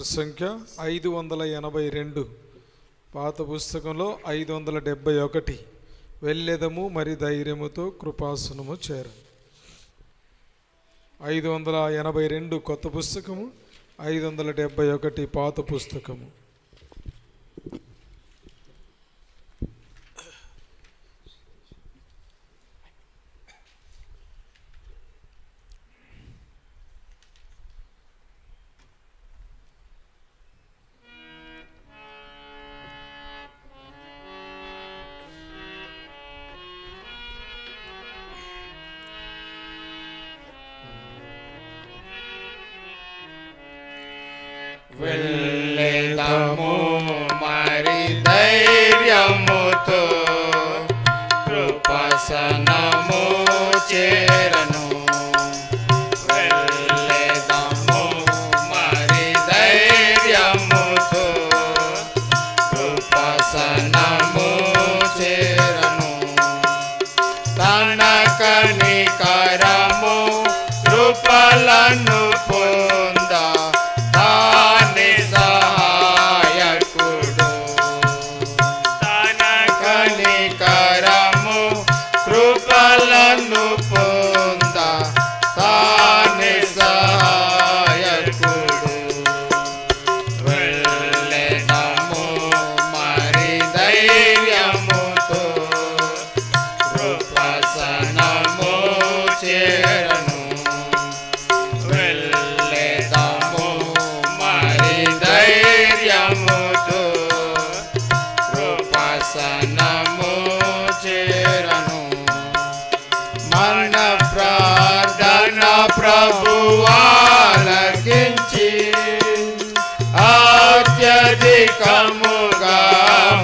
సంఖ్య 582. పాత పుస్తకంలో 571. వెళ్ళెదము మరి ధైర్యముతో కృపాసనము చేరు. 582 కొత్త పుస్తకము, 571 పాత పుస్తకము. వెళ్ళెదము మరి ధైర్యముతో కృపాసనము చేరను. వెళ్ళెదము మరి ధైర్యముతో కృపాసనము చేరను. తన కనికరము కృపలను పొందా ప్రభువాలకించి అత్యధికముగా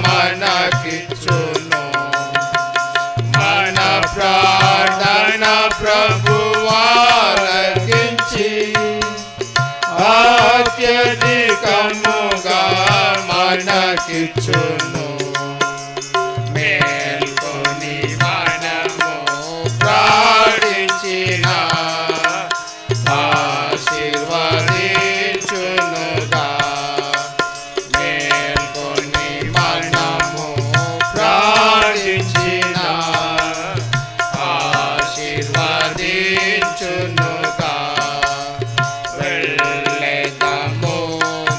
మనకిచ్చును. మన ప్రార్థన ప్రభువాలకించి అత్యధికముగా మనకిచ్చును. మేల్కొని మనము ప్రార్థించిన ఆశీర్వదించునుగా. మేల్కొని మనము ప్రార్థించిన ఆశీర్వదించునుగా. వెళ్ళెదము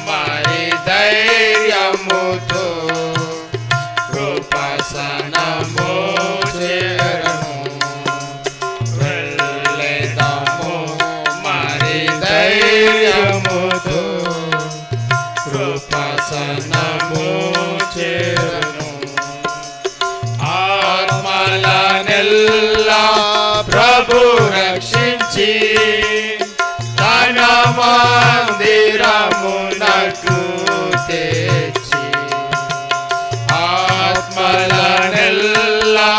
మరి ధైర్యముతో కృపాసనము చేరను. వెళ్ళెదము మరి ధైర్యముతో కృపాసనము చేరను. ఆత్మలనెల్లా ప్రభు రక్షించి తన మందిరమునకు తెచ్చి. ఆత్మలనెల్లా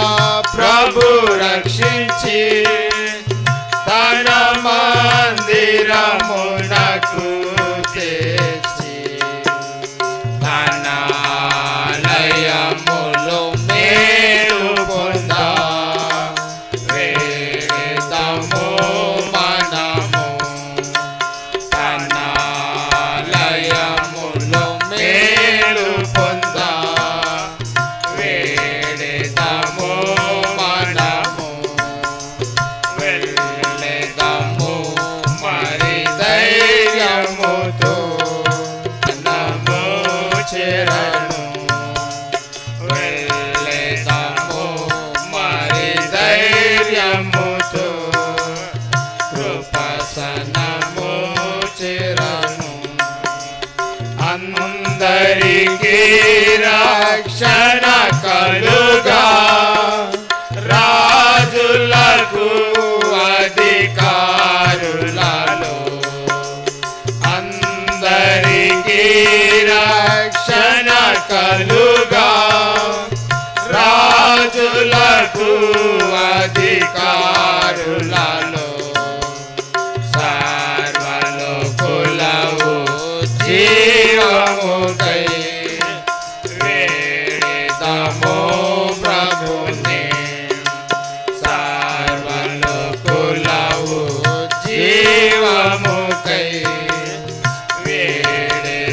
ప్రభు రక్షించి తన మందిరమునకు తెచ్చి. తన ఆలయములో మేలు పొందా వేడెదము మనము. తన ఆలయములో మేలు పొందా వేడెదము మనము. వెళ్ళెదము మరి ధైర్యముతో నము చేరను. వెళ్ళెదము మరి ధైర్యముతో కృపాసనము చేరను. అందరికీ రక్షణ కలుగా రాజులకు అధికారులలో. అందరికీ రక్షణ కలుగా రాజులకు అధికారులలో. సర్వలోకులవు జీవముకై వేడెదము ప్రభునే. సర్వలోకులవు జీవముకై వేడెదము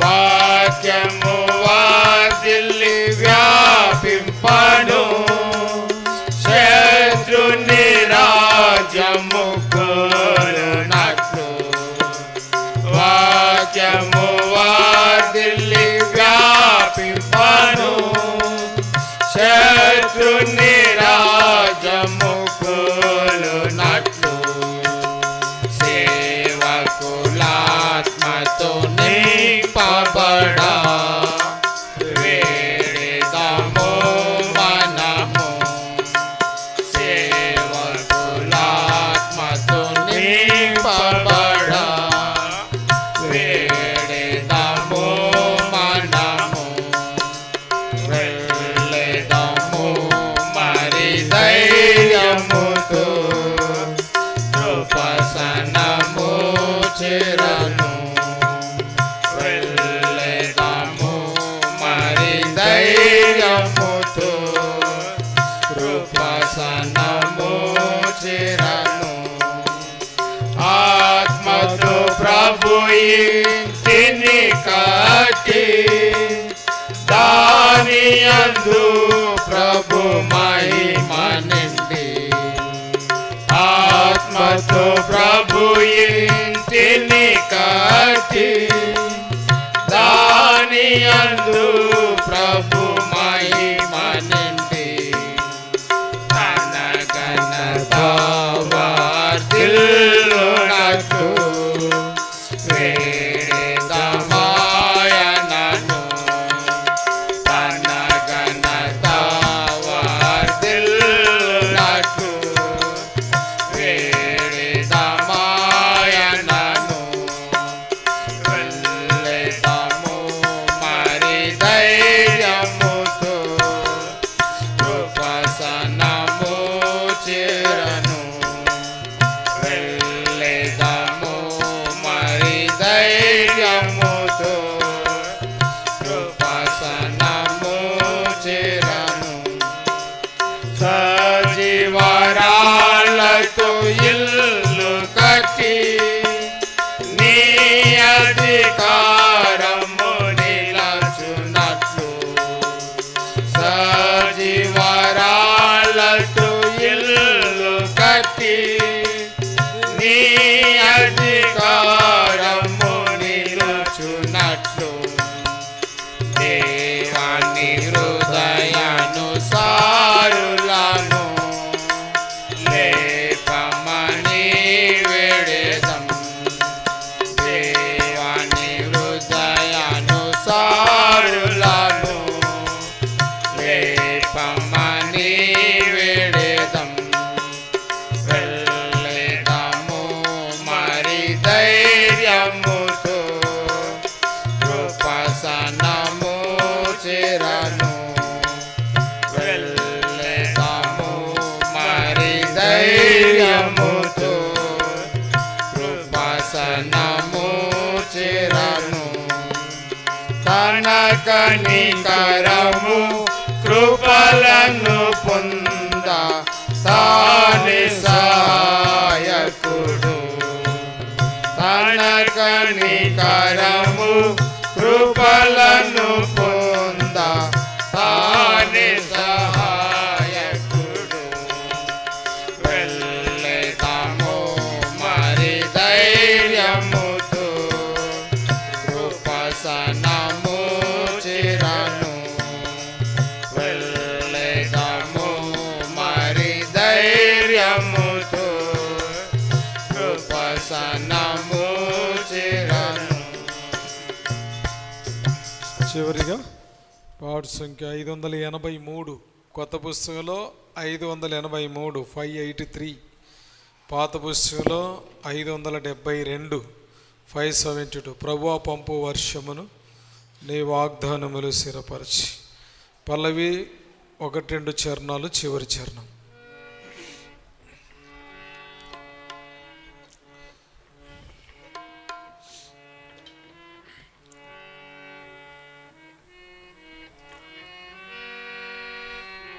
వాక్యము వార్ధిల్లి వ్యాపింపను, శత్రుని రాజ్యము కూలునట్లు. వాక్యము వార్ధిల్లి వ్యాపింపను, శత్రుని రాజ్యము కూలునట్లు. సేవకులాత్మతో నింపబడా వేడెదము మనము. సేవకులాత్మతో నింపబడా వేడెదము మనము. వెళ్ళెదము మరి ధైర్యముతో, కృపసనము చేరను. వెళ్ళెదము మరి ధైర్యముతో, కృపసనము చేరను. ఆత్మతో ప్రభు ఇంటిని కట్టి, దాని యందు ప్రభు మహిమ నిండి. ఆత్మతో ప్రభు ఇంటిని కట్టి, దాని యందు ప్రభు మహిమ నిండి. తన ఘనత వార్ధిల్లునట్లు వేడెదమాయనను. తన ఘనత వార్ధిల్లునట్లు వేడెదమాయనను. వెళ్ళెదము మరి ధైర్యముతో, కృపసనము చేరను. వెళ్ళెదము మరి ధైర్యముతో, కృపసనము చేరను. సజీవరాళ్ళతో ఇల్లు కట్టి, నీ అధికారము నిలచునట్లు. సజీవరాళ్ళతో ఇల్లు కట్టి, నీ అధికారము నిలుచునట్లు. దేవాని హృదయానుసారులను లేపమని వేడెదం. దేవాని హృదయానుసారులను లేపమని వేడెదం. వెళ్ళెదము మరి ధైర్యముతో, కృపసనము చేరను. వెళ్ళెదము మరి ధైర్యముతో, కృపసనము చేరను. తన కనికరము కృపలను పొంద, తాని సహాయకుడు. తన కనికరము కృపలను పొంద, తాని సహాయకుడు. వెళ్ళెదము మరి ధైర్యముతో, కృపసనము చేరను. వెళ్ళెదము మరి ధైర్యముతో, కృపసనము చేరను. చివరిగా పాట సంఖ్య 583, కొత్త పుస్తకంలో 583, 583. పాత పుస్తకంలో 572, 572. ప్రభువా పంపు వర్షమును నీ వాగ్దానములు స్థిరపరచి. పల్లవి 1-2 చరణాలు, చివరి చరణం.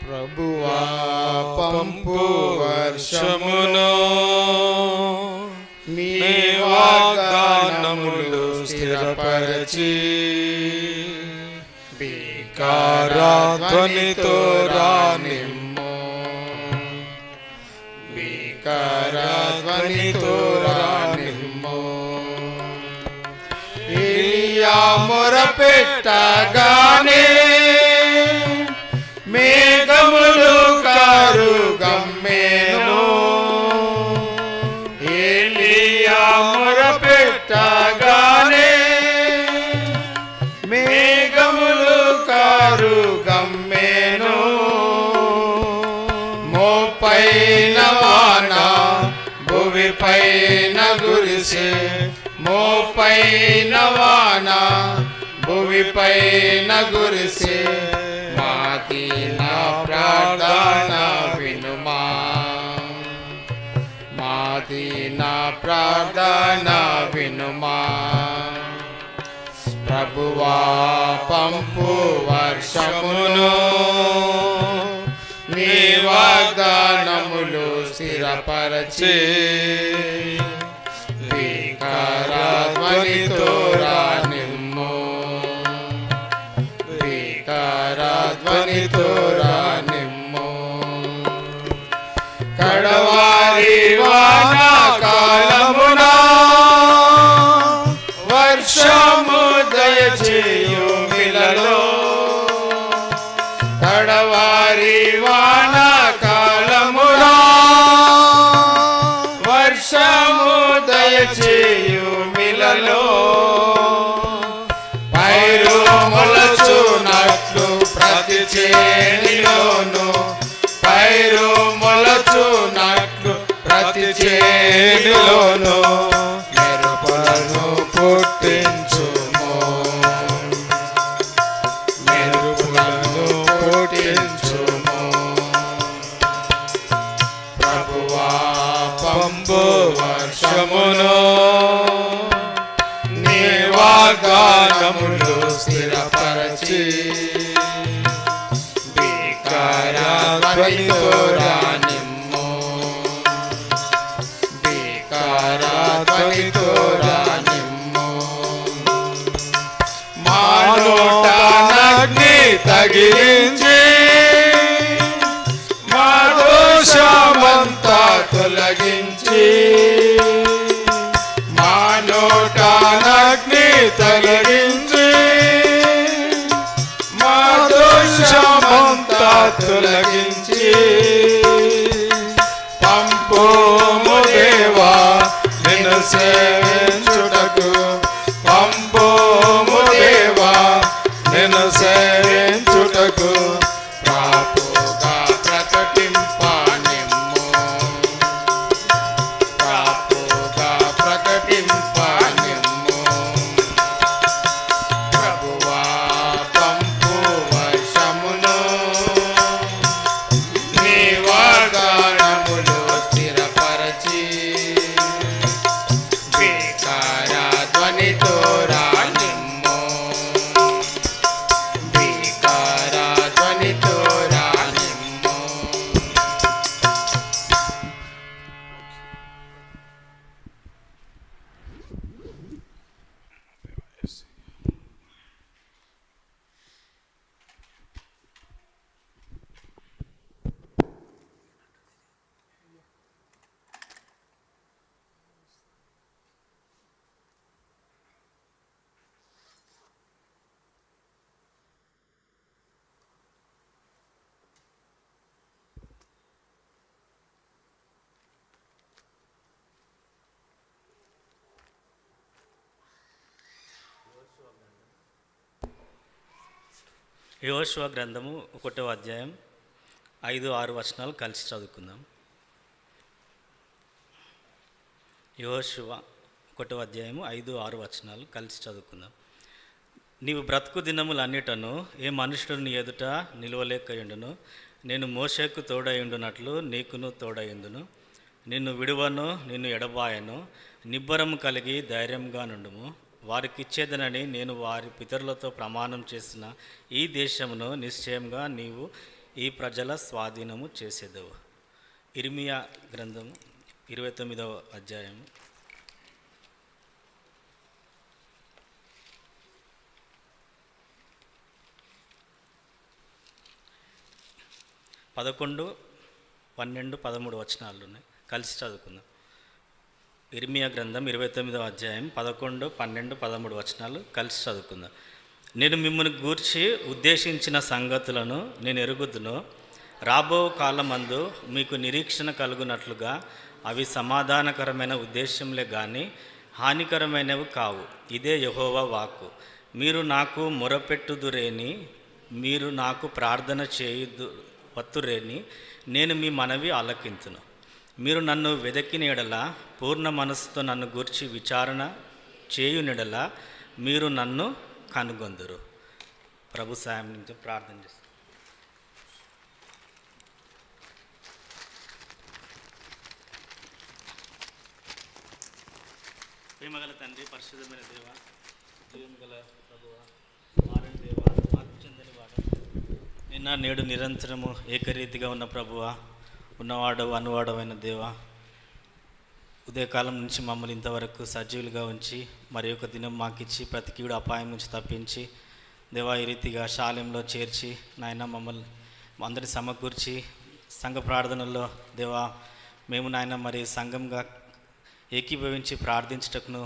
ప్రభువా పంపు వర్షమును నీ వాగ్దానములు స్థిరపరచి వికారధ్వనితో రానిమ్ము, వికారధ్వనితో రానిమ్ము. ఏలియా మొరపెట్టగానే మేఘములు కరుగమ్మెను. ఏలియా మొరపెట్టగానే మేఘములు కరుగమ్మెను. మోపైన వాన భువిపైన కురిసె, మోపైన వాన భువిపైన కురిసె. మాతిన ప్రార్థన వినుమా, మాతిన ప్రార్థన వినుమా. ప్రభువా పంపు వర్షమును, నీ వాగ్దానములు స్థిరపరచి వికారధ్వనితో రానిమ్ము, వికారధ్వనితో రానిమ్ము. కడవారి వానాకాలమున వర్షము దయచేయు మిలలో, కడవారి వానాకాలమున వర్షము దయచేయు మిలలో. పైరు మొలచునట్లు ప్రతి చేనిలోను, పైరు మొలచునట్లు ప్రతి చేనిలోను మెరుపులను పుట్టించుము, మెరుపులను పుట్టించుము. ప్రభువా పంపు వర్షమును, నీ వాగ్దానములు స్థిరపరచి వికారధ్వనితో రానిమ్ము, వికారధ్వనితో రానిమ్ము. మా నోట అగ్ని తగిలించి మా దోషమంతా తొలగించి, మా నోట అగ్ని తొలగించి మా దోషమంతా తొలగించి. పంపుము దేవా నిన్ను సేవించుటకు, పంపుము దేవా నిన్ను సేవించుటకు. ప్రాపుగా ప్రకటింపనిమ్ము, ప్రాపుగా ప్రకటింపనిమ్ము. ప్రభువా పంపు వర్షమును, నీ వాగ్దానములు స్థిరపరచి వికారధ్వనితో రానిమ్ము, వికారధ్వనితో రానిమ్ము. యెహోషువ గ్రంథము 1వ అధ్యాయం 5-6 వచనాలు కలిసి చదువుకుందాం. యెహోషువ 1వ అధ్యాయము 5-6 వచనాలు కలిసి చదువుకుందాం. నీవు బ్రతుకు దినములన్నిటను ఏ మనుషుడు నీ ఎదుట నిలువలేకయుండును. నేను మోషేకు తోడయుండునట్లు నీకును తోడయుండును. నిన్ను విడువను, నిన్ను ఎడబాయను. నిబ్బరము కలిగి ధైర్యంగా నుండుము. వారికిచ్చేదనని నేను వారి పితరులతో ప్రమాణం చేసిన ఈ దేశమును నిశ్చయంగా నీవు ఈ ప్రజల స్వాధీనము చేసేదవు. ఇర్మియా గ్రంథము 29వ అధ్యాయము 11, 12, 13 వచనాలు ఉన్నాయి. కలిసి చదువుకుందాం. ఇర్మియా గ్రంథం 29వ అధ్యాయం 11, 12, 13 వచనాలు కలిసి చదువుకుందాం. నేను మిమ్మల్ని గూర్చి ఉద్దేశించిన సంగతులను నేను ఎరుగుదును. రాబో కాలమందు మీకు నిరీక్షణ కలుగునట్లుగా అవి సమాధానకరమైన ఉద్దేశంలే కానీ హానికరమైనవి కావు. ఇదే యెహోవా వాక్కు. మీరు నాకు మొరపెట్టుదురేని, మీరు నాకు ప్రార్థన చేయుదు వత్తురేని నేను మీ మనవి ఆలకింతును. మీరు నన్ను వెదకిన ఎడల, పూర్ణ మనస్సుతో నన్ను గూర్చి విచారణ చేయునెడల మీరు నన్ను కనుగొందురు. ప్రభు సాయం నుంచి ప్రార్థన చేస్తాను. ప్రేమగల తండ్రి, పరిశుద్ధమైన దేవ, జీవం గల ప్రభువా, మారని దేవ, మార్పు చెందని వాడ, నిన్న నేడు నిరంతరము ఏకరీతిగా ఉన్న ప్రభువా, ఉన్నవాడు అనువాడమైన దేవ, ఉదయకాలం నుంచి మమ్మల్ని ఇంతవరకు సజీవులుగా ఉంచి మరి ఒక దినం మాకిచ్చి ప్రతి కీడు అపాయం నుంచి తప్పించి దేవా ఈ రీతిగా శాలెంలో చేర్చి నాయన మమ్మల్ని అందరిని సమకూర్చి సంఘ ప్రార్థనల్లో దేవా మేము నాయన మరి సంఘంగా ఏకీభవించి ప్రార్థించటకును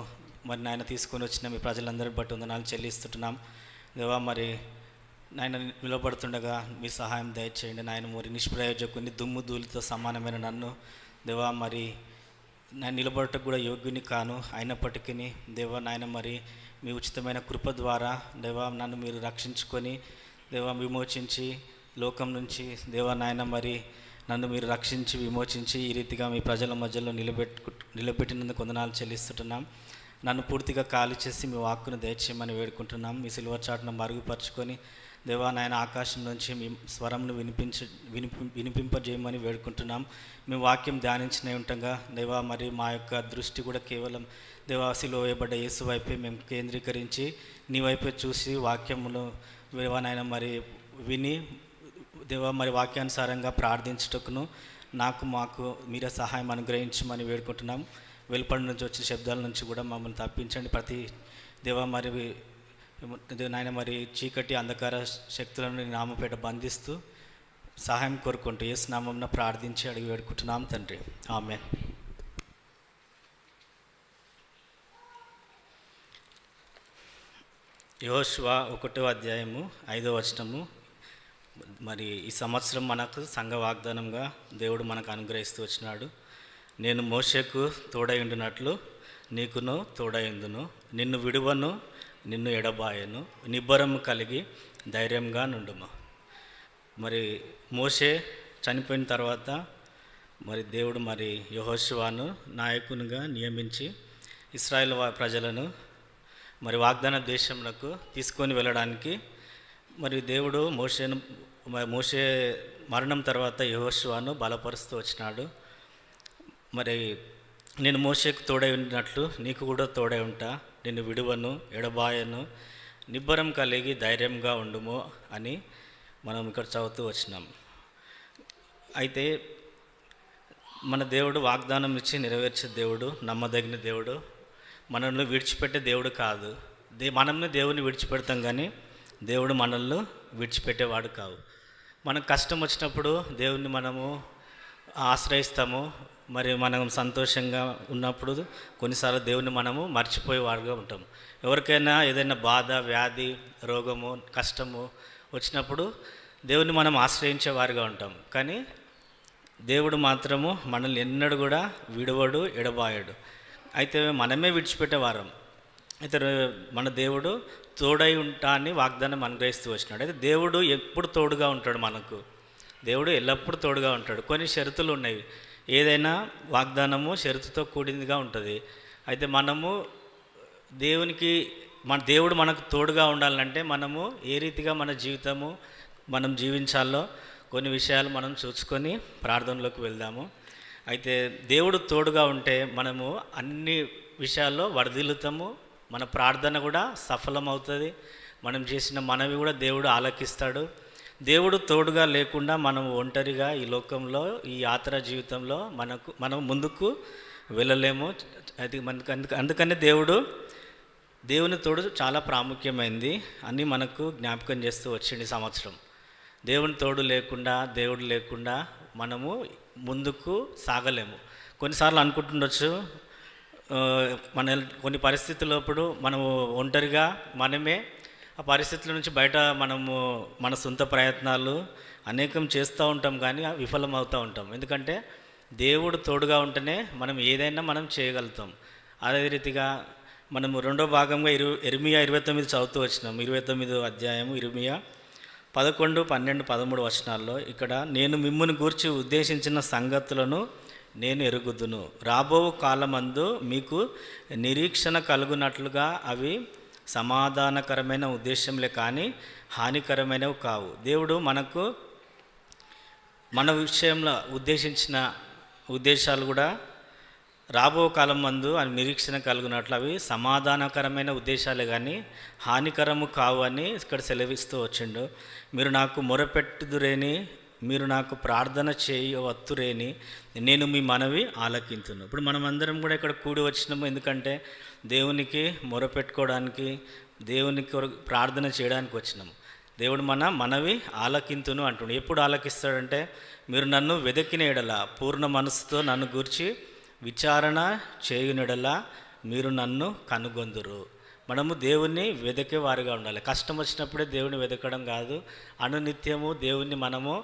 మరి నాయన తీసుకొని వచ్చిన మీ ప్రజలందరిని బట్టి వందనాలు చెల్లిస్తుంటున్నాం దేవా. మరి నాయన నిలబడుతుండగా మీ సహాయం దయచేయండి నాయన. మరి నిష్ప్రయోజకుని దుమ్ము ధూళితో సమానమైన నన్ను దేవా మరి నేను నిలబడటకు కూడా యోగ్యుని కాను, అయినప్పటికీ దేవా నాయన మరి మీ ఉచితమైన కృప ద్వారా దేవా నన్ను మీరు రక్షించుకొని దేవా విమోచించి లోకం నుంచి దేవా నాయన మరి నన్ను మీరు రక్షించి విమోచించి ఈ రీతిగా మీ ప్రజల మధ్యలో నిలబెట్టినందుకు వందనాలు చెల్లిస్తుంటున్నాం. నన్ను పూర్తిగా ఖాళీ చేసి మీ వాక్కును దయచేయమని వేడుకుంటున్నాం. మీ సిల్వర్ చాటును మరుగుపరుచుకొని దేవా నాయన ఆకాశం నుంచి మీ స్వరంను వినిపింపజేయమని వేడుకుంటున్నాం. మీ వాక్యం ధ్యానించిన ఉండగా దేవా మరి మా యొక్క దృష్టి కూడా కేవలం దేవా సిలువ వేయబడ్డ యేసు వైపే మేము కేంద్రీకరించి నీ వైపే చూసి వాక్యమును దేవా నాయన మరి విని దేవా మరి వాక్యానుసారంగా ప్రార్థించుటకును మాకు మీరే సహాయం అనుగ్రహించమని వేడుకుంటున్నాం. వెలుపడి నుంచి వచ్చిన శబ్దాల నుంచి కూడా మమ్మల్ని తప్పించండి. ప్రతి దేవా మరి నాయన మరి చీకటి అంధకార శక్తులను నామపేట బంధిస్తూ సహాయం కోరుకుంటూ యేసు నామమున ప్రార్థించి అడిగి వేడుకుంటున్నాం తండ్రి, ఆమేన్. యెహోషువ 1వ అధ్యాయము 5వ వచనము. మరి ఈ సంవత్సరం మనకు సంఘ వాగ్దానంగా దేవుడు మనకు అనుగ్రహిస్తూ వచ్చినాడు. నేను మోషేకు తోడైండునట్లు నీకును తోడైందును, నిన్ను విడువను, నిన్ను ఎడబాయను, నిబ్బరము కలిగి ధైర్యంగా నుండుము. మరి మోషే చనిపోయిన తర్వాత మరి దేవుడు మరి యెహోషువను నాయకునిగా నియమించి ఇశ్రాయేల్ ప్రజలను మరి వాగ్దాన దేశంలోకి తీసుకొని వెళ్ళడానికి మరి దేవుడు మోషే మరణం తర్వాత యెహోషువను బలపరుస్తూ వచ్చినాడు. మరి నేను మోషేకు తోడై ఉన్నట్లు నీకు కూడా తోడై ఉంటా, నిన్ను విడువను, ఎడబాయను, నిబ్బరం కలిగి ధైర్యంగా ఉండుము అని మనం ఇక్కడ చదువుతూ వచ్చినాం. అయితే మన దేవుడు వాగ్దానం ఇచ్చి నెరవేర్చే దేవుడు, నమ్మదగిన దేవుడు, మనల్ని విడిచిపెట్టే దేవుడు కాదు. మనల్ని దేవుని విడిచిపెడతాం కానీ దేవుడు మనల్ని విడిచిపెట్టేవాడు కాదు. మనకు కష్టం వచ్చినప్పుడు దేవుణ్ణి మనము ఆశ్రయిస్తాము. మరి మనం సంతోషంగా ఉన్నప్పుడు కొన్నిసార్లు దేవుని మనము మర్చిపోయేవాడుగా ఉంటాము. ఎవరికైనా ఏదైనా బాధ, వ్యాధి, రోగము, కష్టము వచ్చినప్పుడు దేవుని మనం ఆశ్రయించేవారుగా ఉంటాం. కానీ దేవుడు మాత్రము మనల్ని ఎన్నడూ కూడా విడవడు, ఎడబాయడు. అయితే మనమే విడిచిపెట్టేవారం. అయితే మన దేవుడు తోడై ఉంటా అని వాగ్దానం అనుగ్రహిస్తూ వచ్చినాడు. అయితే దేవుడు ఎప్పుడు తోడుగా ఉంటాడు మనకు. దేవుడు ఎల్లప్పుడూ తోడుగా ఉంటాడు. కొన్ని షరతులు ఉన్నాయి. ఏదైనా వాగ్దానము షరతుతో కూడిందిగా ఉంటుంది. అయితే మనము దేవుడు మనకు తోడుగా ఉండాలంటే మనము ఏ రీతిగా మన జీవితము మనం జీవించాలో కొన్ని విషయాలు మనం చూసుకొని ప్రార్థనలోకి వెళ్దాము. అయితే దేవుడు తోడుగా ఉంటే మనము అన్ని విషయాల్లో వర్ధిల్లుతాము. మన ప్రార్థన కూడా సఫలమవుతుంది. మనం చేసిన మనవి కూడా దేవుడు ఆలకిస్తాడు. దేవుడు తోడుగా లేకుండా మనం ఒంటరిగా ఈ లోకంలో, ఈ యాత్ర జీవితంలో మనం ముందుకు వెళ్ళలేము. అది అందుకని దేవుని తోడు చాలా ప్రాముఖ్యమైంది అని మనకు జ్ఞాపకం చేస్తూ వచ్చింది సంవత్సరం. దేవుని తోడు లేకుండా, దేవుడు లేకుండా మనము ముందుకు సాగలేము. కొన్నిసార్లు అనుకుంటుండొచ్చు, మన కొన్ని పరిస్థితులప్పుడు మనము ఒంటరిగా మనమే ఆ పరిస్థితుల నుంచి బయట మనము మన సొంత ప్రయత్నాలు అనేకం చేస్తూ ఉంటాం, కానీ విఫలం అవుతూ ఉంటాం. ఎందుకంటే దేవుడు తోడుగా ఉంటేనే మనం ఏదైనా మనం చేయగలుగుతాం. అదే రీతిగా మనము రెండో భాగంగా ఇర్మియా 29 చదువుతూ వచ్చినాం. 29వ అధ్యాయము ఇర్మియా 11, 12, 13 వచనాల్లో ఇక్కడ, నేను మిమ్మును గూర్చి ఉద్దేశించిన సంగతులను నేను ఎరుగుదును, రాబో కాలమందు మీకు నిరీక్షణ కలుగునట్లుగా అవి సమాధానకరమైన ఉద్దేశంలే కానీ హానికరమైనవి కావు. దేవుడు మనకు మన విషయంలో ఉద్దేశించిన ఉద్దేశాలు కూడా రాబో కాలం మందు అని నిరీక్షణ కలుగునట్లు అవి సమాధానకరమైన ఉద్దేశాలే కానీ హానికరము కావు అని ఇక్కడ సెలవిస్తూ వచ్చిండు. మీరు నాకు మొరపెట్టుదురేని, మీరు నాకు ప్రార్థన చేయవత్తురేని, నేను మీ మనవి ఆలకింతును. ఇప్పుడు మనం అందరం కూడా ఇక్కడ కూడి వచ్చినాము ఎందుకంటే దేవునికి మొరపెట్టుకోవడానికి, దేవునికి ప్రార్థన చేయడానికి వచ్చినాము. దేవుడు మన మనవి ఆలకింతును అంటుండు. ఎప్పుడు ఆలకిస్తాడంటే, మీరు నన్ను వెదకిన ఎడల, పూర్ణ మనసుతో నన్ను గూర్చి విచారణ చేయునెడల మీరు నన్ను కనుగొందురు. మనము దేవుణ్ణి వెదకే వారిగా ఉండాలి. కష్టం వచ్చినప్పుడే దేవుని వెదకడం కాదు, అనునిత్యము దేవుణ్ణి మనము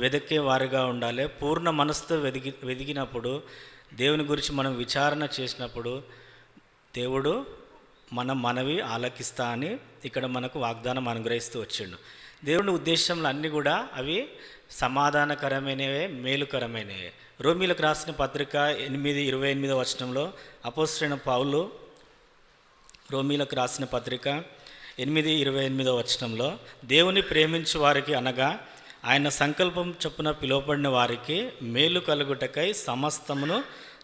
వెదకే వారిగా ఉండాలి. పూర్ణ మనసుతో వెదిగినప్పుడు, దేవుని గురించి మనం విచారణ చేసినప్పుడు దేవుడు మన మనవి ఆలకిస్తా అని ఇక్కడ మనకు వాగ్దానం అనుగ్రహిస్తూ వచ్చిండు. దేవుని ఉద్దేశంలో అన్నీ కూడా అవి సమాధానకరమైనవే, మేలుకరమైనవే. రోమీలకు రాసిన పత్రిక 8:28 వచనంలో అపోస్తలుడైన పౌలు రోమీలకు రాసిన పత్రిక 8:28 వచనంలో, దేవుని ప్రేమించు వారికి అనగా ఆయన సంకల్పం చొప్పున పిలువబడిన వారికి మేలు కలుగుటకై సమస్తమును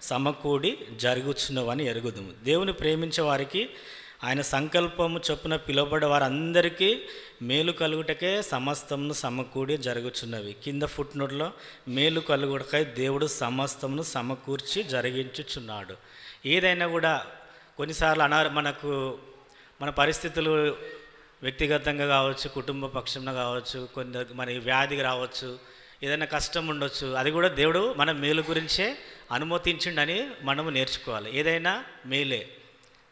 సమకూడి జరుగుచున్నవని ఎరుగుదుము. దేవుని ప్రేమించే వారికి ఆయన సంకల్పము చొప్పున పిలువబడే వారందరికీ మేలు కలుగుటకే సమస్తమును సమకూడి జరుగుచున్నవి. కింద ఫుట్నోట్లో మేలు కలుగుటకై దేవుడు సమస్తమును సమకూర్చి జరిగించుచున్నాడు. ఏదైనా కూడా కొన్నిసార్లు మనకు మన పరిస్థితులు వ్యక్తిగతంగా కావచ్చు, కుటుంబ పక్షంగా కావచ్చు, మన వ్యాధికి రావచ్చు, ఏదైనా కష్టం ఉండొచ్చు, అది కూడా దేవుడు మన మేలు గురించే అనుమతించిండని మనము నేర్చుకోవాలి. ఏదైనా మేలే,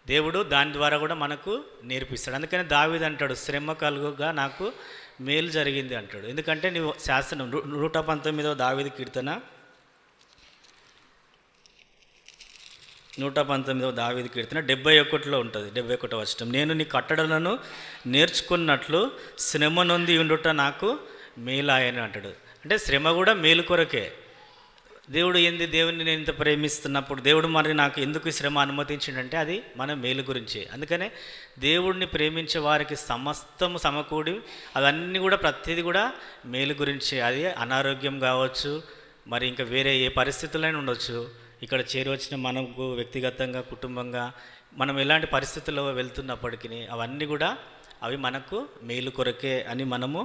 దేవుడు దాని ద్వారా కూడా మనకు నేర్పిస్తాడు. అందుకని దావీదు అంటాడు, శ్రమ కలుగుగా నాకు మేలు జరిగింది అంటాడు. ఎందుకంటే నీవు శాసనం 119వ దావీదు కీర్తన 119వ దావీదు కీర్తన 71లో ఉంటుంది. 71వ వచనం, నేను నీ కట్టడలను నేర్చుకున్నట్లు శ్రమ నొంది ఉండుట నాకు మేలాయని అంటాడు. అంటే శ్రమ కూడా మేలు కొరకే. దేవుడు దేవుని నేను ఇంత ప్రేమిస్తున్నప్పుడు దేవుడు మరి నాకు ఎందుకు శ్రమ అనుమతించిండంటే అది మన మేలు గురించి. అందుకనే దేవుడిని ప్రేమించే వారికి సమస్తము సమకూడి అవన్నీ కూడా ప్రతిదీ కూడా మేలు గురించి. అది అనారోగ్యం కావచ్చు, మరి ఇంకా వేరే ఏ పరిస్థితులైనా ఉండొచ్చు. ఇక్కడ చేరి వచ్చిన మనకు వ్యక్తిగతంగా, కుటుంబంగా మనం ఎలాంటి పరిస్థితుల్లో వెళ్తున్నప్పటికీ అవన్నీ కూడా అవి మనకు మేలు కొరకే అని మనము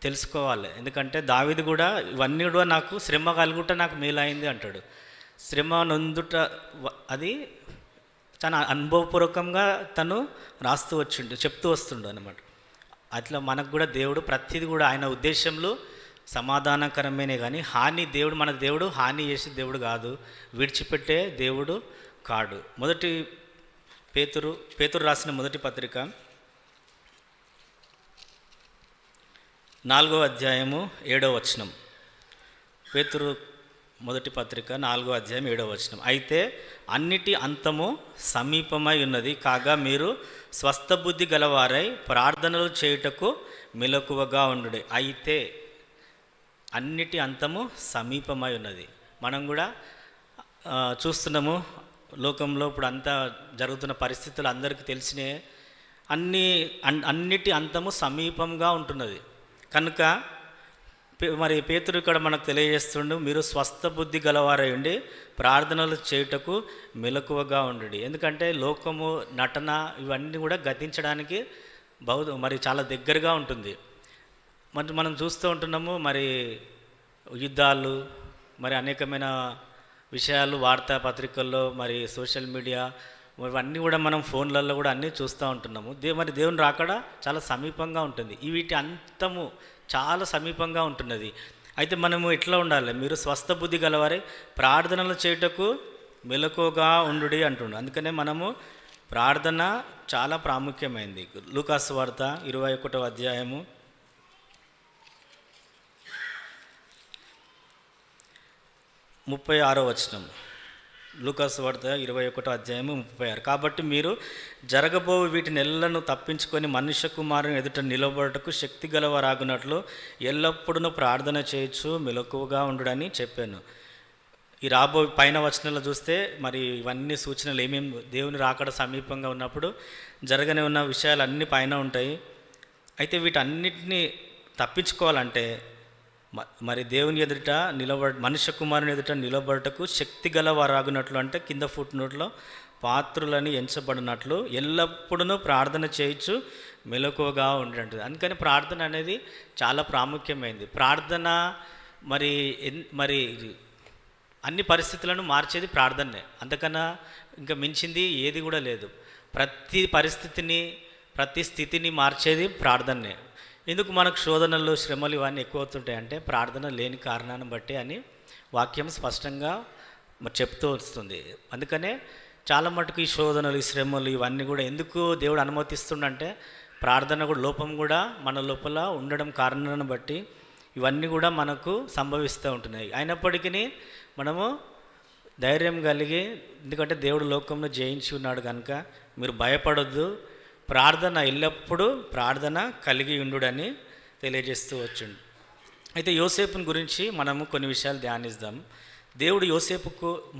తెలుసుకోవాలి. ఎందుకంటే దావీదు కూడా ఇవన్నీ కూడా నాకు శ్రమ కలుగుట నాకు మేలైంది అంటాడు. శ్రమ నొందుట అది తన అనుభవపూర్వకంగా తను రాస్తూ వచ్చిండు, చెప్తూ వస్తుండు అనమాట. అట్లా మనకు కూడా దేవుడు ప్రతిదీ కూడా ఆయన ఉద్దేశంలో సమాధానకరమేనే కానీ దేవుడు మన దేవుడు హాని చేసే దేవుడు కాదు, విడిచిపెట్టే దేవుడు కాడు. పేతురు రాసిన మొదటి పత్రిక 4వ అధ్యాయము 7వ వచనం. పేతురు మొదటి పత్రిక 4వ అధ్యాయం 7వ వచనం, అయితే అన్నిటి అంతము సమీపమై ఉన్నది కాగా మీరు స్వస్థ బుద్ధి గలవారై ప్రార్థనలు చేయుటకు మెలకువగా ఉండుడి. అయితే అన్నిటి అంతము సమీపమై ఉన్నది. మనం కూడా చూస్తున్నాము లోకంలో ఇప్పుడు అంతా జరుగుతున్న పరిస్థితులు అందరికీ తెలిసినే. అన్నిటి అంతము సమీపంగా ఉంటున్నది కనుక మరి పేతురు ఇక్కడ మనకు తెలియజేస్తుండు, మీరు స్వస్థ బుద్ధి గలవారై ఉండి ప్రార్థనలు చేయుటకు మెలకువగా ఉండు. ఎందుకంటే లోకము, నటన ఇవన్నీ కూడా గతించడానికి మరి చాలా దగ్గరగా ఉంటుంది. మనం చూస్తూ ఉంటున్నాము మరి యుద్ధాలు, మరి అనేకమైన విషయాలు వార్తాపత్రికల్లో, మరి సోషల్ మీడియా, ఇవన్నీ కూడా మనం ఫోన్లలో కూడా అన్నీ చూస్తూ ఉంటున్నాము. మరి దేవుని రాకడ చాలా సమీపంగా ఉంటుంది. వీటి అంతము చాలా సమీపంగా ఉంటున్నది. అయితే మనము ఎట్లా ఉండాలి? మీరు స్వస్థ బుద్ధి గలవారే ప్రార్థనలు చేయుటకు మెలకువగా ఉండుడి అంటుండు. అందుకనే మనము ప్రార్థన చాలా ప్రాముఖ్యమైంది. లూకాసు వార్త 21వ అధ్యాయము 36వ వచనం. లూకాసు వార్త 21వ అధ్యాయము 36. కాబట్టి మీరు జరగబో వీటిని ఎల్లను తప్పించుకొని మనుష్య కుమారుని ఎదుట నిలబడటకు శక్తి గలవారాగునట్లు ఎల్లప్పుడూ ప్రార్థన చేయొచ్చు, మెలకువగా ఉండుడని చెప్పాను. ఈ రాబో పైన వచనంలో చూస్తే మరి ఇవన్నీ సూచనలు ఏమేమి దేవుని రాకడ సమీపంగా ఉన్నప్పుడు జరగనే ఉన్న విషయాలు అన్నీ పైన ఉంటాయి. అయితే వీటన్నిటిని తప్పించుకోవాలంటే మరి దేవుని ఎదుట మనుష్య కుమారుని ఎదుట నిలబడటకు శక్తి గల వారాగునట్లు అంటే కింద ఫుట్ నోట్లో పాత్రులని ఎంచబడినట్లు ఎల్లప్పుడూ ప్రార్థన చేయొచ్చు, మెలకువగా ఉండేది. అందుకని ప్రార్థన అనేది చాలా ప్రాముఖ్యమైనది. ప్రార్థన మరి అన్ని పరిస్థితులను మార్చేది ప్రార్థనే. అంతకన్నా ఇంకా మించింది ఏది కూడా లేదు. ప్రతి పరిస్థితిని, ప్రతి స్థితిని మార్చేది ప్రార్థనే. ఎందుకు మనకు శోధనలు, శ్రమలు ఇవన్నీ ఎక్కువ అవుతుంటాయి అంటే ప్రార్థన లేని కారణాన్ని బట్టి అని వాక్యం స్పష్టంగా చెప్తూ వస్తుంది. అందుకనే చాలా మటుకు ఈ శోధనలు, ఈ శ్రమలు ఇవన్నీ కూడా ఎందుకు దేవుడు అనుమతిస్తుండంటే ప్రార్థన కూడా లోపం కూడా మన లోపల ఉండడం కారణాన్ని బట్టి ఇవన్నీ కూడా మనకు సంభవిస్తూ ఉంటున్నాయి. అయినప్పటికీ మనము ధైర్యం కలిగి, ఎందుకంటే దేవుడు లోకంలో జయించి ఉన్నాడు కనుక మీరు భయపడొద్దు, ప్రార్థన ఎల్లప్పుడూ ప్రార్థన కలిగి ఉండుడని తెలియజేస్తూ వచ్చిండు. అయితే యోసేపుని గురించి మనము కొన్ని విషయాలు ధ్యానిద్దాం. దేవుడు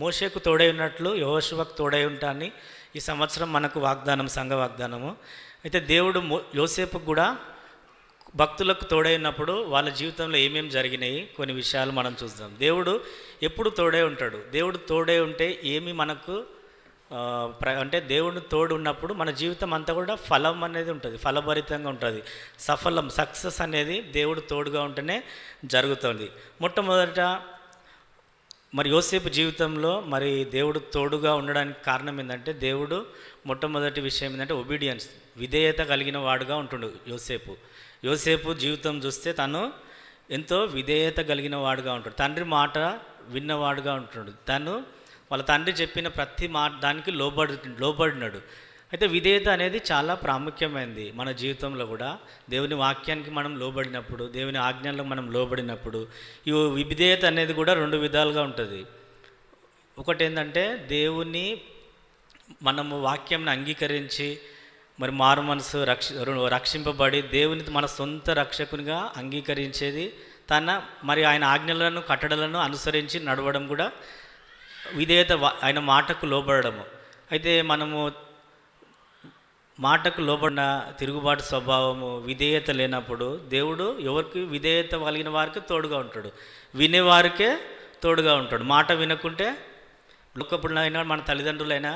మోషేకు తోడై ఉన్నట్లు యెహోషువకు తోడై ఉంటానని ఈ సంవత్సరం మనకు వాగ్దానం, సంఘ వాగ్దానము. అయితే దేవుడు యోసేపుకు కూడా భక్తులకు తోడైనప్పుడు వాళ్ళ జీవితంలో ఏమేమి జరిగినాయి కొన్ని విషయాలు మనం చూద్దాం. దేవుడు ఎప్పుడు తోడై ఉంటాడు. దేవుడు తోడై ఉంటే ఏమి మనకు అంటే దేవుడు తోడు ఉన్నప్పుడు మన జీవితం అంతా కూడా ఫలం అనేది ఉంటుంది, ఫలభరితంగా ఉంటుంది. సక్సెస్ అనేది దేవుడు తోడుగా ఉంటేనే జరుగుతుంది. మొట్టమొదట మరి యోసేపు జీవితంలో మరి దేవుడు తోడుగా ఉండడానికి కారణం ఏంటంటే దేవుడు మొట్టమొదటి విషయం ఏంటంటే ఒబీడియన్స్, విధేయత కలిగిన వాడుగా ఉంటుండు యోసేపు జీవితం చూస్తే తను ఎంతో విధేయత కలిగిన వాడుగా ఉంటాడు. తండ్రి మాట విన్నవాడుగా ఉంటున్నాడు. తను వాళ్ళ తండ్రి చెప్పిన ప్రతి మాట దానికి లోబడినాడు. అయితే విధేయత అనేది చాలా ప్రాముఖ్యమైనది మన జీవితంలో కూడా. దేవుని వాక్యానికి మనం లోబడినప్పుడు, దేవుని ఆజ్ఞలకు మనం లోబడినప్పుడు ఈ విధేయత అనేది కూడా రెండు విధాలుగా ఉంటుంది. ఒకటి ఏంటంటే దేవుని మనము వాక్యంని అంగీకరించి మరి మారు మనసు రక్షింపబడి దేవుని మన సొంత రక్షకునిగా అంగీకరించేది, మరి ఆయన ఆజ్ఞలను కట్టడలను అనుసరించి నడవడం కూడా విధేయత, ఆయన మాటకు లోబడము. అయితే మనము మాటకు లోబడిన తిరుగుబాటు స్వభావము, విధేయత లేనప్పుడు దేవుడు ఎవరికి విధేయత కలిగిన వారికి తోడుగా ఉంటాడు, వినేవారికే తోడుగా ఉంటాడు. మాట వినకుంటే లోకపులైనా మన తల్లిదండ్రులైనా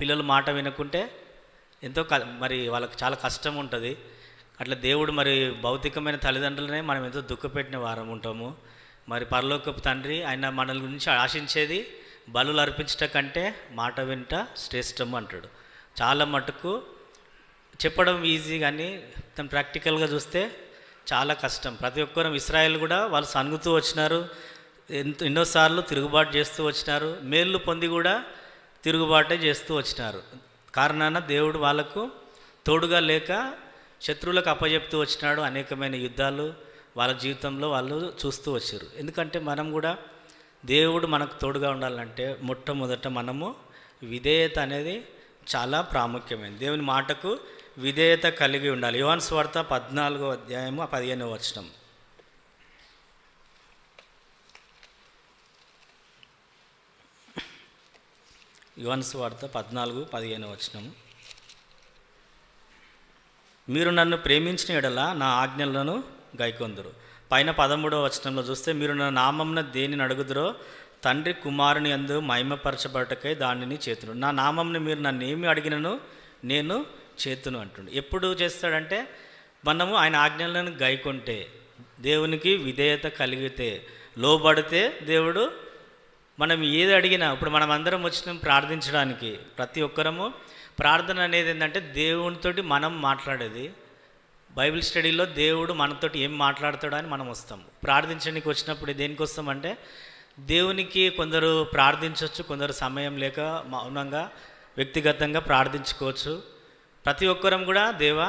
పిల్లలు మాట వినకుంటే ఎంతో మరి వాళ్ళకి చాలా కష్టం ఉంటుంది. అట్లా దేవుడు మరి భౌతికమైన తల్లిదండ్రులనే మనం ఎంతో దుఃఖపెట్టిన వారం ఉంటాము. మరి పరలోకపు తండ్రి ఆయన మన గురించి ఆశించేది బలులు అర్పించట కంటే మాట వింట శ్రేష్టము అంటాడు. చాలా మటుకు చెప్పడం ఈజీ, కానీ తను ప్రాక్టికల్గా చూస్తే చాలా కష్టం. ప్రతి ఒక్కరం ఇశ్రాయేల్ కూడా వాళ్ళు సనుగుతూ వచ్చినారు, ఎన్నోసార్లు తిరుగుబాటు చేస్తూ వచ్చినారు, మేళ్ళు పొంది కూడా తిరుగుబాటే చేస్తూ వచ్చినారు. కారణాన దేవుడు వాళ్ళకు తోడుగా లేక శత్రువులకు అప్పచెప్తూ వచ్చినాడు. అనేకమైన యుద్ధాలు వాళ్ళ జీవితంలో వాళ్ళు చూస్తూ వచ్చారు. ఎందుకంటే మనం కూడా దేవుడు మనకు తోడుగా ఉండాలంటే మొట్టమొదట మనము విధేయత అనేది చాలా ప్రాముఖ్యమైనది. దేవుని మాటకు విధేయత కలిగి ఉండాలి. యోహాను సువార్త 14వ అధ్యాయము 15వ వచనం. యోహాను సువార్త 14:15వ వచనం. మీరు నన్ను ప్రేమించిన ఎడల నా ఆజ్ఞలను గైకొందురు. పైన 13వ వచనంలో చూస్తే మీరు నా నామమున దేనిని అడుగుదురో తండ్రి కుమారుని యందు మహిమపరచబడటకై దానిని చేతును. నా నామంని మీరు నన్ను ఏమి అడిగినను నేను చేతును అంటుండు. ఎప్పుడు చేస్తాడంటే మనము ఆయన ఆజ్ఞలను గైకొంటే, దేవునికి విధేయత కలిగితే, లోబడితే దేవుడు మనం ఏది అడిగినా, ఇప్పుడు మనం అందరం వచ్చినాం ప్రార్థించడానికి. ప్రతి ఒక్కరము ప్రార్థన అనేది ఏంటంటే దేవునితోటి మనం మాట్లాడేది. బైబిల్ స్టడీలో దేవుడు మనతోటి ఏం మాట్లాడతాడో అని మనం వస్తాం. ప్రార్థించడానికి వచ్చినప్పుడు దేనికి వస్తామంటే, దేవునికి కొందరు ప్రార్థించవచ్చు, కొందరు సమయం లేక మౌనంగా వ్యక్తిగతంగా ప్రార్థించుకోవచ్చు. ప్రతి ఒక్కరం కూడా దేవా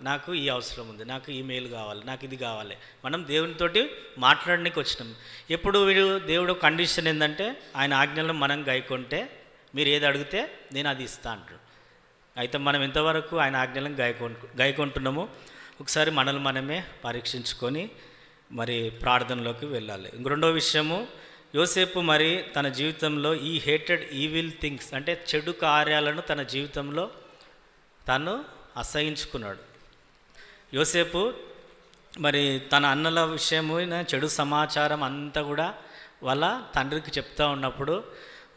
నాకు ఈ అవసరం ఉంది, నాకు ఈ మెయిల్ కావాలి, నాకు ఇది కావాలి, మనం దేవునితోటి మాట్లాడడానికి వచ్చినాం. ఎప్పుడు దేవుడు కండిషన్ ఏంటంటే, ఆయన ఆజ్ఞలను మనం గైకొంటే మీరు ఏది అడిగితే నేను అది ఇస్తా అంటాడు. అయితే మనం ఎంతవరకు ఆయన ఆజ్ఞలను గైకొంటున్నామో ఒకసారి మనల్ని మనమే పరీక్షించుకొని మరి ప్రార్థనలోకి వెళ్ళాలి. రెండో విషయము, యోసేపు మరి తన జీవితంలో ఈ హేటెడ్ ఈవిల్ థింగ్స్ అంటే చెడు కార్యాలను తన జీవితంలో తను అసహించుకున్నాడు. యోసేపు మరి తన అన్నల విషయము చెడు సమాచారం అంతా కూడా వాళ్ళ తండ్రికి చెప్తా ఉన్నప్పుడు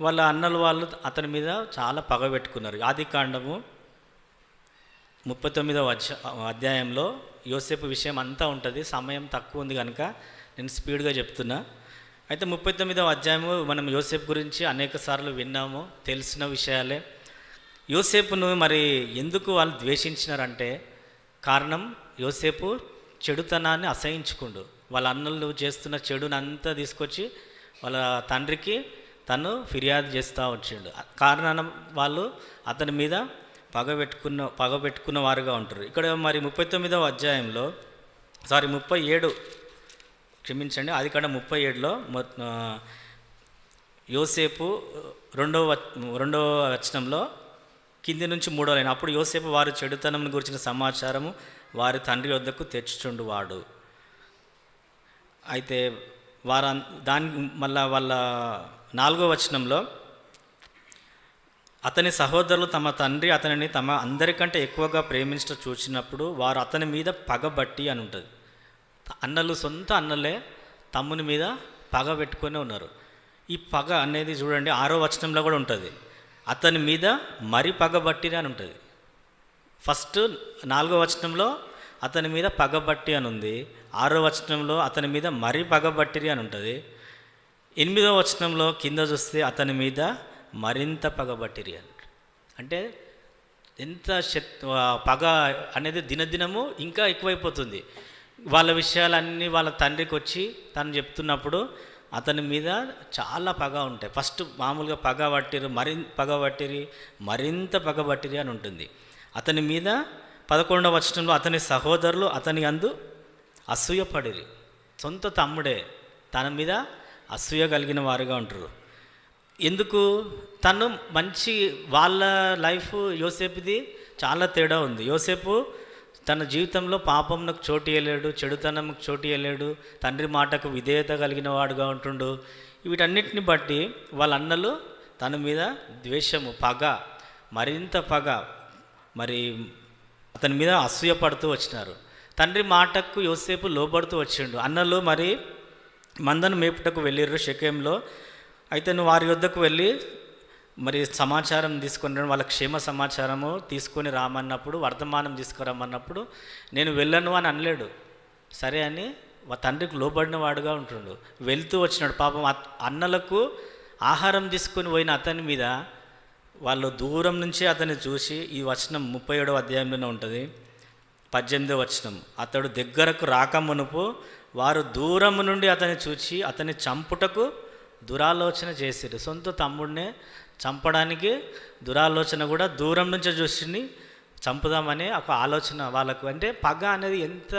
వాళ్ళ అన్నలు వాళ్ళు అతని మీద చాలా పగబెట్టుకున్నారు. ఆదికాండము 39వ అధ్యాయంలో యోసేపు విషయం అంతా ఉంటుంది. సమయం తక్కువ ఉంది కనుక నేను స్పీడ్గా చెప్తున్నా. అయితే 39వ అధ్యాయము మనం యోసేపు గురించి అనేక సార్లు విన్నాము, తెలిసిన విషయాలే. యోసేపును మరి ఎందుకు వాళ్ళు ద్వేషించినారంటే కారణం, యోసేపు చెడుతనాన్ని అసహించుకుండు. వాళ్ళ అన్నలు చేస్తున్న చెడునంతా తీసుకొచ్చి వాళ్ళ తండ్రికి తను ఫిర్యాదు చేస్తూ వచ్చిండు. కారణం వాళ్ళు అతని మీద పగబెట్టుకున్న వారుగా ఉంటారు. ఇక్కడ మరి 39వ అధ్యాయంలో 37 క్షమించండి, అది ఇక్కడ 37లో యోసేపు రెండవ వచనంలో కింది నుంచి 3వ లైన్, అప్పుడు యోసేపు వారి చెడుతనం గురించిన సమాచారము వారి తండ్రి వద్దకు తెచ్చుచుండు వాడు. అయితే మళ్ళా వాళ్ళ 4వ వచనంలో, అతని సహోదరులు తమ తండ్రి అతనిని తమ అందరికంటే ఎక్కువగా ప్రేమించడం చూసినప్పుడు వారు అతని మీద పగబట్టి అని ఉంటుంది. అన్నలు, సొంత అన్నలే తమ్ముని మీద పగ పెట్టుకొని ఉన్నారు. ఈ పగ అనేది చూడండి 6వ వచనంలో కూడా ఉంటుంది. అతని మీద మరి పగబట్టిరి అని ఉంటుంది. ఫస్ట్ 4వ వచనంలో అతని మీద పగబట్టి అని ఉంది. 6వ వచనంలో అతని మీద మరి పగబట్టిరి అని ఉంటుంది. 8వ వచనంలో కింద చూస్తే అతని మీద మరింత పగబట్టిరి అని. అంటే ఎంత పగ అనేది దినదినము ఇంకా ఎక్కువైపోతుంది. వాళ్ళ విషయాలన్నీ వాళ్ళ తండ్రికి వచ్చి తను చెప్తున్నప్పుడు అతని మీద చాలా పగ ఉంటాయి. ఫస్ట్ మామూలుగా పగబట్టిరి మరింత పగబట్టిరి అని ఉంటుంది. అతని మీద 11వ వచనంలో అతని సహోదరులు అతని అందు అసూయపడిరి. సొంత తమ్ముడే తన మీద అసూయ కలిగిన వారుగా ఉంటారు. ఎందుకు? తను మంచి, వాళ్ళ లైఫ్ యోసేపుది చాలా తేడా ఉంది. యోసేపు తన జీవితంలో పాపంకు చోటు ఇవ్వలేడు, చెడుతనంకు చోటు ఇవ్వలేడు, తండ్రి మాటకు విధేయత కలిగిన వాడుగా ఉంటుండు. వీటన్నిటిని బట్టి వాళ్ళ అన్నలు తన మీద ద్వేషము, పగ, మరింత పగ, మరి అతని మీద అసూయ పడుతూ వచ్చినారు. తండ్రి మాటకు యోసేపు లోబడుతూ వచ్చిండు. అన్నలు మరి మందను మేపుటకు వెళ్ళిర్రు షెకెంలో. అయితే నువ్వు వారి వద్దకు వెళ్ళి మరి సమాచారం తీసుకొని వాళ్ళ క్షేమ సమాచారము తీసుకొని రామన్నప్పుడు, వర్తమానం తీసుకురమ్మన్నప్పుడు నేను వెళ్ళను అని అనలేడు. సరే అని తండ్రికి లోబడిన వాడుగా ఉంటుండు. వెళ్తూ వచ్చినాడు. పాపం అన్నలకు ఆహారం తీసుకొని పోయిన అతని మీద వాళ్ళు దూరం నుంచి అతన్ని చూసి, ఈ వచనం 37వ అధ్యాయంలోనే ఉంటుంది, 18వ వచనం, అతడు దగ్గరకు రాకమునుపు వారు దూరం నుండి అతన్ని చూచి అతన్ని చంపుటకు దురాలోచన చేసిరు. సొంత తమ్ముడినే చంపడానికి దురాలోచన కూడా దూరం నుంచి చూసి చంపుదామనే ఒక ఆలోచన వాళ్ళకు. అంటే పగ అనేది ఎంత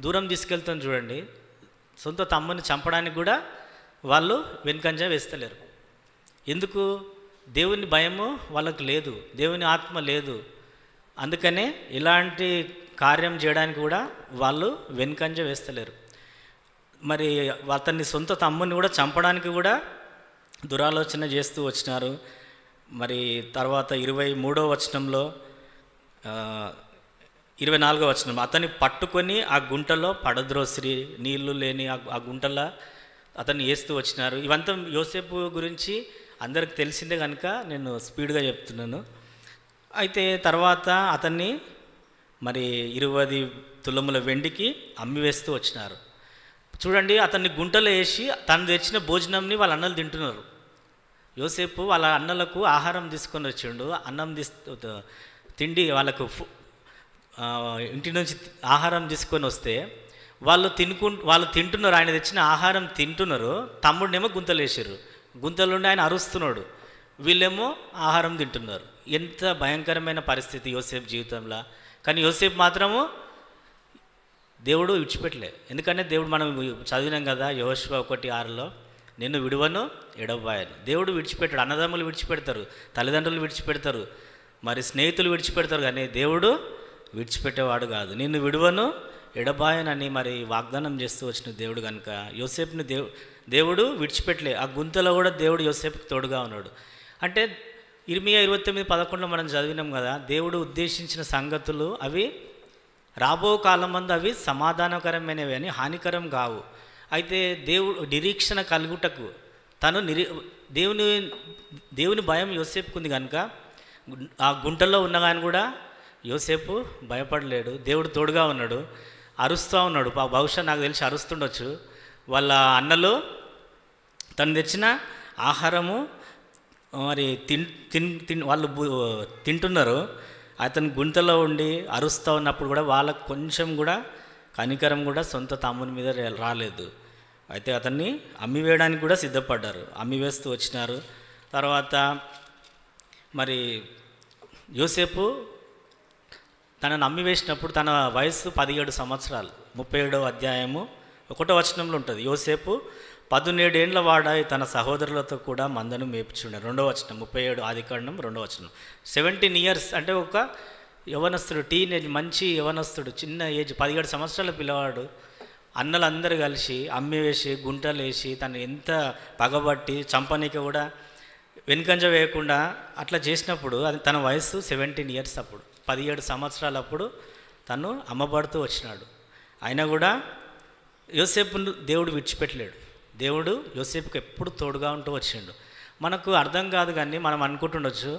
దూరం తీసుకెళ్తుంది చూడండి. సొంత తమ్ముని చంపడానికి కూడా వాళ్ళు వెనుకంజ వేస్తలేరు. ఎందుకు? దేవుని భయము వాళ్ళకు లేదు, దేవుని ఆత్మ లేదు. అందుకనే ఇలాంటి కార్యం చేయడానికి కూడా వాళ్ళు వెనుకంజ వేస్తలేరు. మరి అతన్ని సొంత తమ్ముని కూడా చంపడానికి కూడా దురాలోచన చేస్తూ వచ్చినారు. మరి తర్వాత 23వ వచనంలో 24వ వచనం, అతన్ని పట్టుకొని ఆ గుంటలో పడద్రోసిరి, నీళ్లు లేని ఆ గుంటలో అతన్ని వేస్తూ వచ్చినారు. ఇవంతా యోసేపు గురించి అందరికి తెలిసిందే కనుక నేను స్పీడ్గా చెప్తున్నాను. అయితే తర్వాత అతన్ని మరి 20 తులముల వెండికి అమ్మివేస్తూ వచ్చినారు. చూడండి, అతన్ని గుంటలో వేసి తను తెచ్చిన భోజనంని వాళ్ళ అన్నలు తింటున్నారు. యోసేపు వాళ్ళ అన్నలకు ఆహారం తీసుకొని వచ్చిండు, అన్నం తిండి వాళ్ళకు ఇంటి నుంచి ఆహారం తీసుకొని వస్తే వాళ్ళు తింటున్నారు, ఆయన తెచ్చిన ఆహారం తింటున్నారు, తమ్ముడినేమో గుంతలేసారు, గుంతలుండి ఆయన అరుస్తున్నాడు, వీళ్ళేమో ఆహారం తింటున్నారు. ఎంత భయంకరమైన పరిస్థితి యోసేపు జీవితంలో. కానీ యోసేపు మాత్రము దేవుడు విడిచిపెట్టలే. ఎందుకంటే దేవుడు మనం చదివినాం కదా యెహోషువ 1:6 నిన్ను విడువను ఎడబాయను. దేవుడు విడిచిపెట్టాడు. అన్నదమ్ములు విడిచిపెడతారు, తల్లిదండ్రులు విడిచిపెడతారు, మరి స్నేహితులు విడిచిపెడతారు, కానీ దేవుడు విడిచిపెట్టేవాడు కాదు. నిన్ను విడువను ఎడబాయనని మరి వాగ్దానం చేస్తూ వచ్చిన దేవుడు కనుక యోసేపుని దేవుడు విడిచిపెట్టలే. ఆ గుంతలో కూడా దేవుడు యోసేపుకి తోడుగా ఉన్నాడు. అంటే ఇర్మియా 29:11 మనం చదివినాం కదా, దేవుడు ఉద్దేశించిన సంగతులు అవి రాబో కాలమందు అవి సమాధానకరమైనవి అని, హానికరం కావు. అయితే నిరీక్షణ కలుగుటకు తను దేవుని భయం యోసేపుకు ఉంది కనుక ఆ గుంటల్లో ఉన్న కానీ కూడా యోసేపు భయపడలేడు. దేవుడు తోడుగా ఉన్నాడు, అరుస్తూ ఉన్నాడు. బహుశా నాకు తెలిసి అరుస్తుండొచ్చు. వాళ్ళ అన్నలు తను తెచ్చిన ఆహారము మరి వాళ్ళు తింటున్నారు, అతను గుంతలో ఉండి అరుస్తూ ఉన్నప్పుడు కూడా వాళ్ళకు కొంచెం కూడా కనికరం కూడా సొంత తమ్ముని మీద రాలేదు. అయితే అతన్ని అమ్మివేయడానికి కూడా సిద్ధపడ్డారు, అమ్మివేస్తూ వచ్చినారు. తర్వాత మరి యోసేపు తనను అమ్మివేసినప్పుడు తన వయసు 17 సంవత్సరాలు. 37వ అధ్యాయము 1వ వచనంలో ఉంటుంది, యోసేపు 17 ఏండ్ల వాడాయి తన సహోదరులతో కూడా మందను మేపుచుండారు. 2వ వచనం 37 ఆదికాండం 2వ వచనం. 17 years అంటే ఒక యవనస్తుడు, టీనేజ్, మంచి యవనస్తుడు, చిన్న ఏజ్, 17 సంవత్సరాల పిల్లవాడు. అన్నలందరూ కలిసి అమ్మివేసి గుంటలు వేసి తను ఎంత పగబట్టి చంపనీకి కూడా వెనుకంజ వేయకుండా అట్లా చేసినప్పుడు అది తన వయసు 17 years. అప్పుడు 17 సంవత్సరాలప్పుడు తను అమ్మబడుతూ వచ్చినాడు. అయినా కూడా యోసేపును దేవుడు విడిచిపెట్టలేడు. దేవుడు యోసేపుకి ఎప్పుడు తోడుగా ఉంటూ వచ్చిండు. మనకు అర్థం కాదు కానీ మనం అనుకుంటుండొచ్చు,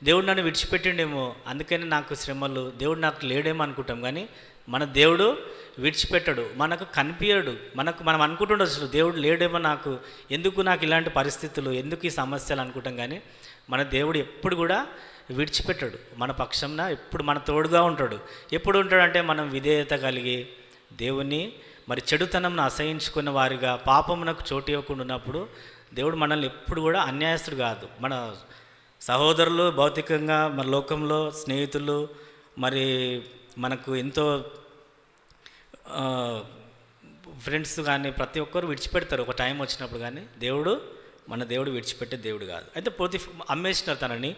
దేవుడు నన్ను విడిచిపెట్టిండేమో అందుకని నాకు శ్రమలు, దేవుడు నాకు లేడేమో అనుకుంటాం. కానీ మన దేవుడు విడిచిపెట్టడు, మనకు కనిపించడు. మనం అనుకుంటుండొచ్చు దేవుడు లేడేమో, ఎందుకు నాకు ఇలాంటి పరిస్థితులు, ఎందుకు ఈ సమస్యలు అనుకుంటాం. కానీ మన దేవుడు ఎప్పుడు కూడా విడిచిపెట్టడు, మన పక్షంన ఎప్పుడు మన తోడుగా ఉంటాడు. ఎప్పుడు ఉంటాడంటే మనం విధేయత కలిగి దేవుని మరి చెడుతనంను అసహించుకున్న వారిగా పాపమునకు చోటు ఇవ్వకుండా ఉన్నప్పుడు దేవుడు మనల్ని ఎప్పుడు కూడా అన్యాయస్తుడు కాదు. మన సహోదరులు భౌతికంగా, మన లోకంలో స్నేహితులు, మరి మనకు ఎంతో ఫ్రెండ్స్ కానీ ప్రతి ఒక్కరు విడిచిపెడతారు ఒక టైం వచ్చినప్పుడు. కానీ మన దేవుడు విడిచిపెట్టే దేవుడు కాదు. అయితే అమ్మేసినారు తనని.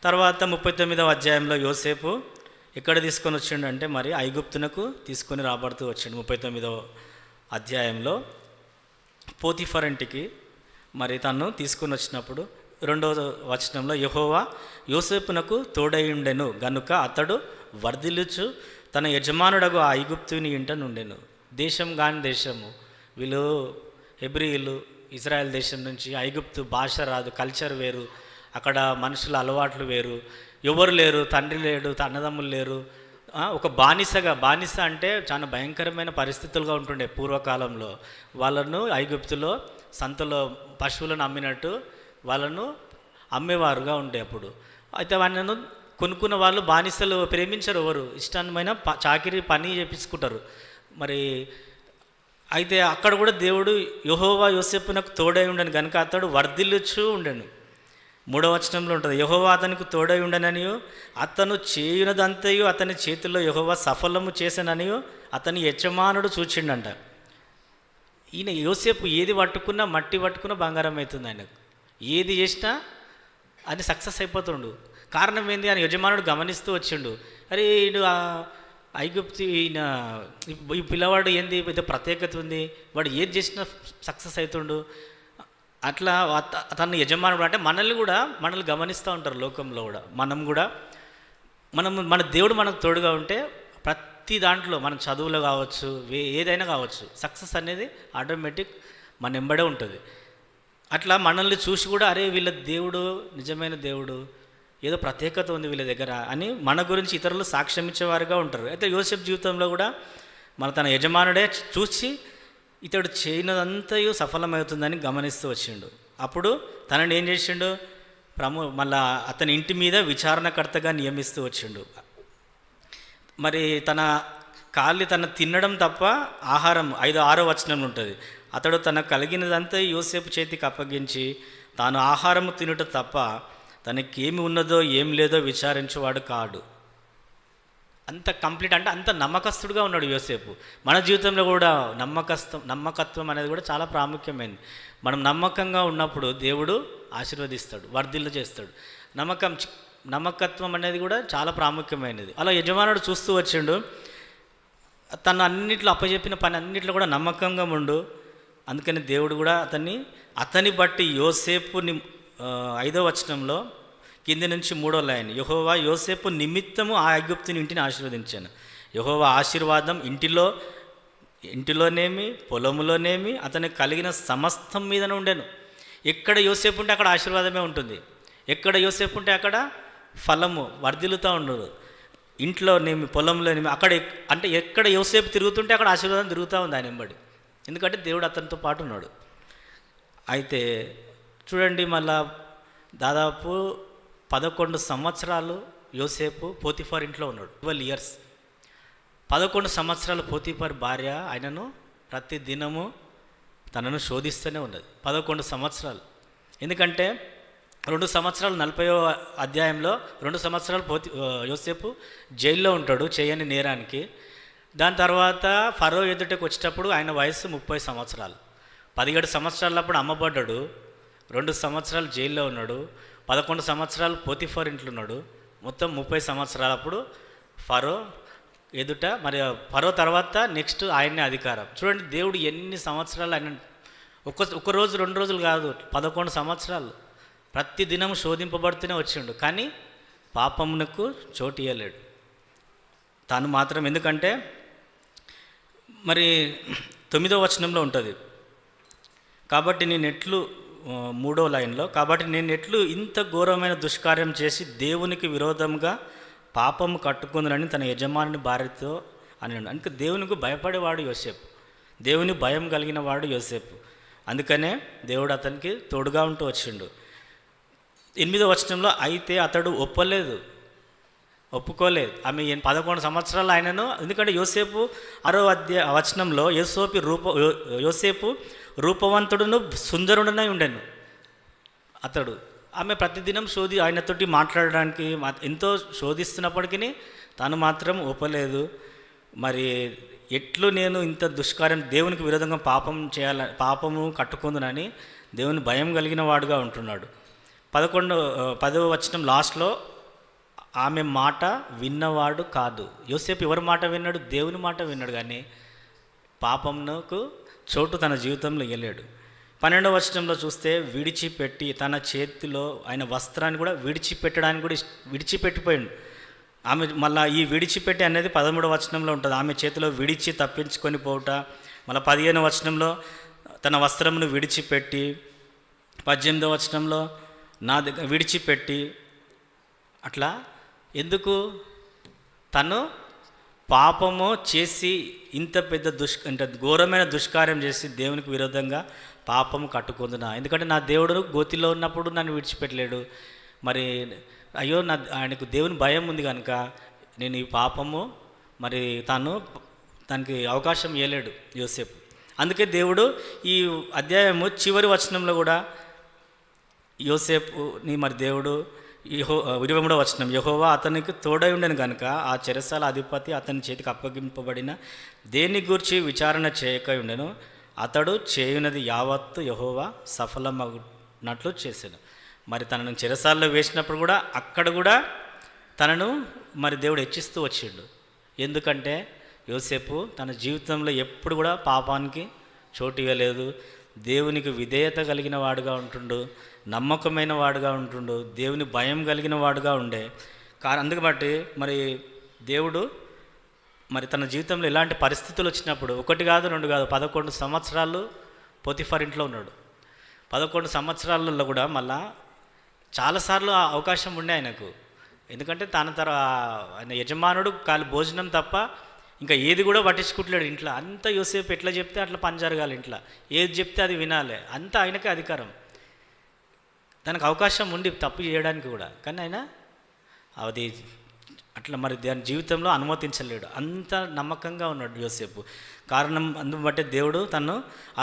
తర్వాత 39వ అధ్యాయంలో యోసేపు ఎక్కడ తీసుకొని వచ్చిండు అంటే మరి ఐగుప్తునకు తీసుకొని రాబడుతూ వచ్చిండు. 39వ అధ్యాయంలో పోతిఫర్ ఇంటికి మరి తను తీసుకొని వచ్చినప్పుడు 2వ వచనంలో యెహోవా యోసేపునకు తోడయుండెను గనుక అతడు వర్ధిల్లుచు తన యజమానుడగు ఆ ఐగుప్తుని ఇంట నుండెను. దేశం కాని దేశము, వీళ్ళు హెబ్రీయులు, ఇజ్రాయెల్ దేశం నుంచి. ఐగుప్తు భాష రాదు, కల్చర్ వేరు, అక్కడ మనుషుల అలవాట్లు వేరు, ఎవరు లేరు, తండ్రి లేడు, అన్నదమ్ములు లేరు. ఒక బానిస అంటే చాలా భయంకరమైన పరిస్థితులుగా ఉంటుండే పూర్వకాలంలో. వాళ్ళను ఐగుప్తులో సంతలో పశువులను అమ్మినట్టు వాళ్ళను అమ్మేవారుగా ఉండే అప్పుడు. అయితే వాళ్ళను కొనుక్కున్న వాళ్ళు బానిసలు ప్రేమించరు, ఎవరు ఇష్టమైన చాకిరీ పని చేపించుకుంటారు. మరి అయితే అక్కడ కూడా దేవుడు యెహోవా యోసేపునకు తోడై ఉండను కనుక అతడు వర్ధిల్లుచూ ఉండెను. 3వ వచనంలో ఉంటుంది, యెహోవా అతనికి తోడై ఉండననియో అతను చేయునదంతయు అతని చేతుల్లో యెహోవా సఫలము చేశాననియో అతని యజమానుడు చూచిండంట. ఈయన యోసేపు ఏది పట్టుకున్నా, మట్టి పట్టుకున్నా బంగారం అవుతుంది ఆయనకు. ఏది చేసినా అది సక్సెస్ అయిపోతుండు. కారణం ఏంది అని యజమానుడు గమనిస్తూ వచ్చిండు. అరే ఈయన ఐగుప్తు, ఈ పిల్లవాడు ఏంది పెద్ద ప్రత్యేకత ఉంది, వాడు ఏది చేసినా సక్సెస్ అవుతుండు. అట్లా తన యజమానుడు అంటే మనల్ని గమనిస్తూ ఉంటారు లోకంలో కూడా. మన దేవుడు మనకు తోడుగా ఉంటే ప్రతి దాంట్లో, మన చదువులో కావచ్చు, ఏదైనా కావచ్చు, సక్సెస్ అనేది ఆటోమేటిక్ మన వెంబడే ఉంటుంది. అట్లా మనల్ని చూసి కూడా అరే వీళ్ళ దేవుడు నిజమైన దేవుడు, ఏదో ప్రత్యేకత ఉంది వీళ్ళ దగ్గర అని మన గురించి ఇతరులు సాక్ష్యం ఇచ్చేవారుగా ఉంటారు. అయితే యోసేపు జీవితంలో కూడా తన యజమానుడే చూసి ఇతడు చేయనదంతయు సఫలమవుతుందని గమనిస్తూ వచ్చిండు. అప్పుడు తనని ఏం చేసిండు, మళ్ళా అతని ఇంటి మీద విచారణకర్తగా నియమిస్తూ వచ్చిండు. మరి తన కాళ్ళు తన తినడం తప్ప ఆహారం 5-6 వచనంలో ఉంటుంది. అతడు తన కలిగినదంతా యోసేపు చేతికి అప్పగించి తాను ఆహారము తినుట తప్ప తనకేమి ఉన్నదో ఏం లేదో విచారించేవాడు కాడు. అంత కంప్లీట్ అంటే అంత నమ్మకస్తుడుగా ఉన్నాడు యోసేపు. మన జీవితంలో కూడా నమ్మకత్వం అనేది కూడా చాలా ప్రాముఖ్యమైనది. మనం నమ్మకంగా ఉన్నప్పుడు దేవుడు ఆశీర్వదిస్తాడు, వర్ధిల్లు చేస్తాడు. నమ్మకత్వం అనేది కూడా చాలా ప్రాముఖ్యమైనది. అలా యజమానుడు చూస్తూ వచ్చిండు, తను అన్నిట్లో అప్పచెప్పిన పని అన్నిట్లో కూడా నమ్మకంగా ఉండు. అందుకని దేవుడు కూడా అతని బట్టి యోసేపుని 5వ వచనంలో కింది నుంచి 3వ లైన్, యెహోవా యోసేపు నిమిత్తము ఆ ఐగుప్తుని ఇంటిని ఆశీర్వదించాను. యెహోవా ఆశీర్వాదం ఇంటిలోనేమి పొలములోనేమి అతనికి కలిగిన సమస్తం మీదనే ఉండెను. ఎక్కడ యోసేపు ఉంటే అక్కడ ఆశీర్వాదమే ఉంటుంది. ఎక్కడ యోసేపు ఉంటే అక్కడ ఫలము వర్ధిల్లుతూ ఉండదు. ఇంట్లోనేమి పొలంలోనేమి అక్కడ అంటే ఎక్కడ యోసేపు తిరుగుతుంటే అక్కడ ఆశీర్వాదం తిరుగుతూ ఉంది ఆయన వెంబడి. ఎందుకంటే దేవుడు అతనితో పాటు ఉన్నాడు. అయితే చూడండి, మళ్ళా దాదాపు 11 సంవత్సరాలు యోసేపు పోతిఫర్ ఇంట్లో ఉన్నాడు. 12 years. 11 సంవత్సరాలు పోతిఫర్ భార్య ఆయనను ప్రతి దినము తనను శోధిస్తూనే ఉన్నది. 11 సంవత్సరాలు. ఎందుకంటే 2 సంవత్సరాలు 40వ అధ్యాయంలో 2 సంవత్సరాలు యోసేపు జైల్లో ఉంటాడు చేయని నేరానికి. దాని తర్వాత ఫరో ఎదుటకు వచ్చేటప్పుడు ఆయన వయసు 30 సంవత్సరాలు. 17 సంవత్సరాలప్పుడు అమ్మబడ్డాడు. 2 సంవత్సరాలు జైల్లో ఉన్నాడు. 11 సంవత్సరాలు పోతిఫర్ ఇంట్లో ఉన్నాడు. మొత్తం 30 సంవత్సరాలప్పుడు ఫరో ఎదుట, మరి ఫరో తర్వాత నెక్స్ట్ ఆయన్నే అధికారం. చూడండి దేవుడు ఎన్ని సంవత్సరాలు ఆయన ఒక రోజు 2 రోజులు కాదు, 11 సంవత్సరాలు ప్రతి దినం శోధింపబడుతూనే వచ్చిండు. కానీ పాపమునకు చోటు ఇవ్వలేడు తాను మాత్రం. ఎందుకంటే మరి 9వ వచనంలో ఉంటుంది, కాబట్టి నేనెట్లు 3వ లైన్లో, కాబట్టి నేనెట్లు ఇంత ఘోరమైన దుష్కార్యం చేసి దేవునికి విరోధంగా పాపము కట్టుకుందని తన యజమాని భార్యతో అన్నాడు. అందుకే దేవునికి భయపడేవాడు యోసేపు, దేవుని భయం కలిగిన వాడు యోసేపు. అందుకనే దేవుడు అతనికి తోడుగా ఉంటూ వచ్చిండు. 8వ వచనంలో, అయితే అతడు ఒప్పుకోలేదు. ఆమె 11 సంవత్సరాలు ఆయనను, ఎందుకంటే యోసేపు 6వ వచనంలో యోసేపు రూపవంతుడును సుందరుడునై ఉండెను అతడు. ఆమె ప్రతిదినం ఆయనతోటి మాట్లాడడానికి ఎంతో శోధిస్తున్నప్పటికీ తాను మాత్రం ఒప్పలేదు. మరి ఎట్లు నేను ఇంత దుష్కార్యం దేవునికి విరోధంగా పాపము కట్టుకుందునని దేవుని భయం కలిగిన వాడుగా ఉంటున్నాడు. 10వ వచనం లాస్ట్లో, ఆమె మాట విన్నవాడు కాదు. యోసేపు ఎవరి మాట విన్నాడు? దేవుని మాట విన్నాడు. కానీ పాపమునకు చోటు తన జీవితంలో ఇవ్వలేడు. 12వ వచనంలో చూస్తే, విడిచిపెట్టి తన చేతిలో ఆయన వస్త్రాన్ని కూడా విడిచిపెట్టిపోయాడు. ఆమె మళ్ళీ ఈ విడిచిపెట్టి అనేది 13వ వచనంలో ఉంటుంది. ఆమె చేతిలో విడిచి తప్పించుకొని పోవుట. మళ్ళీ 15వ వచనంలో తన వస్త్రమును విడిచిపెట్టి, 18వ వచనంలో నా దగ్గర విడిచిపెట్టి. అట్లా ఎందుకు? తను పాపము చేసి ఇంత పెద్ద అంటే ఘోరమైన దుష్కార్యం చేసి దేవునికి విరోధంగా పాపము కట్టుకుందునా. ఎందుకంటే నా దేవుడు గోతిలో ఉన్నప్పుడు నన్ను విడిచిపెట్టలేడు. మరి అయ్యో ఆయనకు దేవుని భయం ఉంది కనుక నేను ఈ పాపము మరి తనకి అవకాశం ఇవ్వలేడు యోసేపు. అందుకే దేవుడు ఈ అధ్యాయము చివరి వచనంలో కూడా యోసేపుని మరి దేవుడు 23వ వచనం, యెహోవా అతనికి తోడై ఉండను కనుక ఆ చెరసాల అధిపతి అతని చేతికి అప్పగింపబడిన దేని గూర్చి విచారణ చేయక ఉండెను. అతడు చేయునది యావత్తు యెహోవా సఫలమగునట్లు చేశాను. మరి తనను చెరసాల్లో వేసినప్పుడు కూడా అక్కడ కూడా తనను మరి దేవుడు హెచ్చిస్తూ వచ్చిండు. ఎందుకంటే యోసేపు తన జీవితంలో ఎప్పుడు కూడా పాపానికి చోటు ఇవ్వలేదు. దేవునికి విధేయత కలిగిన వాడుగా ఉంటుండు, నమ్మకమైన వాడుగా ఉంటుండు, దేవుని భయం కలిగిన వాడుగా ఉండే. అందుకు బట్టి మరి దేవుడు మరి తన జీవితంలో ఎలాంటి పరిస్థితులు వచ్చినప్పుడు 1 కాదు 2 కాదు 11 సంవత్సరాలు పోతిఫర్ ఇంట్లో ఉన్నాడు. 11 సంవత్సరాలలో కూడా మళ్ళా చాలాసార్లు ఆ అవకాశం ఉండే ఆయనకు. ఎందుకంటే ఆయన యజమానుడు భోజనం తప్ప ఇంకా ఏది కూడా పట్టించుకుంటలేడు ఇంట్లో. అంతా యోసేపు ఎట్లా చెప్తే అట్లా పని జరగాలి, ఇంట్లో ఏది చెప్తే అది వినాలి, అంతా ఆయనకే అధికారం. తనకు అవకాశం ఉండి తప్పు చేయడానికి కూడా, కానీ ఆయన అది అట్లా మరి దాని జీవితంలో అనుమతించలేడు. అంత నమ్మకంగా ఉన్నాడు యోసేపు. కారణం అందును బట్టి దేవుడు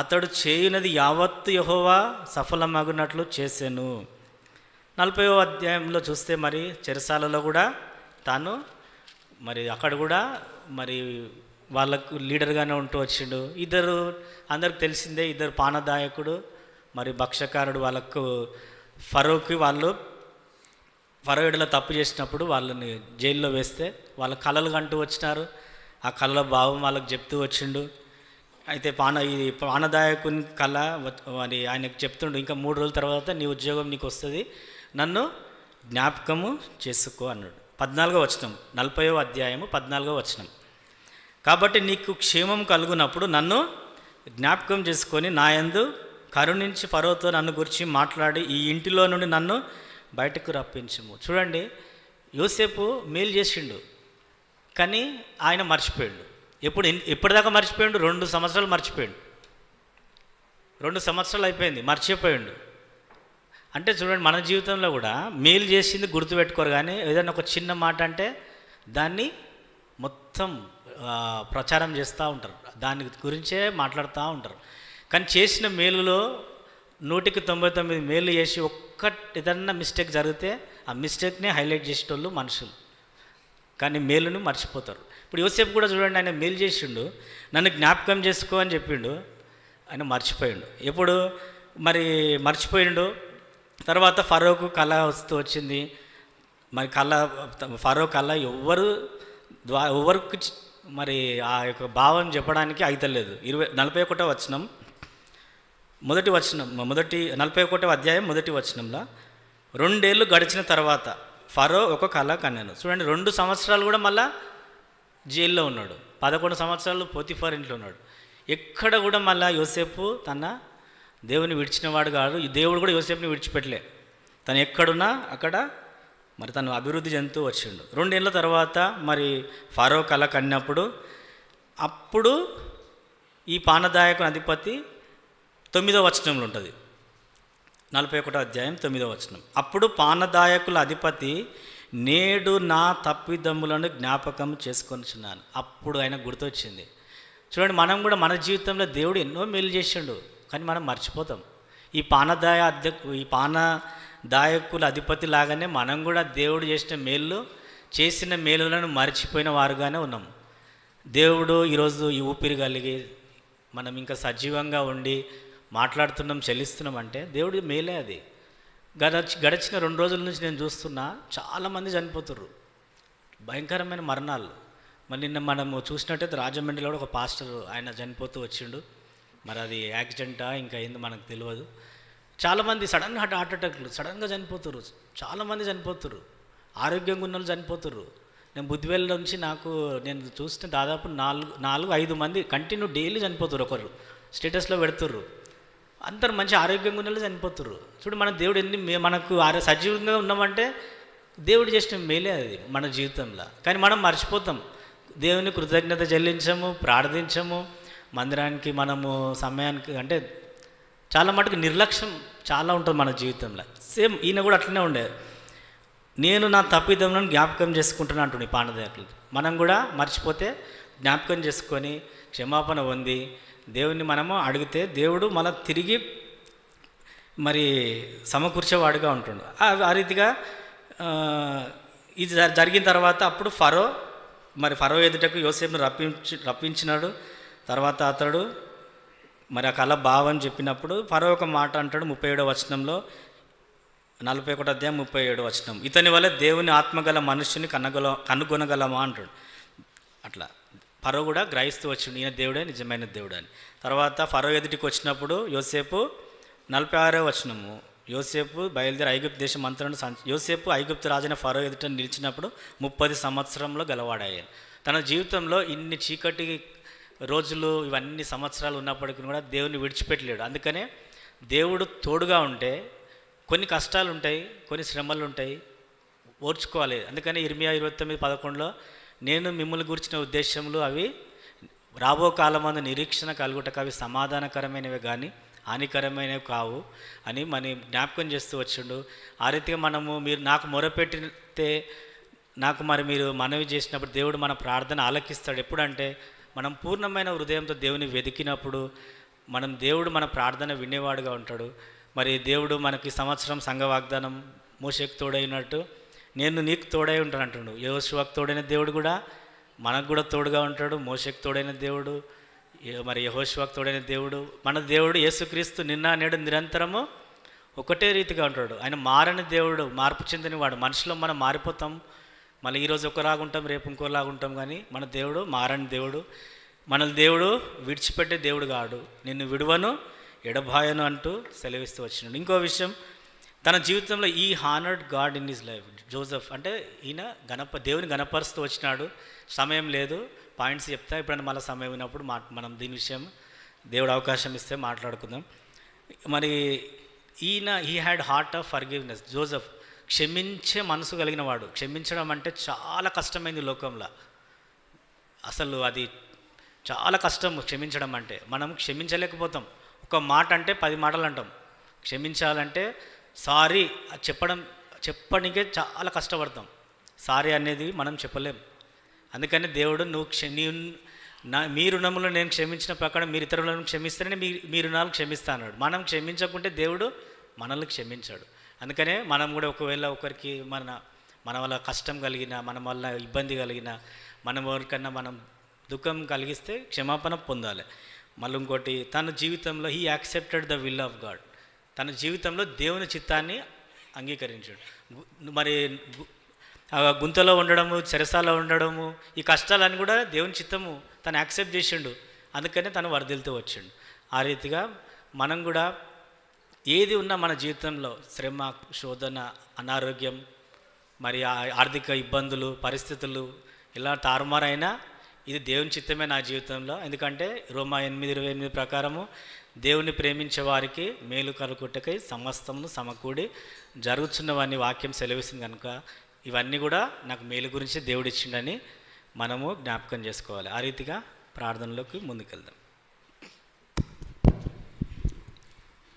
అతడు చేయునది యావత్తు యెహోవా సఫలమగునట్లు చేసెను. 40వ అధ్యాయంలో చూస్తే మరి చెరసాలలో కూడా తాను మరి అక్కడ కూడా మరి వాళ్ళకు లీడర్గానే ఉంటూ వచ్చిండు. అందరికి తెలిసిందే, ఇద్దరు పానదాయకుడు మరి భక్షకారుడు. వాళ్ళకు ఫరో ఎడలో తప్పు చేసినప్పుడు వాళ్ళని జైల్లో వేస్తే వాళ్ళ కళలు కంటూ వచ్చినారు. ఆ కళల భావం వాళ్ళకి చెప్తూ వచ్చిండు. అయితే ఈ పానదాయకుని కళ మరి ఆయనకు చెప్తుండు, ఇంకా 3 రోజుల తర్వాత నీ ఉద్యోగం నీకు వస్తుంది, నన్ను జ్ఞాపకము చేసుకో అన్నాడు. 14వ వచనం, 40వ అధ్యాయము 14వ వచనం. కాబట్టి నీకు క్షేమం కలుగునప్పుడు నన్ను జ్ఞాపకం చేసుకొని నా యందు కరుణించి ఫరోతో నన్ను గురించి మాట్లాడి ఈ ఇంటిలో నుండి నన్ను బయటకు రప్పించము. చూడండి, యోసేపు మేలు చేసిండు, కానీ ఆయన మర్చిపోయాడు. ఎప్పటిదాకా మర్చిపోయాడు? 2 సంవత్సరాలు మర్చిపోయాడు. 2 సంవత్సరాలు అయిపోయింది, మర్చిపోయాడు. అంటే చూడండి, మన జీవితంలో కూడా మేలు చేసింది గుర్తుపెట్టుకోరు, కానీ ఏదైనా ఒక చిన్న మాట అంటే దాన్ని మొత్తం ప్రచారం చేస్తూ ఉంటారు, దాని గురించే మాట్లాడుతూ ఉంటారు. కానీ చేసిన మేలులో 199 మేలు చేసి ఏదన్నా మిస్టేక్ జరిగితే ఆ మిస్టేక్నే హైలైట్ చేసేటోళ్ళు మనుషులు, కానీ మేలును మర్చిపోతారు. ఇప్పుడు యోసేపు కూడా చూడండి, ఆయన మేలు చేసిండు, నన్ను జ్ఞాపకం చేసుకో అని చెప్పిండు, ఆయన మర్చిపోయిండు. ఎప్పుడు మరి మర్చిపోయిండు. తర్వాత ఫరోకు కళ వచ్చింది. మరి ఫరో కళ ఎవరికి మరి ఆ యొక్క భావం చెప్పడానికి అయితలేదు. 41వ వచనం, 41వ అధ్యాయం 1వ వచనంలో 2 ఏళ్ళు గడిచిన తర్వాత ఫరో ఒక కళ కన్నాను. చూడండి, 2 సంవత్సరాలు కూడా మళ్ళా జైల్లో ఉన్నాడు. 11 సంవత్సరాలు పోతిఫర్ ఇంట్లో ఉన్నాడు. ఎక్కడ కూడా మళ్ళీ యోసేపు తన దేవుని విడిచినవాడు కాదు. ఈ దేవుడు కూడా యోసేపుని విడిచిపెట్టలే. తను ఎక్కడున్నా అక్కడ మరి తను అభివృద్ధి చెందుతూ వచ్చిండు. 2 ఏళ్ళ తర్వాత మరి ఫరో కళ కన్నప్పుడు అప్పుడు ఈ పానదాయకుని అధిపతి 9వ వచనంలో ఉంటుంది, 41వ అధ్యాయం 9వ వచనం. అప్పుడు పానదాయకుల అధిపతి నేడు నా తప్పిదమ్ములను జ్ఞాపకం చేసుకొనిచున్నాను. అప్పుడు ఆయన గుర్తొచ్చింది. చూడండి, మనం కూడా మన జీవితంలో దేవుడు ఎన్నో మేలు చేసిండు, కానీ మనం మర్చిపోతాం. ఈ పానదాయకుల అధిపతి లాగానే మనం కూడా దేవుడు చేసిన మేలులను మర్చిపోయిన వారుగానే ఉన్నాం. దేవుడు ఈరోజు ఈ ఊపిరి కలిగి మనం ఇంకా సజీవంగా ఉండి మాట్లాడుతున్నాం, చెల్లిస్తున్నాం అంటే దేవుడి మేలే అది. గడిచిన 2 రోజుల నుంచి నేను చూస్తున్నా, చాలామంది చనిపోతుర్రు, భయంకరమైన మరణాలు. మరి నిన్న మనము చూసినట్టయితే రాజమండ్రిలో కూడా ఒక పాస్టర్ ఆయన చనిపోతూ వచ్చిండు. మరి అది యాక్సిడెంటా ఇంకా ఏందో మనకు తెలియదు. చాలామంది హార్ట్ అటాక్లు సడన్గా చనిపోతుర్రు, చాలామంది చనిపోతుర్రు, ఆరోగ్యంగా ఉన్న వాళ్ళు చనిపోతుర్రు. నేను బుద్ధివేల నుంచి నేను చూస్తే దాదాపు 4-5 మంది కంటిన్యూ డైలీ చనిపోతుర్రు. ఒకరు స్టేటస్లో పెడుతుర్రు, అందరు మంచి ఆరోగ్యంగా ఉన్న వాళ్ళు చనిపోతుర్రు. చూడు, మన దేవుడు మనకు సజీవంగా ఉన్నామంటే దేవుడు చేసిన మేలే అది మన జీవితంలో. కానీ మనం మర్చిపోతాం, దేవుని కృతజ్ఞత చెల్లించము, ప్రార్థించము, మందిరానికి మనము సమయానికి అంటే చాలా మటుకు నిర్లక్ష్యం చాలా ఉంటుంది మన జీవితంలో. సేమ్ ఈయన కూడా అట్లనే ఉండేది. నేను నా తప్పిదములను జ్ఞాపకం చేసుకుంటున్నా అంటుండే పానదాయకులు. మనం కూడా మర్చిపోతే జ్ఞాపకం చేసుకొని క్షమాపణ పొంది దేవుణ్ణి మనము అడిగితే దేవుడు మన తిరిగి మరి సమకూర్చేవాడుగా ఉంటుండు. ఆ రీతిగా ఇది జరిగిన తర్వాత అప్పుడు ఫరో ఎదుటకు యోసేపును రప్పించినాడు. తర్వాత అతడు మరి ఆ కళ భావం చెప్పినప్పుడు ఫరో ఒక మాట అంటాడు 37వ వచనంలో, 41వ అధ్యాయం 37వ వచనం. ఇతని వల్ల దేవుని ఆత్మగల మనుష్యుని కనుగొనగలమా అంటాడు. అట్లా ఫరో కూడా గ్రహిస్తూ వచ్చిండు, ఈయన దేవుడే నిజమైన దేవుడు అని. తర్వాత ఫరో ఎదుటికి వచ్చినప్పుడు యోసేపు 46వ వచనము, యోసేపు బయలుదేరి ఐగుప్తు దేశం అంతటా యోసేపు ఐగుప్తు రాజైన ఫరో ఎదుట నిలిచినప్పుడు 30 సంవత్సరంలో గలవాడాయని. తన జీవితంలో ఇన్ని చీకటి రోజులు ఇవన్నీ సంవత్సరాలు ఉన్నప్పటికీ కూడా దేవుని విడిచిపెట్టలేడు. అందుకనే దేవుడు తోడుగా ఉంటే కొన్ని కష్టాలు ఉంటాయి, కొన్ని శ్రమలు ఉంటాయి, ఓర్చుకోవాలి. అందుకని ఇర్మియా 29:11లో నేను మిమ్మల్ని గురించిన ఉద్దేశములు అవి రాబో కాలమందు నిరీక్షణ కలుగుటకు అవి సమాధానకరమైనవి కానీ హానికరమైనవి కావు అని జ్ఞాపకం చేస్తూ వచ్చిండు. ఆ రీతిగా మీరు నాకు మొరపెట్టితే నాకు మరి మీరు మనవి చేసినప్పుడు దేవుడు మన ప్రార్థన ఆలకిస్తాడు. ఎప్పుడంటే మనం పూర్ణమైన హృదయంతో దేవుని వెతికినప్పుడు దేవుడు మన ప్రార్థన వినేవాడుగా ఉంటాడు. మరి దేవుడు మనకి సంవత్సరం సంఘ వాగ్దానం మోషేకు తోడైనట్టు నేను నీకు తోడై ఉంటాను అంటున్నాడు. యెహోషువకు తోడైన దేవుడు కూడా మనకు కూడా తోడుగా ఉంటాడు. మోషేకు తోడైన దేవుడు, మరి యెహోషువకు తోడైన దేవుడు, మన దేవుడు యేసుక్రీస్తు నిన్న నేడు నిరంతరము ఒకటే రీతిగా ఉంటాడు. ఆయన మారని దేవుడు, మార్పు చెందని వాడు. మనుషులో మనం మారిపోతాం, మళ్ళీ ఈరోజు ఒకలాగా ఉంటాం, రేపు ఇంకోలాగా ఉంటాం. కానీ మన దేవుడు మారని దేవుడు. మన దేవుడు విడిచిపెట్టే దేవుడు కాడు. నిన్ను విడువను ఎడబాయను అంటూ సెలవిస్తూ వచ్చినాడు. ఇంకో విషయం, తన జీవితంలో ఈ honoured God in his life. Joseph అంటే ఈయన దేవుని గణపరుస్తూ వచ్చినాడు. సమయం లేదు, పాయింట్స్ చెప్తా. ఎప్పుడైనా మళ్ళీ సమయం ఉన్నప్పుడు మనం దీని విషయం దేవుడు అవకాశం ఇస్తే మాట్లాడుకుందాం. మరి ఈయన had heart of forgiveness. Joseph క్షమించే మనసు కలిగిన వాడు. క్షమించడం అంటే చాలా కష్టమైంది లోకంలో. అసలు అది చాలా కష్టం క్షమించడం అంటే. మనం క్షమించలేకపోతాం. ఒక మాట అంటే 10 మాటలు అంటాం. క్షమించాలంటే సారీ చెప్పడానికే చాలా కష్టపడతాం. సారీ అనేది మనం చెప్పలేం. అందుకని దేవుడు మీ రుణములు నేను క్షమించిన ప్రకారం మీరు ఇతరులను క్షమిస్తేనే మీ రుణాలు క్షమిస్తా అన్నాడు. మనం క్షమించకుంటే దేవుడు మనల్ని క్షమించాడు. అందుకనే మనం కూడా ఒకవేళ ఒకరికి మన వల్ల కష్టం కలిగిన, మన వల్ల ఇబ్బంది కలిగిన, మనం ఎవరికన్నా మనం దుఃఖం కలిగిస్తే క్షమాపణ పొందాలి. మళ్ళీ ఇంకోటి, తన జీవితంలో he accepted the will of God. తన జీవితంలో దేవుని చిత్తాన్ని అంగీకరించాడు. మరి గుంతలో ఉండడము, చెరసాలో ఉండడము, ఈ కష్టాలన్నీ కూడా దేవుని చిత్తము తను యాక్సెప్ట్ చేసిండు. అందుకనే తను వర్ధిల్తూ వచ్చిండు. ఆ రీతిగా మనం కూడా ఏది ఉన్నా మన జీవితంలో శ్రమ, శోధన, అనారోగ్యం, మరి ఆర్థిక ఇబ్బందులు, పరిస్థితులు ఇలా తారుమారైనా ఇది దేవుని చిత్తమే నా జీవితంలో. ఎందుకంటే రోమా 8:28 ప్రకారము దేవుని ప్రేమించే వారికి మేలు కలుగుటకై సమస్తమును సమకూడి జరుగుతున్నవన్నీ వాక్యం సెలవిస్తుంది. కనుక ఇవన్నీ కూడా నాకు మేలు గురించి దేవుడు ఇచ్చిండని మనము జ్ఞాపకం చేసుకోవాలి. ఆ రీతిగా ప్రార్థనలోకి ముందుకెళ్దాం.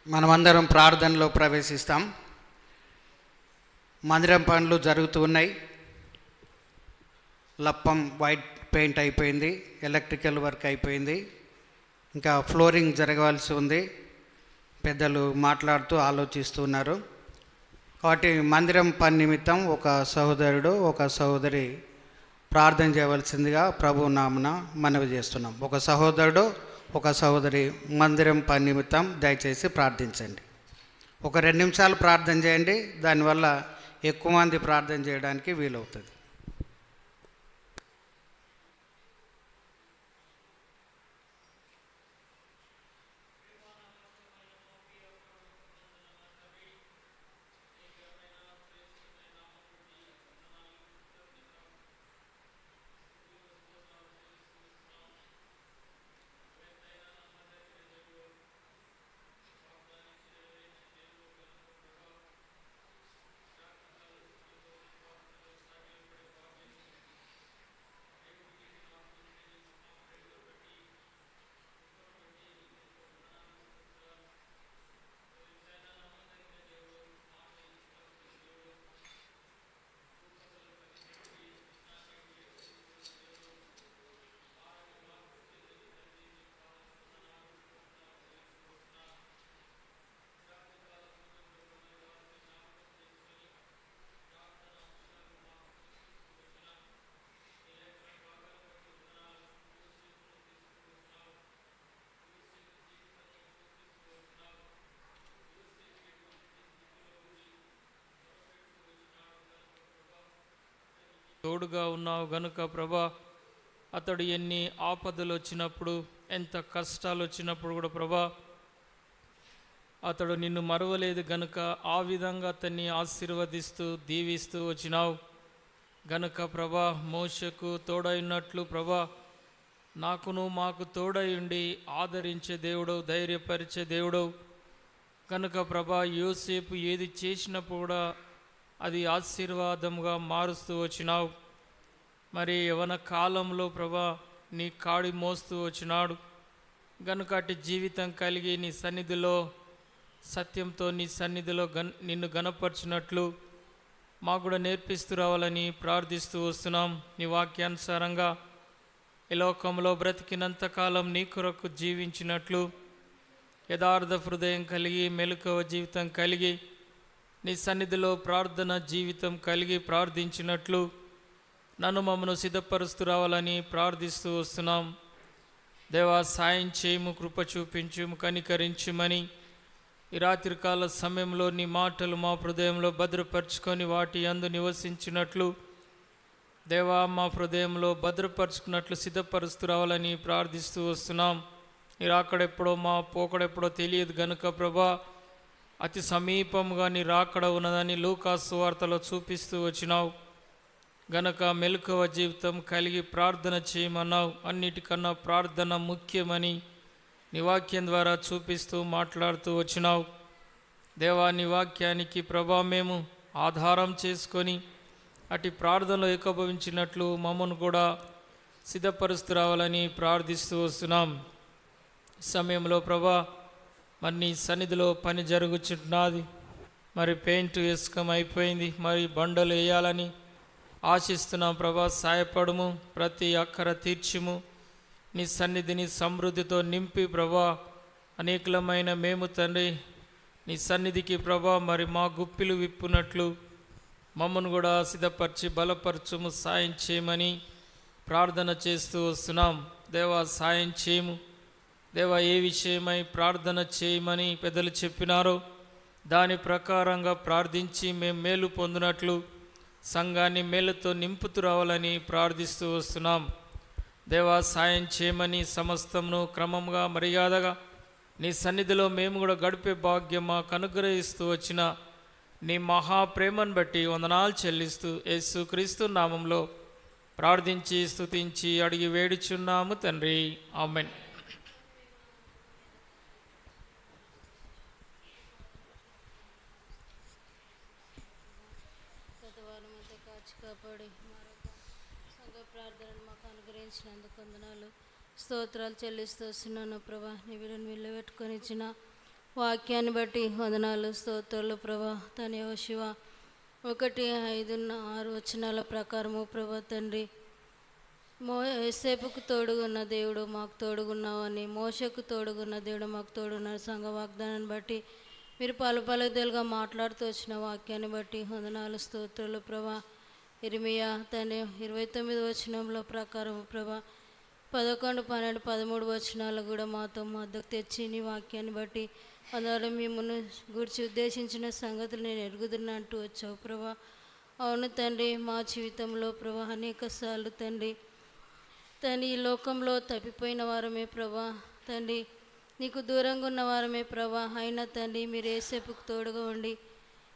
మనమందరం ప్రార్థనలో ప్రవేశిస్తాం. మందిరం పనులు జరుగుతూ ఉన్నాయి. లప్పం వైట్ పెయింట్ అయిపోయింది, ఎలక్ట్రికల్ వర్క్ అయిపోయింది, ఇంకా ఫ్లోరింగ్ జరగవలసి ఉంది. పెద్దలు మాట్లాడుతూ ఆలోచిస్తూ ఉన్నారు. కాబట్టి మందిరం పని నిమిత్తం ఒక సహోదరుడు, ఒక సహోదరి ప్రార్థన చేయవలసిందిగా ప్రభు నామమున మనవి చేస్తున్నాం. ఒక సహోదరుడు, ఒక సహోదరి మందిరం పని నిమిత్తం దయచేసి ప్రార్థించండి. ఒక 2 నిమిషాలు ప్రార్థన చేయండి. దానివల్ల ఎక్కువ మంది ప్రార్థన చేయడానికి వీలవుతుంది. తోడుగా ఉన్నావు గనుక ప్రభా, అతడు ఎన్ని ఆపదలు వచ్చినప్పుడు, ఎంత కష్టాలు వచ్చినప్పుడు కూడా ప్రభా, అతడు నిన్ను మరవలేదు గనుక ఆ విధంగా అతన్ని ఆశీర్వదిస్తూ దీవిస్తూ వచ్చినావు గనుక ప్రభా, మోషకు తోడైనట్లు ప్రభా నాకును మాకు తోడై ఉండి ఆదరించే దేవుడవు, ధైర్యపరిచే దేవుడవు కనుక ప్రభా, యోసేపు ఏది చేసినప్పుడు కూడా అది ఆశీర్వాదంగా మారుస్తూ వచ్చినావు. మరి యవన కాలంలో ప్రభా నీ కాడి మోస్తూ వచ్చినాడు గనుక అటు జీవితం కలిగి నీ సన్నిధిలో సత్యంతో నీ సన్నిధిలో నిన్ను గణపరిచినట్లు మాకు కూడా నేర్పిస్తూ రావాలని ప్రార్థిస్తూ వస్తున్నాం. నీ వాక్యానుసారంగా ఈ లోకంలో బ్రతికినంతకాలం నీ కొరకు జీవించినట్లు యథార్థ హృదయం కలిగి మెలకువ జీవితం కలిగి నీ సన్నిధిలో ప్రార్థన జీవితం కలిగి ప్రార్థించినట్లు నన్ను మమ్మను సిద్ధపరుస్తూ రావాలని ప్రార్థిస్తూ వస్తున్నాం. దేవా, సాయం చేయము, కృప చూపించుము, కనికరించుమని ఈ రాత్రికాల సమయంలో నీ మాటలు మా హృదయంలో భద్రపరుచుకొని వాటి యందు నివసించినట్లు దేవా మా హృదయంలో భద్రపరుచుకున్నట్లు సిద్ధపరుస్తూ రావాలని ప్రార్థిస్తూ వస్తున్నాం. నీ రాకడెప్పుడో మా పోకడెప్పుడో తెలియదు గనుక ప్రభా, అతి సమీపంగా నీ రాకడ ఉన్నదని లూకాసు వార్తలో చూపిస్తూ వచ్చినావు గనక మెలకువ జీవితం కలిగి ప్రార్థన చేయమన్నావు. అన్నిటికన్నా ప్రార్థన ముఖ్యమని నీ వాక్యం ద్వారా చూపిస్తూ మాట్లాడుతూ వచ్చినావు. దేవా, నీ వాక్యానికి ప్రభా మేము ఆధారం చేసుకొని అటు ప్రార్థనలో ఏకీభవించినట్లు మమ్మను కూడా సిద్ధపరుస్తూ రావాలని ప్రార్థిస్తూ వస్తున్నాం. ఈ సమయంలో ప్రభా మరి నీ సన్నిధిలో పని జరుగుచున్నది. మరి పెయింట్ ఇసుకం అయిపోయింది, మరి బండలు వేయాలని ఆశిస్తున్నాం. ప్రభా, సాయపడము, ప్రతి అక్కర తీర్చుము, నీ సన్నిధిని సమృద్ధితో నింపి ప్రభా అనేకలమైన మేము తండ్రి నీ సన్నిధికి ప్రభా మరి మా గుప్పిలు విప్పునట్లు మమ్మను కూడా సిద్ధపరిచి బలపరచుము, సాయం చేయమని ప్రార్థన చేస్తూ వస్తున్నాం. దేవా, సాయం చేయము. దేవా, ఏ విషయమై ప్రార్థన చేయమని పెద్దలు చెప్పినారో దాని ప్రకారంగా ప్రార్థించి మేము మేలు పొందినట్లు సంఘాన్ని మేలుతో నింపుతూ రావాలని ప్రార్థిస్తూ వస్తున్నాం. దేవా, సాయం చేయమని సమస్తమును క్రమంగా మర్యాదగా నీ సన్నిధిలో మేము కూడా గడిపే భాగ్యం మాకు అనుగ్రహిస్తూ వచ్చిన నీ మహాప్రేమను బట్టి వందనాలు చెల్లిస్తూ యేసుక్రీస్తు నామంలో ప్రార్థించి స్తుతించి అడిగి వేడుచున్నాము తండ్రి, ఆమేన్. కాపాడి మరొక సంఘ ప్రార్థనను మాకు అనుగ్రహించినందుకు వందనాలు, స్తోత్రాలు చెల్లిస్తూ వస్తున్నాను ప్రభా. నీ వీళ్ళని నిలబెట్టుకొని ఇచ్చిన వాక్యాన్ని బట్టి వందనాలు, స్తోత్రాలు ప్రభా. తన యోషువ 1:5-6 వచనాల ప్రకారము ప్రభా తండ్రి, యోసేపుకు తోడుగున్న దేవుడు మాకు తోడుగున్నావు అని, మోషకు తోడుగున్న దేవుడు మాకు తోడున్నారు సంఘ వాగ్దానాన్ని బట్టి మీరు పలుపలుదేలుగా మాట్లాడుతూ వచ్చిన వాక్యాన్ని బట్టి వందనాలు, స్తోత్రాలు ప్రభా. ఇర్మియా తన 29 వచనంలో ప్రకారం ప్రభా 11, 12, 13 వచనాలు కూడా మాతో మద్దతు తెచ్చి నీ వాక్యాన్ని బట్టి అందులో మిమ్మల్ని గురించి ఉద్దేశించిన సంగతులు నేను ఎరుగుతున్నా అంటూ వచ్చావు ప్రభా. అవును తండ్రి, మా జీవితంలో ప్రభా అనేక సార్లు తండ్రి ఈ లోకంలో తప్పిపోయిన వారమే ప్రభా తండ్రి, నీకు దూరంగా ఉన్న వారమే ప్రభా. అయినా తండ్రి మీరు యోసేపుకు తోడుగా ఉండి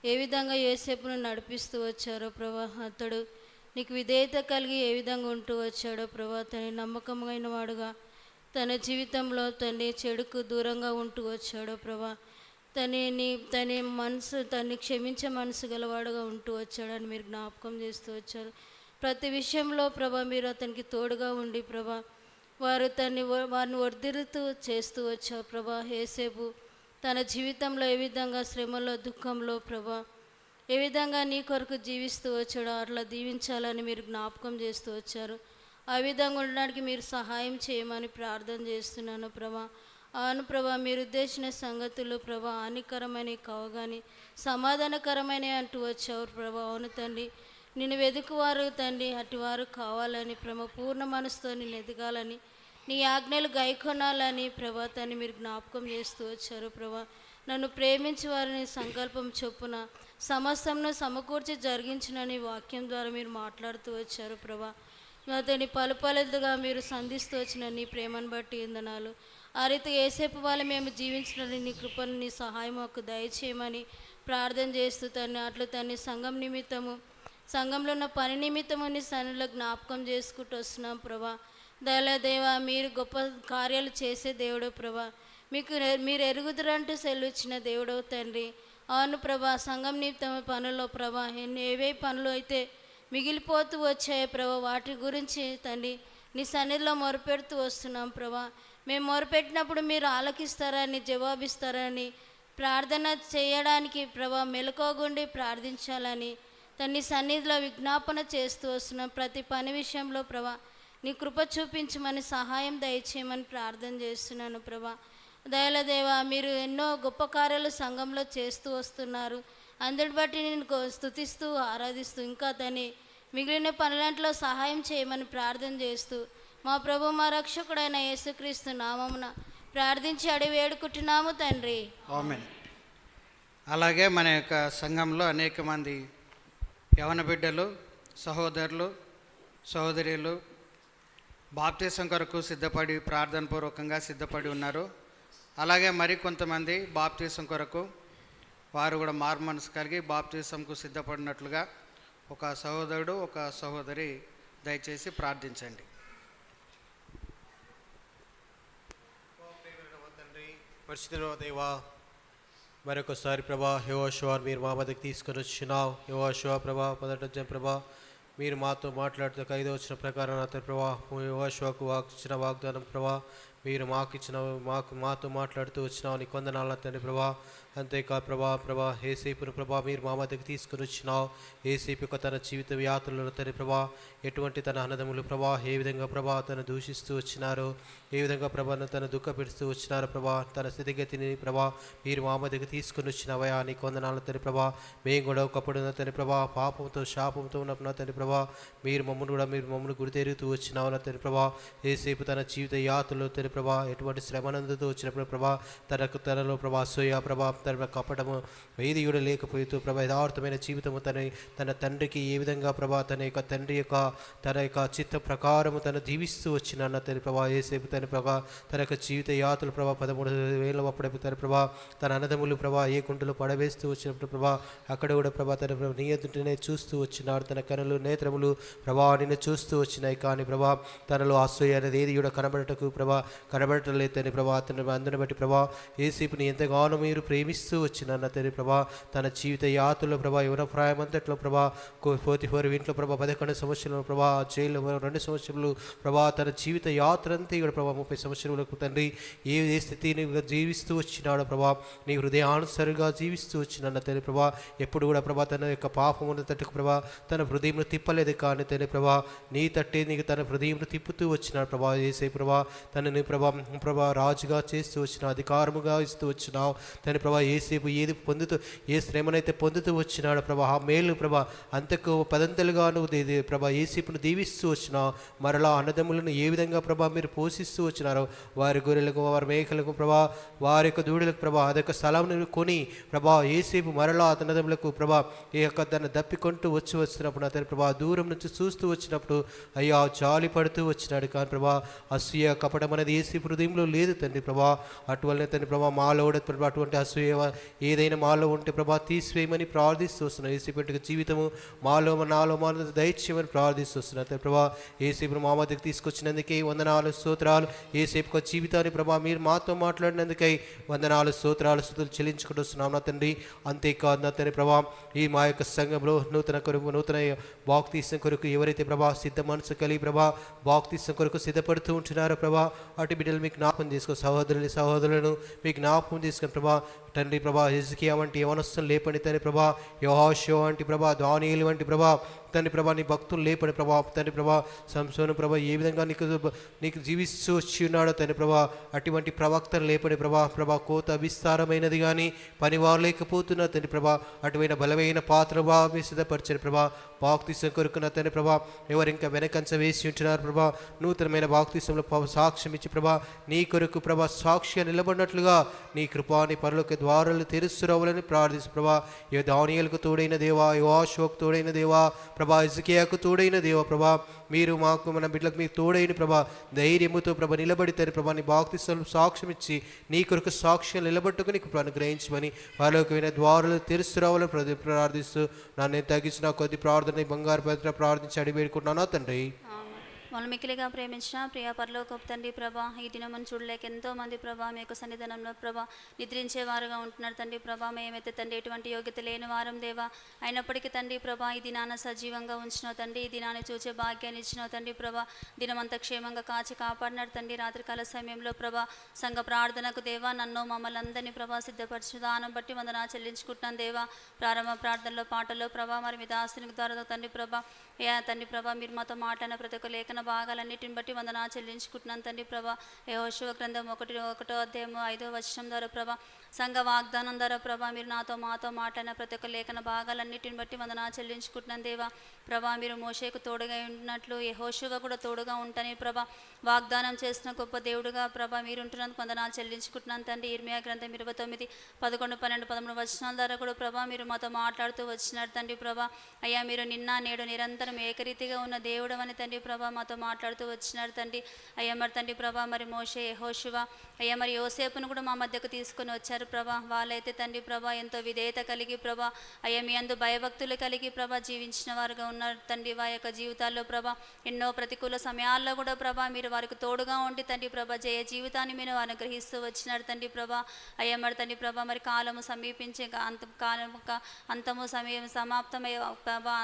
ఏ విధంగా యోసేపును నడిపిస్తూ వచ్చారో ప్రభా, అతడు నీకు విధేయత కలిగి ఏ విధంగా ఉంటూ వచ్చాడో ప్రభా, తన నమ్మకమైన వాడుగా తన జీవితంలో తండ్రి చెడుకు దూరంగా ఉంటూ వచ్చాడో ప్రభా, తన మనసు తన్ని క్షమించే మనసు గలవాడుగా ఉంటూ వచ్చాడని మీరు జ్ఞాపకం చేస్తూ వచ్చారు. ప్రతి విషయంలో ప్రభా మీరు అతనికి తోడుగా ఉండి ప్రభా వారిని వర్ధిల్లుతూ చేస్తూ వచ్చావు ప్రభా. యోసేపు తన జీవితంలో ఏ విధంగా శ్రమలో దుఃఖంలో ప్రభా ఏ విధంగా నీ కొరకు జీవిస్తూ వచ్చాడో అట్లా దీవించాలని మీరు జ్ఞాపకం చేస్తూ వచ్చారు. ఆ విధంగా ఉండడానికి మీరు సహాయం చేయమని ప్రార్థన చేస్తున్నాను ప్రభా. అవును ప్రభా, మీరు ఉద్దేశించిన సంగతులు ప్రభా హానికరమైన కావగాని సమాధానకరమైన అంటూ వచ్చావు ప్రభా. అవును తండ్రి, నిన్ను వెతుకువారు తండ్రి అటువారు కావాలని ప్రభా, పూర్ణ మనసుతో నేను ఎదగాలని నీ ఆజ్ఞలు గైకొనాలని ప్రభా తన్ని మీరు జ్ఞాపకం చేస్తూ వచ్చారు ప్రభా. నన్ను ప్రేమించి వారిని సంకల్పం చొప్పున సమస్తమును సమకూర్చి జరిగించినని వాక్యం ద్వారా మీరు మాట్లాడుతూ వచ్చారు ప్రభా. అతని పలుపలుగా మీరు సంధిస్తూ వచ్చిన నీ ప్రేమను బట్టి వందనాలు. ఆ రీతి యోసేపు వాళ్ళు మేము జీవించిన నీ కృపను నీ సహాయం మాకు దయచేయమని ప్రార్థన చేస్తూ అట్లు తన్ని సంఘం నిమిత్తము సంఘంలో ఉన్న పని నిమిత్తము నీ సన్నిధిలో జ్ఞాపకం చేసుకుంటూ వస్తున్నాం ప్రభా. దళదేవ, మీరు గొప్ప కార్యాలు చేసే దేవుడు ప్రభా, మీరు ఎరుగుదురంటూ సెలవిచ్చిన దేవుడు తండ్రి. అవును ప్రభా, సంఘం నిమిత్తం పనుల్లో ప్రభా ఏవే పనులు అయితే మిగిలిపోతూ వచ్చాయి ప్రభా, వాటి గురించి తండ్రి నీ సన్నిధిలో మొరపెడుతూ వస్తున్నాం ప్రభా. మేము మొరపెట్టినప్పుడు మీరు ఆలకిస్తారని జవాబిస్తారని ప్రార్థన చేయడానికి ప్రభా మెలకువగుండి ప్రార్థించాలని తన్ని సన్నిధిలో విజ్ఞాపన చేస్తూ వస్తున్నాం. ప్రతి పని విషయంలో ప్రభా నీ కృప చూపించమని సహాయం దయచేయమని ప్రార్థన చేస్తున్నాను ప్రభా. దయల దేవా, మీరు ఎన్నో గొప్ప కార్యాలు సంఘంలో చేస్తూ వస్తున్నారు. అందుని బట్టి నేను స్తుతిస్తూ ఆరాధిస్తూ ఇంకా తని మిగిలిన పనులంట్లో సహాయం చేయమని ప్రార్థన చేస్తూ మా ప్రభు మా రక్షకుడైన యేసుక్రీస్తు నామమున ప్రార్థించి అడిగి వేడుకుంటున్నాము తండ్రి. ఆమేన్. అలాగే మన యొక్క సంఘంలో అనేక మంది యవన బిడ్డలు, సహోదరులు, సహోదరులు బాప్తీసం కొరకు సిద్ధపడి ప్రార్థనపూర్వకంగా సిద్ధపడి ఉన్నారు. అలాగే మరి కొంతమంది బాప్తీసం కొరకు వారు కూడా మారు మనసు కలిగి బాప్తీసంకు సిద్ధపడినట్లుగా ఒక సహోదరుడు, ఒక సహోదరి దయచేసి ప్రార్థించండి. పరిశుద్ధుడైన దేవా, మరొకసారి ప్రభా యెహోషువ మీరు మా మధ్యకి తీసుకొని వచ్చినావు. యెహోషువ ప్రభా మొదటి అధ్యాయం ప్రభా మీరు మాతో మాట్లాడుతూ 5వ వచనం ప్రకారం అతని ప్రభా యెహోషువకు ఇచ్చిన వాగ్దానం ప్రభా మీరు మాతో మాట్లాడుతూ వచ్చినావు. నీ కొందనాల తండ్రి ప్రభా. అంతేకాదు ప్రభా ఏసేపును ప్రభా మీరు మా మధ్యకి తీసుకుని వచ్చినావు. ఏసేపు యొక్క తన జీవిత యాత్రలను తండ్రి ప్రభా ఎటువంటి తన అన్నదమ్ములు ప్రభా ఏ విధంగా ప్రభా తను దూషిస్తూ వచ్చినారో, ఏ విధంగా ప్రభాను తను దుఃఖపెడుతూ వచ్చినారు ప్రభా, తన స్థితిగతిని ప్రభా మీరు మా మధ్యకి తీసుకుని వచ్చినవయా. నీ కొందనాల తండ్రి ప్రభా. మేము కూడా ఒకప్పుడు తండ్రి ప్రభా పాపంతో శాపంతో ఉన్నప్పుడు తండ్రి ప్రభా మీరు మమ్మల్ని గురితెరుగుతూ వచ్చినావు తండ్రి ప్రభా. ఏసేపు తన జీవిత యాత్రలో తండ్రి ప్రభా ఎటువంటి శ్రమనందుతూ వచ్చినప్పుడు ప్రభా తనలో ప్రభా అసూయ ప్రభా తన కపటము వేదియుడు లేకపోతూ ప్రభా యథార్థమైన జీవితము తన తండ్రికి ఏ విధంగా ప్రభా తన యొక్క చిత్త ప్రకారము తను జీవిస్తూ వచ్చిన తన ప్రభా ఏసేపు తన ప్రభా తన యొక్క జీవిత యాత్రలు ప్రభా 13,000 అప్పుడైపు తన ప్రభా తన అన్నదమ్ములు ప్రభా ఏ కుంటలో పడవేస్తూ వచ్చినప్పుడు ప్రభా అక్కడ కూడా ప్రభా తన నీ ఎదుటనే చూస్తూ వచ్చినాడు. తన కనులు నేత్రములు ప్రభా నిన్ను చూస్తూ వచ్చినాయి. కానీ ప్రభా తనలో అసూయ అనేది ఏది కూడా కనబడటలేదు తని ప్రభా. తన అందుని బట్టి ప్రభా ఏసేపుని ఎంతగానో మీరు ప్రేమిస్తూ వచ్చిన తని ప్రభా తన జీవిత యాత్రలో ప్రభా యువన ప్రాయమంతట్లో ప్రభా 44 ఇంట్లో ప్రభా 11 సంవత్సరాలు ప్రభా జైలు 2 సంవత్సరాలు ప్రభా తన జీవిత యాత్ర అంతా ఇక్కడ ప్రభా 30 సంవత్సరాలకు తండ్రి ఏ స్థితిని జీవిస్తూ వచ్చినాడో ప్రభా నీ హృదయానుసరిగా జీవిస్తూ వచ్చిన తని ప్రభా ఎప్పుడు కూడా ప్రభా తన యొక్క పాపమున్న తట్టుకు ప్రభా తన హృదయంను తిప్పలేదు. కానీ తన ప్రభా నీ తట్టే నీకు తన హృదయంను తిప్పుతూ వచ్చినాడు ప్రభా. ఏసే ప్రభా తనని ప్రభా రాజుగా చేస్తూ వచ్చిన అధికారముగా ఇస్తూ వచ్చినావు తన ప్రభా. ఏసేపు ఏది పొందుతూ ఏ శ్రమనైతే పొందుతూ వచ్చినాడు ప్రభా ఆ మేలు ప్రభా అంతకు పదంతలుగా నువ్వు ప్రభా ఏసేపును దీవిస్తూ వచ్చినావు. మరలా అన్నదమ్ములను ఏ విధంగా ప్రభా మీరు పోషిస్తూ వచ్చినారో వారి గొర్రెలకు వారి మేకలకు ప్రభా వారి యొక్క దూడలకు ప్రభా అదొక స్థలంను కొని ప్రభా ఏసేపు మరలా అన్నదమ్ములకు ప్రభా ఈ యొక్క దాన్ని దప్పికొంటూ వస్తున్నప్పుడు అతని ప్రభా దూరం నుంచి చూస్తూ వచ్చినప్పుడు అయ్యా జాలి పడుతూ వచ్చినాడు. కానీ ప్రభా అసూయ కపటం అనేది ఏసేపు హృదయంలో లేదు తండ్రి ప్రభా. అటువల్లనే తండ్రి ప్రభా మాలో ప్రభా అటువంటి అసూయ ఏదైనా మాలో ఉంటే ప్రభా తీసివేయమని ప్రార్థిస్తూ వస్తున్నాను. ఏసేపు జీవితము నాలో దయచేయమని ప్రార్థిస్తూ వస్తున్నాను తండ్రి ప్రభా. ఏసేపును మా మధ్యకి తీసుకొచ్చినందుకే వందనాలు స్తోత్రాలు. ఏసేపు జీవితాన్ని ప్రభా మీరు మాతో మాట్లాడినందుకై వందనాలు స్తోత్రాలు స్తుతులు చెల్లించుకుంటూ వస్తున్నాం నా తండ్రి. అంతేకాదు నా తండ్రి ప్రభా ఈ మా యొక్క సంఘంలో నూతన బాప్తీసం కొరకు ఎవరైతే ప్రభా సిద్ధ మనసు కలిగి ప్రభా బాప్తీసం కొరకు సిద్ధపడుతూ ఉంటున్నారో ప్రభా అటు బిడ్డలు మీకు జ్ఞాపకం చేసుకో సహోదరులను మీకు జ్ఞాపకం తీసుకుని ప్రభా తండ్రి ప్రభా హిజ్కియా వంటి యవనస్తులు లేపని తండ్రి ప్రభా యెహోషువ వంటి ప్రభా దానియేలు వంటి ప్రభా తండ్రి ప్రభా నీ భక్తులు లేపని ప్రభా తండ్రి ప్రభా సంసోను ప్రభా ఏ విధంగా నీకు జీవిస్తూ వచ్చి ఉన్నాడో తండ్రి ప్రభా అటువంటి ప్రవక్తలు లేపని ప్రభా కోత విస్తారమైనది కానీ పనివారు లేకపోతున్నా తండ్రి ప్రభా అటువైన బలమైన పాత్ర మీ సిద్ధపరిచిన ప్రభా బాప్తీసం కొరుకున్న తండ్రి ప్రభా ఎవరు ఇంకా వెనకంచ వేసి ఉంటున్నారు ప్రభా నూతనమైన బాప్తీసంలో సాక్ష్యం ఇచ్చి ప్రభా నీ కొరకు ప్రభా సాక్షిగా నిలబడినట్లుగా నీ కృపాని పరలోక ద్వారాలు తెరుస్తురావాలని ప్రార్థిస్తు ప్రభా దానియేలుకు తోడైన దేవా యెహోషువకు తోడైన దేవా ప్రభా హిజ్కియాకు తోడైన దేవా ప్రభా మీరు మాకు మన బిడ్డలకు మీకు తోడైన ప్రభా ధైర్యముతో ప్రభా నిలబడితే ప్రభా నీ బాప్తీసం సాక్ష్యం ఇచ్చి నీ కొరకు సాక్ష్యం నిలబట్టుకుని అనుగ్రహించమని పరలోకమైన ద్వారాలు తెరుస్తురావాలని ప్రార్థిస్తూ నన్ను తగ్గించిన కొద్ది ప్రార్థన బంగారు పత్ర ప్రార్థించి అడిగి వేడుకుంటున్నాను తండ్రి. వాళ్ళు మిక్కిలిగా ప్రేమించిన ప్రియ పరలోకపు తండ్రి ప్రభా, ఈ దినమును చూడలేక ఎంతోమంది ప్రభా మీ యొక్క సన్నిధానంలో ప్రభా నిద్రించేవారుగా ఉంటున్నారు తండ్రి ప్రభా. మేమైతే తండ్రి ఎటువంటి యోగ్యత లేని వారం దేవా, అయినప్పటికీ తండ్రి ప్రభా ఈ దినాన సజీవంగా ఉంచినావు తండ్రి, ఈ దినాన్ని చూసే భాగ్యాన్ని ఇచ్చినావు తండ్రి ప్రభా. దినమంతా క్షేమంగా కాచి కాపాడినాడు తండ్రి. రాత్రికాల సమయంలో ప్రభా సంఘ ప్రార్థనకు దేవా నన్ను మమ్మల్ని అందరినీ ప్రభా సిద్ధపరచు దానం బట్టి వందనా చెల్లించుకుంటున్నాను దేవా. ప్రారంభ ప్రార్థనలో పాటల్లో ప్రభా మరి మీ దాసుని ద్వారా తండ్రి ప్రభా ఏ తండ్రి ప్రభా మీరు మాతో మాట్లాడిన ప్రతి ఒక్క లేఖన భాగాలన్నిటిని బట్టి వందనా చెల్లించుకుంటున్నాను తండ్రి ప్రభా. యెహోషువ గ్రంథం 1 అధ్యాయం 5వ వచనం ద్వారా ప్రభా సంఘ వాగ్దానం ద్వారా ప్రభా మీరు మాతో మాట్లాడిన ప్రతి ఒక్క లేఖన భాగాలన్నిటిని బట్టి వందనా చెల్లించుకుంటున్నాను దేవా. ప్రభా మీరు మోషేకు తోడుగా ఉంటున్నట్లు యెహోషువ కూడా తోడుగా ఉంటానని ప్రభా వాగ్దానం చేసిన గొప్ప దేవుడుగా ప్రభా మీరు ఉంటున్నందుకు వందనాలు చెల్లించుకుంటున్నాను తండ్రి. ఇర్మియా గ్రంథం 29 11 12 13 వచనాల ద్వారా కూడా ప్రభా మీరు మాతో మాట్లాడుతూ వచ్చినారు తండ్రి ప్రభా. అయ్యా మీరు నిన్న నేడు నిరంతరం ఏకరీతిగా ఉన్న దేవుడు అని తండ్రి ప్రభా మాతో మాట్లాడుతూ వచ్చినారు తండ్రి. అయ్యా మరి తండ్రి ప్రభా మరి మోషే యెహోషువ అయ్యా మరి యోసేపును కూడా మా మధ్యకు తీసుకొని వచ్చారు ప్రభా. వాళ్ళైతే తండ్రి ప్రభా ఎంతో విధేయత కలిగి ప్రభా అయ్యా మీ అందు భయభక్తులు కలిగి ప్రభా జీవించిన వారుగా ఉన్నారు తండ్రి. వారి యొక్క జీవితాల్లో ప్రభా ఎన్నో ప్రతికూల సమయాల్లో కూడా ప్రభా మీరు వారికి తోడుగా ఉండి తండ్రి ప్రభా జయ జీవితాన్ని మీరు అనుగ్రహిస్తూ వచ్చినారు తండ్రి ప్రభా. అయ్యా మరి తండ్రి ప్రభా మరి కాలము సమీపించే అంతము సమయం సమాప్తమయ్యే ప్రభా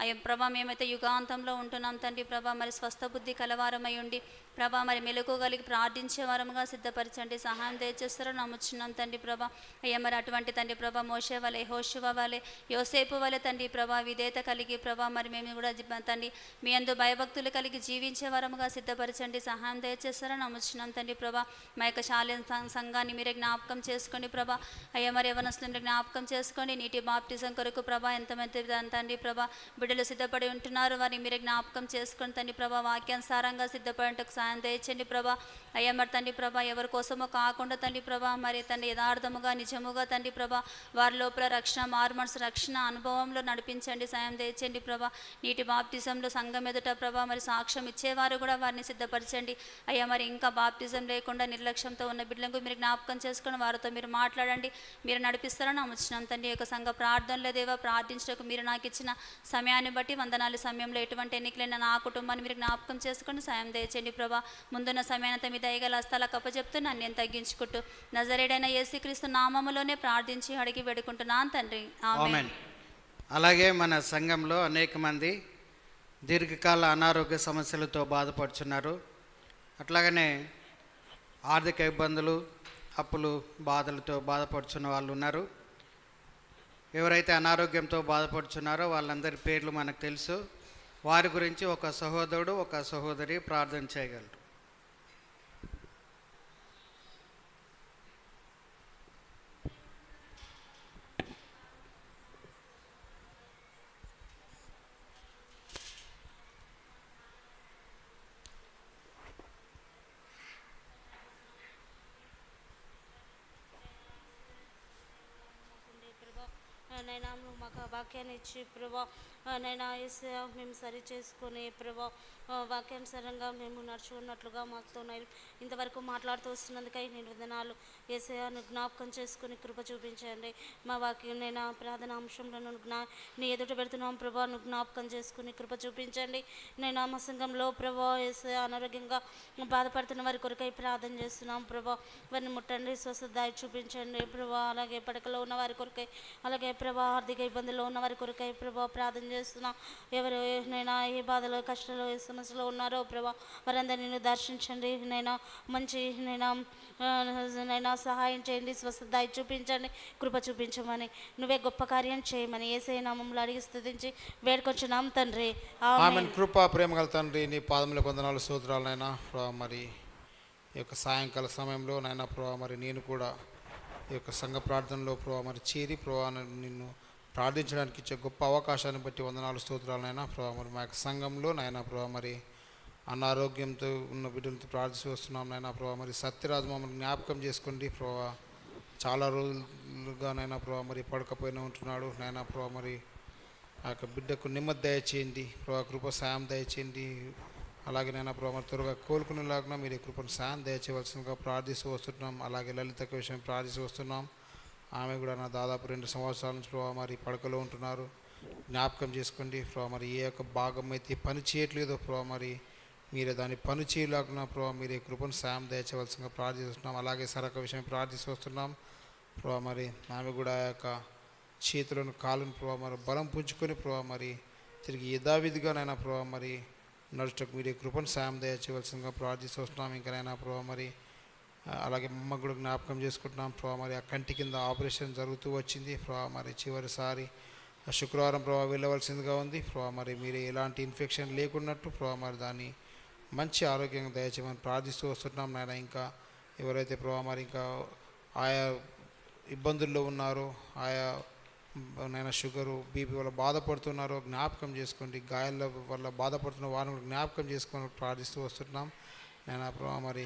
అయ్యా ప్రభా మేమైతే యుగాంతంలో ఉంటున్నాం తండ్రి ప్రభా. మరి స్వస్థ బుద్ధి కలవారమై ఉండి ప్రభా మరి మెలకువగలిగి ప్రార్థించే వారముగా సిద్ధపరచండి, సహాయం దయచేస్తారని నమ్ముచున్నాం తండ్రి ప్రభా. అయ్యా మరి అటువంటి తండ్రి ప్రభా మోషే వలె యెహోషువ వలె యోసేపు వలె తండ్రి ప్రభా విధేయత కలిగి ప్రభా మరి మేము కూడా తండ్రి మీ అందు భయభక్తులు కలిగి జీవించే వారముగా సిద్ధపరచండి, సహాయం దయచేస్తారని నమ్ముచున్నాం తండ్రి ప్రభా. మా యొక్క శాలెం సంఘాన్ని మీరే జ్ఞాపకం చేసుకోండి ప్రభా. అయ్యా మరి యవనస్తులను జ్ఞాపకం చేసుకోండి. నీటి బాప్టిజం కొరకు ప్రభా ఎంతమంది తండ్రి ప్రభా బిడ్డలు సిద్ధపడి ఉంటున్నారు వారిని మీరే జ్ఞాపకం చేసుకోండి తండ్రి ప్రభా. వాక్యానుసారంగా సిద్ధపడటకు సాయం దయచండి ప్రభా. అయ్యా మరి తండ్రి ప్రభా ఎవరి కోసమో కాకుండా తండ్రి ప్రభా మరి తండ్రి యథార్థముగా నిజముగా తండ్రి ప్రభా వారి లోపల రక్షణ మారుమనసు రక్షణ అనుభవంలో నడిపించండి, సాయం దయచండి ప్రభా. నీటి బాప్టిజంలో సంఘం ఎదుట ప్రభా మరి సాక్ష్యం ఇచ్చేవారు కూడా వారిని సిద్ధపరచండి. అయ్యా మరి ఇంకా బాప్టిజం లేకుండా నిర్లక్ష్యంతో ఉన్న బిడ్డలకు మీరు జ్ఞాపకం చేసుకుని వారితో మీరు మాట్లాడండి, మీరు నడిపిస్తారని నమ్ముచున్నాం తండ్రి. యొక్క సంఘ ప్రార్థనలో దేవా ప్రార్థించడానికి మీరు నాకు ఇచ్చిన సమయాన్ని బట్టి వందనాలు. సమయంలో ఎటువంటి ఎన్నికలైనా నా కుటుంబాన్ని మీరు జ్ఞాపకం చేసుకుని సాయం దయచండి ప్రభా. ముందున్న సమయానంతా మీ దయగల హస్తాలకు అప్పచెప్తూ నన్ను నేను తగ్గించుకుంటూ నజరేడైన యేసుక్రీస్తు నామములోనే ప్రార్థించి అడిగి వేడుకుంటున్నాను తండ్రి, ఆమేన్. అలాగే మన సంఘంలో అనేక మంది దీర్ఘకాల అనారోగ్య సమస్యలతో బాధపడుతున్నారు. అట్లాగనే ఆర్థిక ఇబ్బందులు అప్పులు బాధలతో బాధపడుతున్న వాళ్ళు ఉన్నారు. ఎవరైతే అనారోగ్యంతో బాధపడుతున్నారో వాళ్ళందరి పేర్లు మనకు తెలుసు. వారి గురించి ఒక సహోదరుడు ఒక సహోదరి ప్రార్థన చేయగలరు. నైనా మాకు వాక్యాన్ని ఇచ్చి ప్రభా నైనా యేసయ్యా మేము సరి చేసుకొని ప్రభా వాక్యానుసారంగా మేము నడుచుకున్నట్లుగా మాతో ఇంతవరకు మాట్లాడుతూ వస్తున్నందుకై నేను వందనాలు. యేసయ్యాను జ్ఞాపకం చేసుకుని కృప చూపించండి. మా వాక్యం నైనా ప్రార్థన అంశంలో నీ ఎదుట పెడుతున్నాం ప్రభా, నువ్వు జ్ఞాపకం చేసుకుని కృప చూపించండి. నేను మా సంఘంలో ప్రభా యేసయ్యా అనారోగ్యంగా బాధపడుతున్న వారి కొరకై ప్రార్థన చేస్తున్నాం ప్రభా. వారిని ముట్టండి, స్వస్థత చూపించండి ప్రభా. అలాగే పడకలో ఉన్న వారి కొరకై అలాగే ప్రభా ఆర్థిక ఇబ్బందుల్లో ఉన్న వారి కొరకై ప్రభా ప్రార్థన చేస్తున్నాం. ఎవరు నైనా ఏ బాధలో కష్టాలు ఏ సమస్యలో ఉన్నారో ప్రభా వారందరినీ నేను దర్శించండి. నైనా మంచి నైనా సహాయం చేయండి, స్వస్థత చూపించండి, కృప చూపించమని నువ్వే గొప్ప కార్యం చేయమని యేసయ్య నామములో అడిగి స్తుతించి వేడుకొంచున్నాం తండ్రి, ఆమేన్. కృపా ప్రేమగల తండ్రి నీ పాదములకు వందనాలు స్తోత్రాలు నాయనా ప్రభా. మరి ఈ యొక్క సాయంకాల సమయంలో నాయనా ప్రభా మరి నేను కూడా ఈ యొక్క సంఘ ప్రార్థనలో ప్రభా మరి చేరి ప్రభా నిన్ను ప్రార్థించడానికి ఇచ్చే గొప్ప అవకాశాన్ని బట్టి వందనాలు స్తోత్రాలు నాయనా ప్రభా. మరి మా యొక్క సంఘంలో నాయనా ప్రభా మరి అనారోగ్యంతో ఉన్న బిడ్డలతో ప్రార్థిస్తూ వస్తున్నాం నాయనా ప్రభా. మరి సత్యరాజు మమ్మల్ని జ్ఞాపకం చేసుకోండి ప్రభా. చాలా రోజులుగా నాయనా ప్రభా మరి పడకపోయినా ఉంటున్నాడు నాయనా ప్రభా. మరి ఆ యొక్క బిడ్డకు నెమ్మది దయచేయండి ప్రభా, కృప సాయం దయచేయండి. అలాగే నైనా ప్రభా మరి త్వరగా కోలుకునేలాగా మీరు కృపను సాయం దయచేయవలసిందిగా ప్రార్థిస్తూ వస్తున్నాం. అలాగే లలితకు విషయం ప్రార్థిస్తూ వస్తున్నాం. ఆమె కూడా నా దాదాపు 2 సంవత్సరాల నుంచి ప్రభా మరి పడకలో ఉంటున్నారు. జ్ఞాపకం చేసుకోండి ప్రభా. మరి ఏ యొక్క భాగం అయితే పని చేయట్లేదో ప్రభా మరి మీరే దాన్ని పని చేయలాగున ప్రభావ మీరే కృపను సాయం దయచేయవలసిందిగా ప్రార్థిస్తున్నాం. అలాగే సరక విషయం ప్రార్థిస్తూ వస్తున్నాం ప్రభావ. మరి ఆమె కూడా ఆ యొక్క చేతులను కాళ్ళను ప్రభావ మరి బలం పుంజుకొని ప్రభావ మరి తిరిగి యథావిధిగానైనా ప్రభావ మరి నడుచుటకు మీరే కృపను సాయం దయచేయవలసిందిగా ప్రార్థిస్తూ వస్తున్నాం. ఇంకనైనా ప్రభావ మరి అలాగే మమ్మ కూడా జ్ఞాపకం చేసుకుంటున్నాం ప్రభావ. మరి ఆ కంటి కింద ఆపరేషన్ జరుగుతూ వచ్చింది ప్రభావ. మరి చివరిసారి శుక్రవారం ప్రభావ వెళ్ళవలసిందిగా ఉంది ప్రభావ. మరి మీరే ఎలాంటి ఇన్ఫెక్షన్ లేకున్నట్టు ప్రభావ మరి దాన్ని మంచి ఆరోగ్యంగా దయచేయమని ప్రార్థిస్తూ వస్తున్నాం నాయన. ఇంకా ఎవరైతే ప్రభావ మరి ఇంకా ఆయా ఇబ్బందుల్లో ఉన్నారో, ఆయా నైనా షుగరు బీపీ వల్ల బాధపడుతున్నారో జ్ఞాపకం చేసుకోండి. గాయాల వల్ల బాధపడుతున్న వారిని జ్ఞాపకం చేసుకొని ప్రార్థిస్తూ వస్తున్నాం నేను ప్రభావ. మరి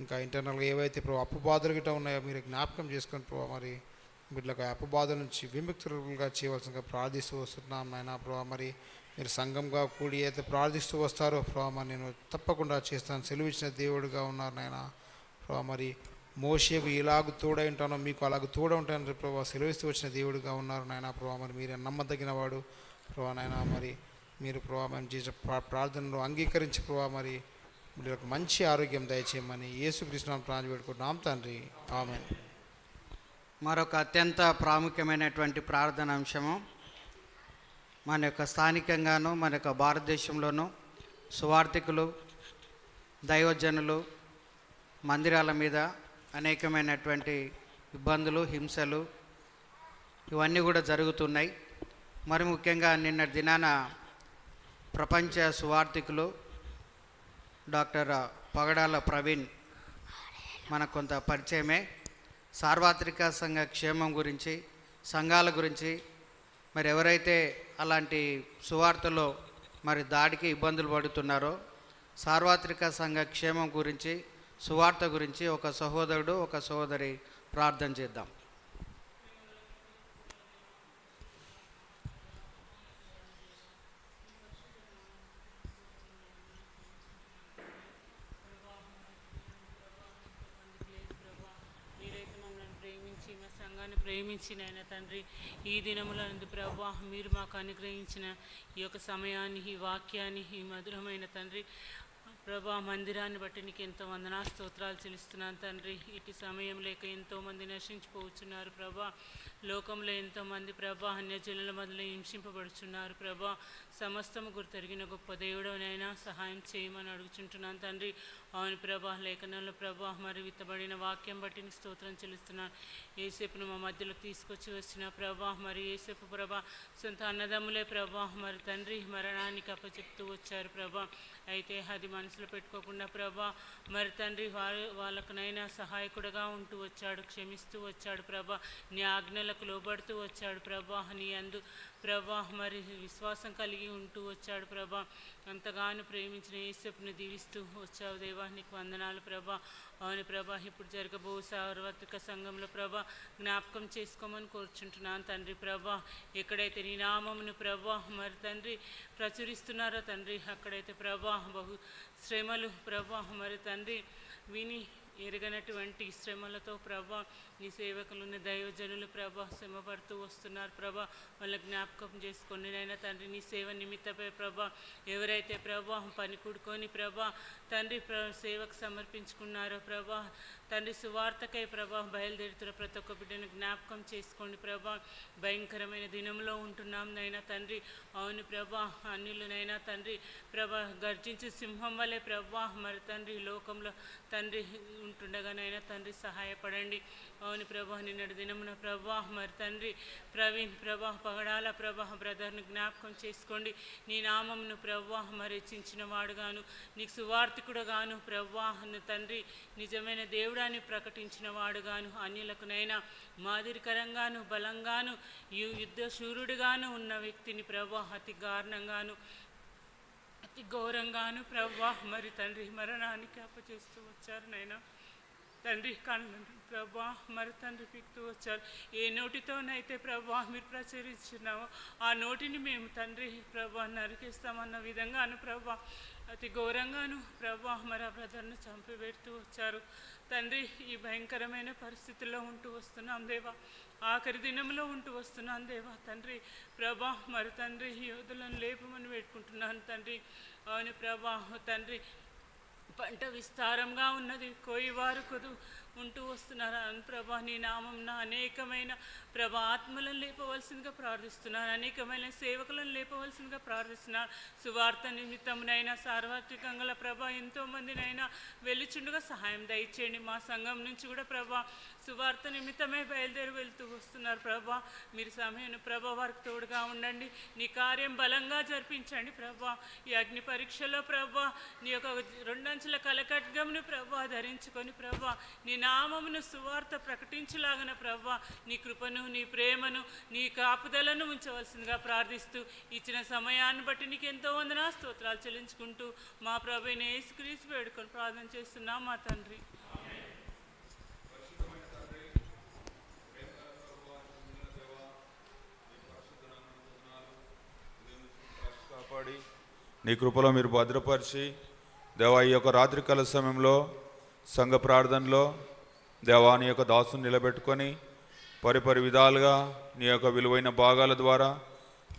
ఇంకా ఇంటర్నల్గా ఏవైతే ప్రభావ అప్పు బాధలు గిట్ట ఉన్నాయో మీరు జ్ఞాపకం చేసుకొని ప్రభావ మరి వీళ్ళకి అప్పు బాధల నుంచి విముక్తులుగా చేయవలసిందిగా ప్రార్థిస్తూ వస్తున్నాం నాయన ప్రభావ. మరి మీరు సంఘంగా కూడి అయితే ప్రార్థిస్తూ వస్తారో ప్రభావ మరి నేను తప్పకుండా చేస్తాను. సెలవు ఇచ్చిన దేవుడిగా ఉన్నారు నాయన ప్రభావ. మరి మోషేకు ఇలాగ తోడై ఉంటానో మీకు అలాగ తోడై ఉంటాను ప్రభావ. సెలవిస్తూ వచ్చిన దేవుడిగా ఉన్నారు నాయన ప్రభావ. మరి మీరే నమ్మదగిన వాడు ప్రభావ నాయన. మరి మీరు ప్రభావ మేము చేసే ప్రార్థనలు అంగీకరించి ప్రభావ మరి వీళ్ళకి మంచి ఆరోగ్యం దయచేయమని యేసుక్రీస్తు ప్రార్థన పెట్టుకుంటున్నాం తండ్రి, ఆమేన్. మరొక అత్యంత ప్రాముఖ్యమైనటువంటి ప్రార్థన అంశము మన యొక్క స్థానికంగాను మన యొక్క భారతదేశంలోనూ సువార్థికులు, దైవజనులు మందిరాల మీద అనేకమైనటువంటి ఇబ్బందులు, హింసలు ఇవన్నీ కూడా జరుగుతున్నాయి. మరి ముఖ్యంగా నిన్న దినాన ప్రపంచ సువార్థికులు డాక్టర్ పగడాల ప్రవీణ్ మనకు కొంత పరిచయమే. సార్వత్రిక సంఘ క్షేమం గురించి, సంఘాల గురించి, మరి ఎవరైతే అలాంటి సువార్తలో మరి దాడికి ఇబ్బందులు పడుతున్నారో సార్వత్రిక సంఘ క్షేమం గురించి, సువార్త గురించి ఒక సహోదరుడు, ఒక సహోదరి ప్రార్థన చేద్దాం. ప్రేమించిన ఆయన తండ్రి, ఈ దినములందు ప్రభా మీరు మాకు అనుగ్రహించిన ఈ యొక్క సమయాన్ని, ఈ వాక్యాన్ని, ఈ మధురమైన తండ్రి ప్రభా మందిరాన్ని బట్టి నీకు ఎంతో వందనా స్తోత్రాలు చెల్లిస్తున్నాను తండ్రి. ఇటు సమయం లేక ఎంతోమంది నశించిపోతున్నారు ప్రభా. లోకంలో ఎంతోమంది ప్రభా అన్యజనుల మొదలు హింసింపబడుచున్నారు ప్రభా. సమస్తము గుర్తెరిగిన గొప్ప దేవుడనైనా సహాయం చేయమని అడుగుచుంటున్నాను తండ్రి. అవును ప్రభా, లేఖనంలో ప్రభా మరి విత్తబడిన వాక్యం బట్టి నీకు స్తోత్రం చెల్లిస్తున్నాను. ఏసేపును మా మధ్యలో తీసుకొచ్చి వచ్చిన ప్రభా, మరి ఏసేపు ప్రభా సొంత అన్నదమ్ములే ప్రభా మరి తండ్రి మరణానికి అప్పచెప్తూ వచ్చారు ప్రభా. అయితే అది మనసులో పెట్టుకోకుండా ప్రభా మరి తండ్రి వాళ్ళకునైనా సహాయకుడుగా ఉంటూ వచ్చాడు, క్షమిస్తూ వచ్చాడు ప్రభా. నీ ఆజ్ఞలకు లోబడుతూ వచ్చాడు ప్రభా. నీ అందు ప్రభా మరి విశ్వాసం కలిగి ఉంటూ వచ్చాడు ప్రభా. అంతగానో ప్రేమించిన యేసుని దీవిస్తూ వచ్చావు దేవా, నీకు వందనాలు ప్రభా. అవును ప్రభా, ఇప్పుడు జరగబో సార్వత్రిక సంఘంలో ప్రభా జ్ఞాపకం చేసుకోమని కోరుచుంటున్నాను తండ్రి ప్రభా. ఎక్కడైతే నీ నామమును ప్రభా మరి తండ్రి ప్రచురిస్తున్నారో తండ్రి, అక్కడైతే ప్రభా బహు శ్రమలు ప్రభా మరి తండ్రి విని ఎరగనటువంటి శ్రమలతో ప్రభా నీ సేవకులున్న దైవజనులు ప్రభా శ్రమపడుతూ వస్తున్నారు ప్రభా. వాళ్ళ జ్ఞాపకం చేసుకొని నైనా తండ్రి నీ సేవ నిమిత్తపై ప్రభా ఎవరైతే ప్రభా పని కూడుకొని ప్రభా తండ్రి సేవకు సమర్పించుకున్నారో ప్రభా తండ్రి సువార్తకై ప్రభా బయలుదేరుతున్న ప్రతి ఒక్క బిడ్డను జ్ఞాపకం చేసుకోండి ప్రభా. భయంకరమైన దినంలో ఉంటున్నాం నైనా తండ్రి. అవును ప్రభా, అన్యులనైనా తండ్రి ప్రభా గర్జించి సింహం వలె ప్రభా మరి తండ్రి లోకంలో తండ్రి ఉంటుండగానైనా తండ్రి సహాయపడండి. అవును ప్రభా, నిన్నటి దినమున ప్రభా మరి తండ్రి ప్రవీణ్ ప్రభా పగడాల ప్రభా బ్రదర్ను జ్ఞాపకం చేసుకోండి. నీ నామమును ప్రభా మరి హెచ్చించిన వాడుగాను, నీకు సువార్థికుడుగాను ప్రభా తండ్రి నిజమైన దేవుడాన్ని ప్రకటించిన వాడుగాను, అన్యులకునైనా మాదిరికరంగాను బలంగాను యుద్ధ శూరుడుగాను ఉన్న వ్యక్తిని ప్రభా అతి కారణంగాను అతి ఘోరంగాను ప్రభా మరి తండ్రి మరణానికి అప్పచేస్తూ వచ్చారు నైనా. తండ్రి కన్ను ప్రభా మరి తండ్రి పిక్తూ వచ్చారు. ఏ నోటితోనైతే ప్రభా మీరు ప్రచురించినామో ఆ నోటిని మేము తండ్రి ప్రభా నరికేస్తామన్న విధంగాను ప్రభా అతి ఘోరంగాను ప్రభా మరి ఆ బ్రదర్ను చంపిపెడుతూ వచ్చారు. తండ్రి ఈ భయంకరమైన పరిస్థితుల్లో ఉంటూ వస్తున్నాం దేవా, ఆఖరి దినంలో ఉంటూ వస్తున్నాం దేవా. తండ్రి ప్రభా మరి తండ్రి యోధులను లేపమని పెట్టుకుంటున్నాను తండ్రి. అవును ప్రభా తండ్రి పంట విస్తారంగా ఉన్నది, కోయివారు ఉంటూ వస్తున్నారు అని ప్రభా నీ నామం అనేకమైన ప్రభా ఆత్మలను లేపవలసిందిగా ప్రార్థిస్తున్నాను, అనేకమైన సేవకులను లేపవలసిందిగా ప్రార్థిస్తున్నాను. సువార్త నిమిత్తమునైనా సార్వత్రికంగా ప్రభా ఎంతోమందినైనా వెళ్ళుచుండగా సహాయం దయచేయండి. మా సంఘం నుంచి కూడా ప్రభా సువార్త నిమిత్తమే బయలుదేరి వెళ్తూ వస్తున్నారు ప్రభా. మీరు సమయం ప్రభా వారికి తోడుగా ఉండండి, నీ కార్యం బలంగా జరిపించండి ప్రభా. ఈ అగ్ని పరీక్షలో ప్రభా నీ యొక్క రెండంచుల కలకడ్గమును ప్రభా ధరించుకొని ప్రభా నీ నామమును సువార్త ప్రకటించులాగన ప్రభా నీ కృపను, నీ ప్రేమను, నీ కాపుదలను ఉంచవలసిందిగా ప్రార్థిస్తూ ఇచ్చిన సమయాన్ని బట్టి నీకు ఎంతో వందనా స్తోత్రాలు చెల్లించుకుంటూ మా ప్రభువైన యేసుక్రీస్తు వేడుకొని ప్రార్థన చేస్తున్నాం మా తండ్రి. కాపాడి నీ కృపలో మీరు భద్రపరిచి దేవా ఈ యొక్క రాత్రికాల సమయంలో సంఘ ప్రార్థనలో దేవా నీ యొక్క దాసుని నిలబెట్టుకొని పరిపరి విధాలుగా నీ యొక్క విలువైన భాగాల ద్వారా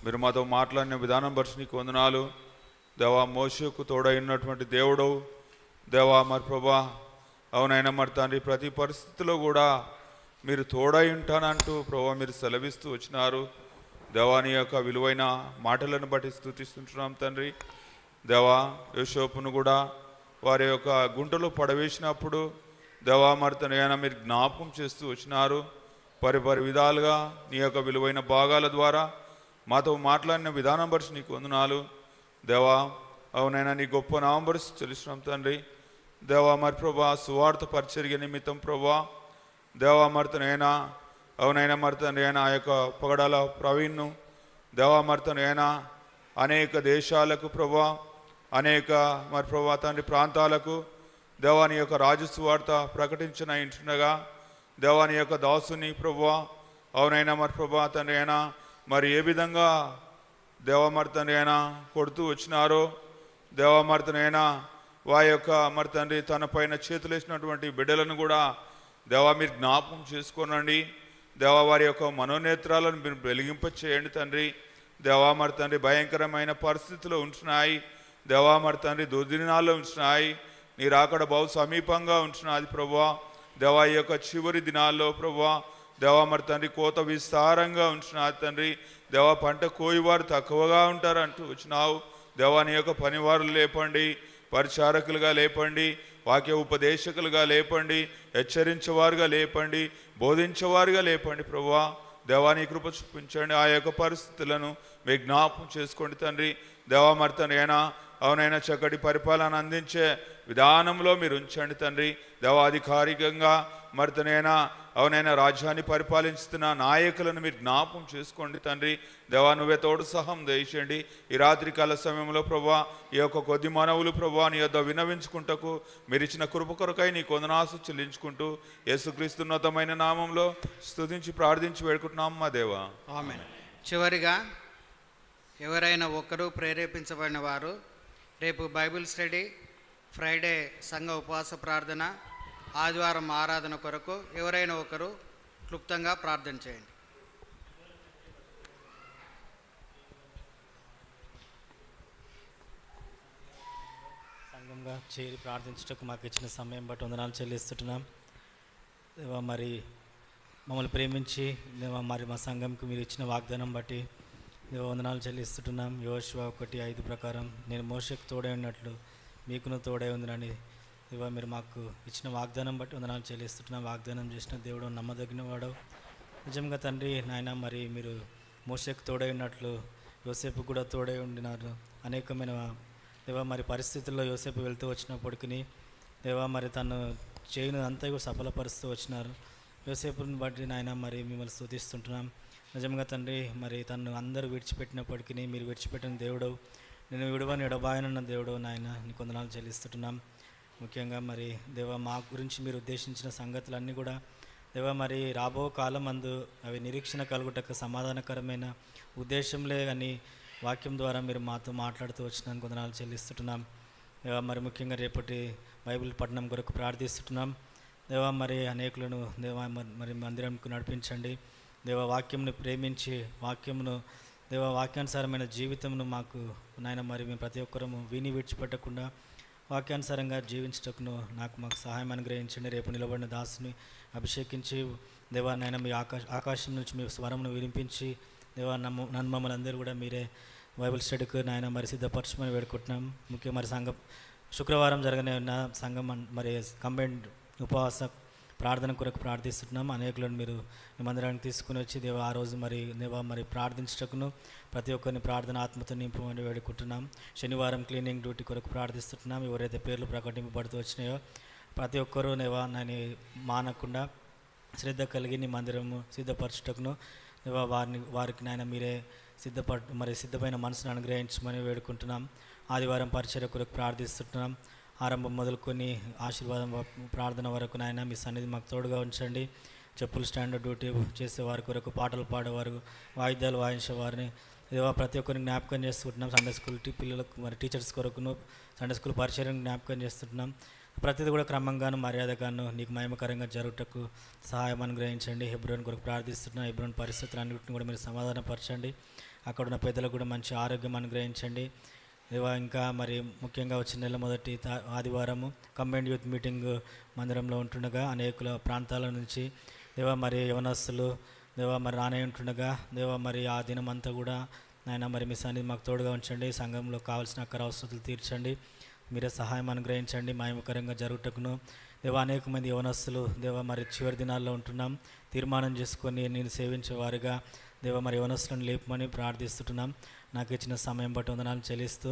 మీరు మాతో మాట్లాడిన విధానం బట్టి నీకు వందనాలు దేవా. మోషేకు తోడైనటువంటి దేవుడు దేవా మరి ప్రభా అవునైనా మరి తండ్రి ప్రతి పరిస్థితిలో కూడా మీరు తోడై ఉంటానంటూ ప్రభా మీరు సెలవిస్తూ వచ్చినారు దేవా. నీ యొక్క విలువైన మాటలను బట్టి స్తుతిస్తుంటున్నాం తండ్రి. దేవా యోసేపును కూడా వారి యొక్క గుంటలో పడవేసినప్పుడు దేవా మరి తనైనా మీరు జ్ఞాపకం చేస్తూ వచ్చినారు. పరిపరి విధాలుగా నీ యొక్క విలువైన భాగాల ద్వారా మాతో మాట్లాడిన విధానం బట్టి నీకు వందనాలు దేవా. అవునైనా నీ గొప్ప నామం బట్టి చెల్లిస్తున్నాం తండ్రి. దేవా మరి ప్రభా సువార్త పరిచర్య నిమిత్తం ప్రభా దేవా మరి తనైనా అవునైనా మరి తండ్రి ఆ యొక్క పొగడాల ప్రవీణ్ను దేవా మరి తనైనా అనేక దేశాలకు ప్రభా అనేక మరి ప్రభా తండ్రి ప్రాంతాలకు దేవాని యొక్క రాజసువార్త ప్రకటించిన ఇంటుండగా దేవాని యొక్క దాసుని ప్రభా అవునైనా మరి ప్రభా తండ్రి అయినా మరి ఏ విధంగా దేవమరి తండ్రి అయినా కొడుతూ వచ్చినారో దేవమరి తండ్రి అయినా వారి యొక్క మరి తండ్రి తన పైన చేతులేసినటువంటి బిడ్డలను కూడా దేవా మీరు జ్ఞాపకం చేసుకోనండి దేవా. వారి యొక్క మనోనేత్రాలను మీరు వెలిగింప చేయండి తండ్రి. దేవా మరి తండ్రి భయంకరమైన పరిస్థితులు ఉంటున్నాయి దేవా మరి తండ్రి దుర్దినాల్లో ఉంటున్నాయి. నీ రాకడ బహు సమీపంగా ఉంటున్నది ప్రభువా. దేవా ఈ యొక్క చివరి దినాల్లో ప్రభువా దేవా మరి తండ్రి కోత విస్తారంగా ఉంటున్నది తండ్రి. దేవా పంట కోయివారు తక్కువగా ఉంటారు అంటూ వచ్చినావు దేవా. నీ యొక్క పనివారులు లేపండి, పరిచారకులుగా లేపండి, వాక్య ఉపదేశకులుగా లేపండి, హెచ్చరించేవారుగా లేపండి, బోధించేవారుగా లేపండి ప్రభువా. దేవాని కృప చూపించండి. ఆ యొక్క పరిస్థితులను మీ జ్ఞాపకం చేసుకోండి తండ్రి. దేవా మరి తండ్రి అయినా అవునైనా చక్కటి పరిపాలన అందించే విధానంలో మీరు ఉంచండి తండ్రి. దేవాధికారికంగా మరి తనైనా అవునైనా రాజ్యాన్ని పరిపాలిస్తున్న నాయకులను మీరు జ్ఞాపకం చేసుకోండి తండ్రి. దేవా నువ్వే తోడు సహం దయచేయండి. ఈ రాత్రికాల సమయంలో ప్రభా ఈ యొక్క కొద్ది మనవులు ప్రభా నీ యొద్ద వినవించుకుంటకు మీరు ఇచ్చిన కృప కొరకై నీ కొందనాసు చెల్లించుకుంటూ యేసుక్రీస్తున్నతమైన నామంలో స్తుతించి ప్రార్థించి వేడుకుంటున్నాం మా దేవా. ఆమేన్. చివరిగా ఎవరైనా ఒకరు ప్రేరేపించబడిన వారు రేపు బైబిల్ స్టడీ, ఫ్రైడే సంఘ ఉపవాస ప్రార్థన, ఆదివారం ఆరాధన కొరకు ఎవరైనా ఒకరు క్లుప్తంగా ప్రార్థన చేయండి. సంఘంగా చేరి ప్రార్థించటకు మాకు ఇచ్చిన సమయం బట్టి వందనాలు చెల్లిస్తున్నాం దేవా. మరి మమ్మల్ని ప్రేమించి దేవా మరి మా సంఘంకి మీరు ఇచ్చిన వాగ్దానం బట్టి దేవా వందనాలు చెల్లిస్తున్నాం. యోషువ 1:5 ప్రకారం నేను మోషేకు తోడై ఉన్నట్లు మీకును తోడై ఉందని దేవా మీరు మాకు ఇచ్చిన వాగ్దానం బట్టి వందనాలు చెల్లిస్తున్నాం. వాగ్దానం చేసిన దేవుడు నమ్మదగిన వాడు నిజంగా తండ్రి నాయన. మరి మీరు మోషేకు తోడై ఉన్నట్లు యోసేపు కూడా తోడై ఉండినారు. అనేకమైన దేవా మరి పరిస్థితుల్లో యోసేపు వెళ్తూ వచ్చినప్పటికీ దేవా మరి తను చేయను అంతా కూడా సఫలపరుస్తూ వచ్చినారు. యోసేపుని బట్టి నాయన మరి మిమ్మల్ని స్తుతిస్తుంటున్నాం. నిజంగా తండ్రి మరి తను అందరూ విడిచిపెట్టినప్పటికీ మీరు విడిచిపెట్టిన దేవుడు, నేను విడువని ఎడబాయనున్న దేవుడు నాయన నీకు వందనాలు చెల్లిస్తుంటున్నాం. ముఖ్యంగా మరి దేవా మా గురించి మీరు ఉద్దేశించిన సంగతులన్నీ కూడా దేవా మరి రాబో కాలం అందు అవి నిరీక్షణ కలుగుటకు సమాధానకరమైన ఉద్దేశంలే అని వాక్యం ద్వారా మీరు మాతో మాట్లాడుతూ వచ్చినందుకు వందనాలు చెల్లిస్తున్నాం. దేవా మరి ముఖ్యంగా రేపటి బైబిల్ పఠనం కొరకు ప్రార్థిస్తున్నాం. దేవా మరి అనేకులను దేవా మరి మందిరంకు నడిపించండి. దేవా వాక్యంను ప్రేమించి దేవా వాక్యానుసారమైన జీవితంను మాకు నాయన మరి మేము ప్రతి ఒక్కరము విని విడిచిపెట్టకుండా వాక్యానుసారంగా జీవించటకును మాకు సహాయం అనుగ్రహించండి. రేపు నిలబడిన దాసుని అభిషేకించి దేవా నాయన మీ ఆకాశం నుంచి మీ స్వరమును వినిపించి దేవా నన్ను మమ్మల్ని అందరూ కూడా మీరే బైబిల్ స్టడీకి నాయన మరి సిద్ధపరచమని వేడుకుంటున్నాం. ముఖ్యంగా మరి శుక్రవారం జరగనే ఉన్న సంఘం మరి కంబైన్డ్ ఉపవాస ప్రార్థన కొరకు ప్రార్థిస్తున్నాం. అనేకులను మీరు మీ మందిరానికి తీసుకుని వచ్చి దేవా ఆ రోజు దేవా మరి ప్రార్థించటకును ప్రతి ఒక్కరిని ప్రార్థన ఆత్మతో నింపమని వేడుకుంటున్నాం. శనివారం క్లీనింగ్ డ్యూటీ కొరకు ప్రార్థిస్తున్నాం. ఎవరైతే పేర్లు ప్రకటింపబడుతూ వచ్చినాయో ప్రతి ఒక్కరూ దేవా నన్ను మానకుండా శ్రద్ధ కలిగి నీ మందిరము సిద్ధపరచుటకును దేవా వారికి నాయన మీరే సిద్ధమైన మనసును అనుగ్రహించమని వేడుకుంటున్నాం. ఆదివారం పరిచర్య కొరకు ప్రార్థిస్తున్నాం. ఆరంభం మొదలుకొని ఆశీర్వాదం ప్రార్థన వరకు నాయన మీ సన్నిధి మాకు తోడుగా ఉంచండి. చెప్పులు స్టాండ్ డ్యూటీ చేసేవారి కొరకు, పాటలు పాడేవారు, వాయిద్యాలు వాయించేవారిని దేవా ప్రతి ఒక్కరిని జ్ఞాపకం చేస్తుంటున్నాం. సండే స్కూల్ పిల్లలకు మరి టీచర్స్ కొరకును సండే స్కూల్ పరిచర్యను జ్ఞాపకం చేస్తుంటున్నాం. ప్రతిదీ కూడా క్రమంగాను మర్యాదగాను నీకు మహిమకరంగా జరుగుటకు సహాయం అనుగ్రహించండి. హెబ్రోన్ కొరకు ప్రార్థిస్తున్నాం. హెబ్రోన్ పరిస్థితులన్నింటిని కూడా మీరు సమాధానపరచండి. అక్కడ ఉన్న పెద్దలకు కూడా మంచి ఆరోగ్యం అనుగ్రహించండి. దేవా ఇంకా మరి ముఖ్యంగా వచ్చిన నెల మొదటి ఆదివారము కంబైన్డ్ యూత్ మీటింగ్ మందిరంలో ఉంటుండగా అనేకుల ప్రాంతాల నుంచి దేవా మరి యవనస్తులు దేవా మరి రానే ఉంటుండగా దేవా మరి ఆ దినమంతా కూడా నాయన మరి మీ సన్నిధి మాకు తోడుగా ఉంచండి. సంఘంలో కావాల్సిన అక్కర అవసరాలు తీర్చండి. మీరే సహాయం అనుగ్రహించండి. మహిమకరంగా జరుగుటకును దేవా అనేక మంది యవనస్తులు దేవా మరి చివరి దినాల్లో ఉంటున్నాం. తీర్మానం చేసుకొని నేను సేవించేవారుగా దేవా మరి యవనస్తులను లేపమని ప్రార్థిస్తున్నాం. నాకు ఇచ్చిన సమయం బట్టి వందనాలు చెల్లిస్తూ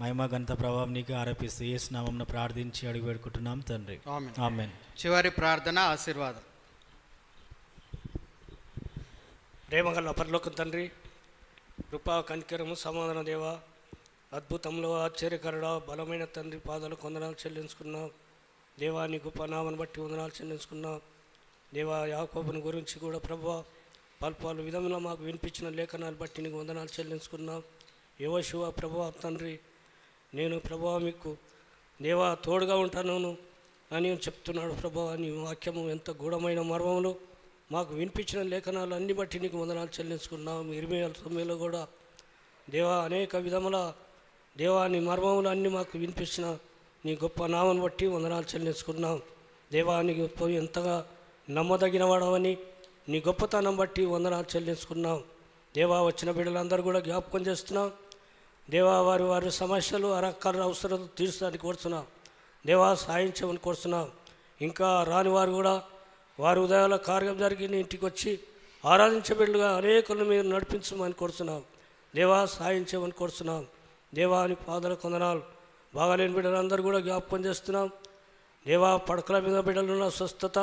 మహిమ ఘనత ప్రభావం నీకు ఆరోపిస్తూ యేసు నామమున ప్రార్థించి అడిగి వేడుకుంటున్నాం తండ్రి. ఆమేన్. చివరి ప్రార్థన ఆశీర్వాదం. ప్రేమగల పరలోక తండ్రి, కృపా కనికరము సమాధాన దేవ, అద్భుతంలో ఆశ్చర్యకరుడ బలమైన తండ్రి పాదాలు వందనాలు చెల్లించుకున్నాం. దేవా నీ గొప్ప నామను బట్టి వందనాలు చెల్లించుకున్నాం. దేవా యాకోబుని గురించి కూడా ప్రభువా పలు విధంగా మాకు వినిపించిన లేఖనాలు బట్టి నీకు వందనాలు చెల్లించుకున్నాం. యోషువ ప్రభువా తండ్రి, నేను ప్రభువా మీకు దేవా తోడుగా ఉంటాను అని చెప్తున్నాడు. ప్రభువా నీ వాక్యము ఎంత గూఢమైన మర్మములు మాకు వినిపించిన లేఖనాలు అన్ని బట్టి నీకు వందనాలు చెల్లించుకున్నాం. 29 కూడా దేవా అనేక విధముల దేవా నీ మర్మములు అన్నీ మాకు వినిపించిన నీ గొప్ప నామను బట్టి వందనాలు చెల్లించుకున్నాం. దేవా నీకు ఎంతగా నమ్మదగిన వాడవని నీ గొప్పతనం బట్టి వందనాలు చెల్లించుకున్నాం. దేవా వచ్చిన బిడ్డలందరూ కూడా జ్ఞాపకం చేస్తున్నాం. దేవా వారి సమస్యలు రకాల అవసరాలు తీర్చడానికి కోరుతున్నాం. దేవా సాయం చేయమని కోరుతున్నాం. ఇంకా రాని వారు కూడా వారి ఉదయాల కార్యం జరిగి నీ ఇంటికి వచ్చి ఆరాధించే బిడ్డలుగా అనేకులను మీరు నడిపించమని కోరుతున్నాం. దేవా సాయం చేయమని కోరుతున్నాం. దేవా నీ పాదాల కొందనాలు బాగాలేని బిడ్డలందరూ కూడా జ్ఞాపకం చేస్తున్నాం. దేవా పడకల మీద బిడ్డలున్న స్వస్థత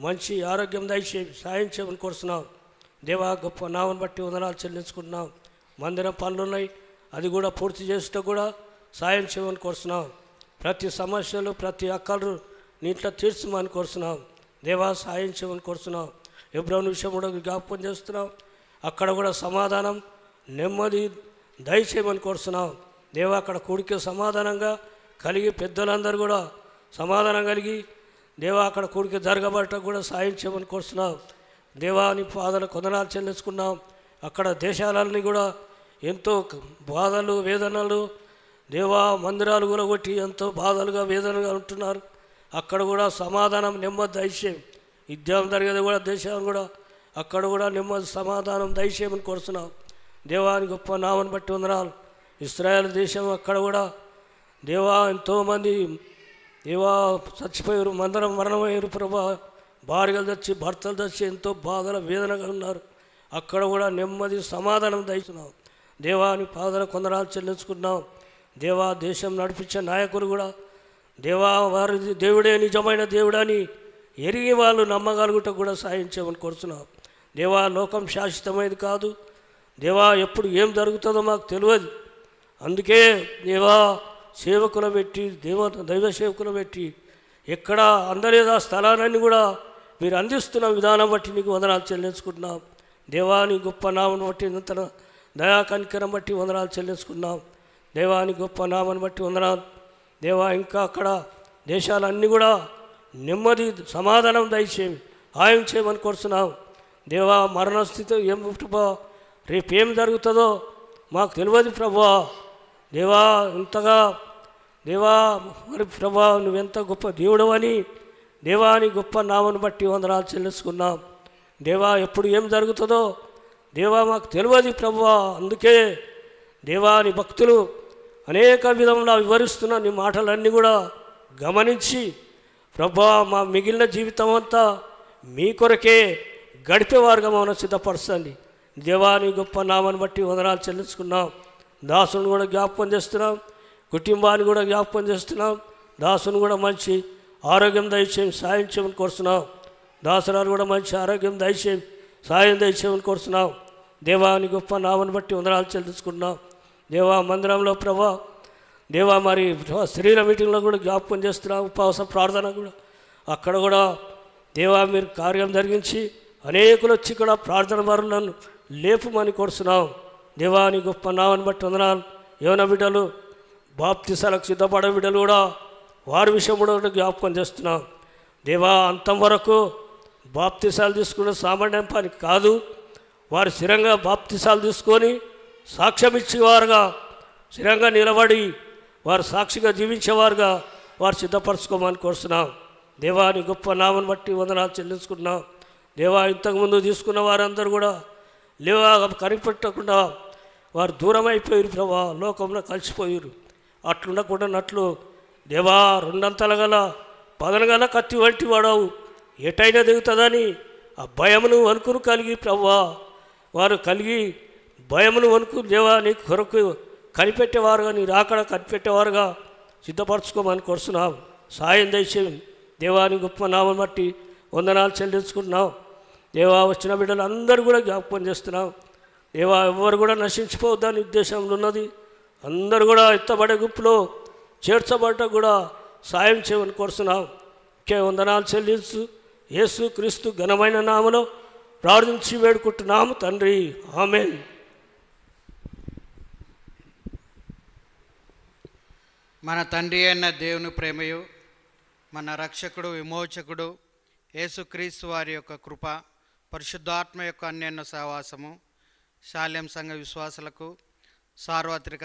మంచి ఆరోగ్యం దయచేసి సాయం చేయమని కోరుతున్నాం. దేవా గొప్ప నామను బట్టి వందనాలు చెల్లించుకుంటున్నాం. మందిరం పనులు ఉన్నాయి, అది కూడా పూర్తి చేసేట కూడా సాయం చేయమని కోరుతున్నాం. ప్రతి సమస్యలు ప్రతి అక్కలు నీటిలో తీర్చమని కోరుతున్నాం. దేవా సాయం చేయమని కోరుతున్నాం. హెబ్రోను విషయం కూడా జ్ఞాపకం చేస్తున్నాం. అక్కడ కూడా సమాధానం నెమ్మది దయచేయమని కోరుతున్నాం. దేవా అక్కడ కూడికి సమాధానంగా కలిగి పెద్దలందరూ కూడా సమాధానం కలిగి దేవా అక్కడ కూడికి జరగబట్ట కూడా సాయం చేయమని కోరుతున్నాం. దేవా నీ పాదాల కొందనాలు చెల్లించుకున్నాం. అక్కడ దేశాలన్నీ కూడా ఎంతో బాధలు వేదనలు దేవా మందిరాలు కూడా కొట్టి ఎంతో బాధలుగా వేదనగా ఉంటున్నారు. అక్కడ కూడా సమాధానం నెమ్మది దయచేయం. యుద్ధం జరిగేది కూడా దేశం కూడా అక్కడ కూడా నెమ్మది సమాధానం దయచేయమని కోరుతున్నాం. దేవాని గొప్ప నామని బట్టి వందనాలు. ఇశ్రాయేల్ దేశం అక్కడ కూడా దేవా ఎంతోమంది దేవా చచ్చిపోయారు, మందరం మరణమయ్యారు ప్రభా. భార్యలు తెచ్చి భర్తలు తెచ్చి ఎంతో బాధల వేదనగా ఉన్నారు. అక్కడ కూడా నెమ్మది సమాధానం దయచున్నాం. దేవాని పాదల కొందనాలు చెల్లించుకున్నాం. దేవా దేశం నడిపించే నాయకులు కూడా దేవా వారి దేవుడే నిజమైన దేవుడని ఎరిగి వాళ్ళు నమ్మగలుగుట కూడా సాయం చేయమని కోరుతున్నాం. దేవా లోకం శాశ్వతమైనది కాదు. దేవా ఎప్పుడు ఏం జరుగుతుందో మాకు తెలియదు. అందుకే దేవా సేవకులు పెట్టి దైవ సేవకులు పెట్టి ఎక్కడ అందలేదా స్థలాలన్నీ కూడా మీరు అందిస్తున్న విధానం బట్టి నీకు వందనాలు చెల్లించుకుంటున్నాం. దేవాని గొప్ప నామను బట్టి నూతన దయా కనికరం బట్టి వందనాలు చెల్లించుకున్నాం. దేవాని గొప్ప నామను బట్టి వందనాలు. దేవా ఇంకా అక్కడ దేశాలన్నీ కూడా నెమ్మది సమాధానం దయచేమి హాయం చేయమని కోరుతున్నాం. దేవా మరణస్థితి ఏం ప్రభా రేపేం జరుగుతుందో మాకు తెలియదు ప్రభా. దేవా ఇంతగా దేవా మరి ప్రభా నువ్వెంత గొప్ప దేవుడు అని దేవాని గొప్ప నామను బట్టి వందనాలు చెల్లించుకున్నాం. దేవా ఎప్పుడు ఏం జరుగుతుందో దేవా మాకు తెలియదు ప్రభువా. అందుకే దేవాని భక్తులు అనేక విధంగా వివరిస్తున్న నీ మాటలన్నీ కూడా గమనించి ప్రభా మా మిగిలిన జీవితం అంతా మీ కొరకే గడిపేవారుగా మమ్మల్ని సిద్ధపరచండి. దేవాని గొప్ప నామను బట్టి వందనాలు చెల్లించుకున్నాం. దాసుని కూడా జ్ఞాపకం చేస్తున్నాం, కుటుంబాన్ని కూడా జ్ఞాపకం చేస్తున్నాం. దాసుని కూడా మంచి ఆరోగ్యం దయచేయం సాయం చేయమని కోరుతున్నాం. దాసురాలు కూడా మంచి ఆరోగ్యం దయచేయం సాయం దయచేయమని కోరుతున్నాం. దేవాని గొప్ప నామను బట్టి వందనాలు చెల్లించుకుంటున్నాం. దేవా మందిరంలో ప్రభా దేవా మరి స్త్రీల మీటింగ్లో కూడా జ్ఞాపకం చేస్తున్నాం. ఉపవాస ప్రార్థన కూడా అక్కడ కూడా దేవా మీరు కార్యం జరిగించి అనేకులు వచ్చి కూడా ప్రార్థన వారులను లేపుమని కోరుతున్నాం. దేవాని గొప్ప నామను బట్టి వందనాలు. యవన బిడ్డలు బాప్తిసాలకు సిద్ధపడే బిడ్డలు కూడా వారి విషయం కూడా జ్ఞాపకం చేస్తున్నాం. దేవా అంతం వరకు బాప్తిసాలు తీసుకునే సామాన్యం పని కాదు. వారు స్థిరంగా బాప్తిసాలు తీసుకొని సాక్ష్యం ఇచ్చేవారుగా స్థిరంగా నిలబడి వారు సాక్షిగా జీవించేవారుగా వారు సిద్ధపరచుకోమని కోరుతున్నాం. దేవాని గొప్ప నామను బట్టి వందనాలు చెల్లించుకుంటున్నాం. దేవా ఇంతకుముందు తీసుకున్న వారందరూ కూడా లేవా కనిపెట్టకుండా వారు దూరం అయిపోయారు ప్రభా, లోకంలో కలిసిపోయారు. అట్లుండకుండానట్లు దేవా రెండంతల గల పదనగల కత్తి వంటి వాడవు ఎటైనా దిగుతుందని ఆ భయమును వణుకును కలిగి ప్రభా వారు కలిగి భయమును వణుకు దేవా నీ కొరకు కనిపెట్టేవారుగా నీ రాకడ కనిపెట్టేవారుగా సిద్ధపరచుకోమని కోరుతున్నాం. సాయం దయచేయండి. దేవాని గొప్ప నామం బట్టి వందనాలు చెల్లించుకుంటున్నాం. దేవా వచ్చిన బిడ్డలు అందరూ కూడా జ్ఞాపకం చేస్తున్నాం. దేవా ఎవరు కూడా నశించిపోవద్దని ఉద్దేశంలో ఉన్నది. అందరూ కూడా ఎత్తబడే గుంపులో చేర్చబడ్డ కూడా సాయం చేయమని కోరుతున్నాం. ఒకే వందనాలు చెల్లించు యేసు క్రీస్తు ఘనమైన నామలో ప్రార్థించి వేడుకుంటున్నాము తండ్రి, ఆమేన్. మన తండ్రి అయిన దేవుని ప్రేమయు మన రక్షకుడు విమోచకుడు యేసుక్రీస్తు వారి యొక్క కృప పరిశుద్ధాత్మ యొక్క అన్యోన్య సహవాసము శాల్యం సంఘ విశ్వాసులకు సార్వత్రిక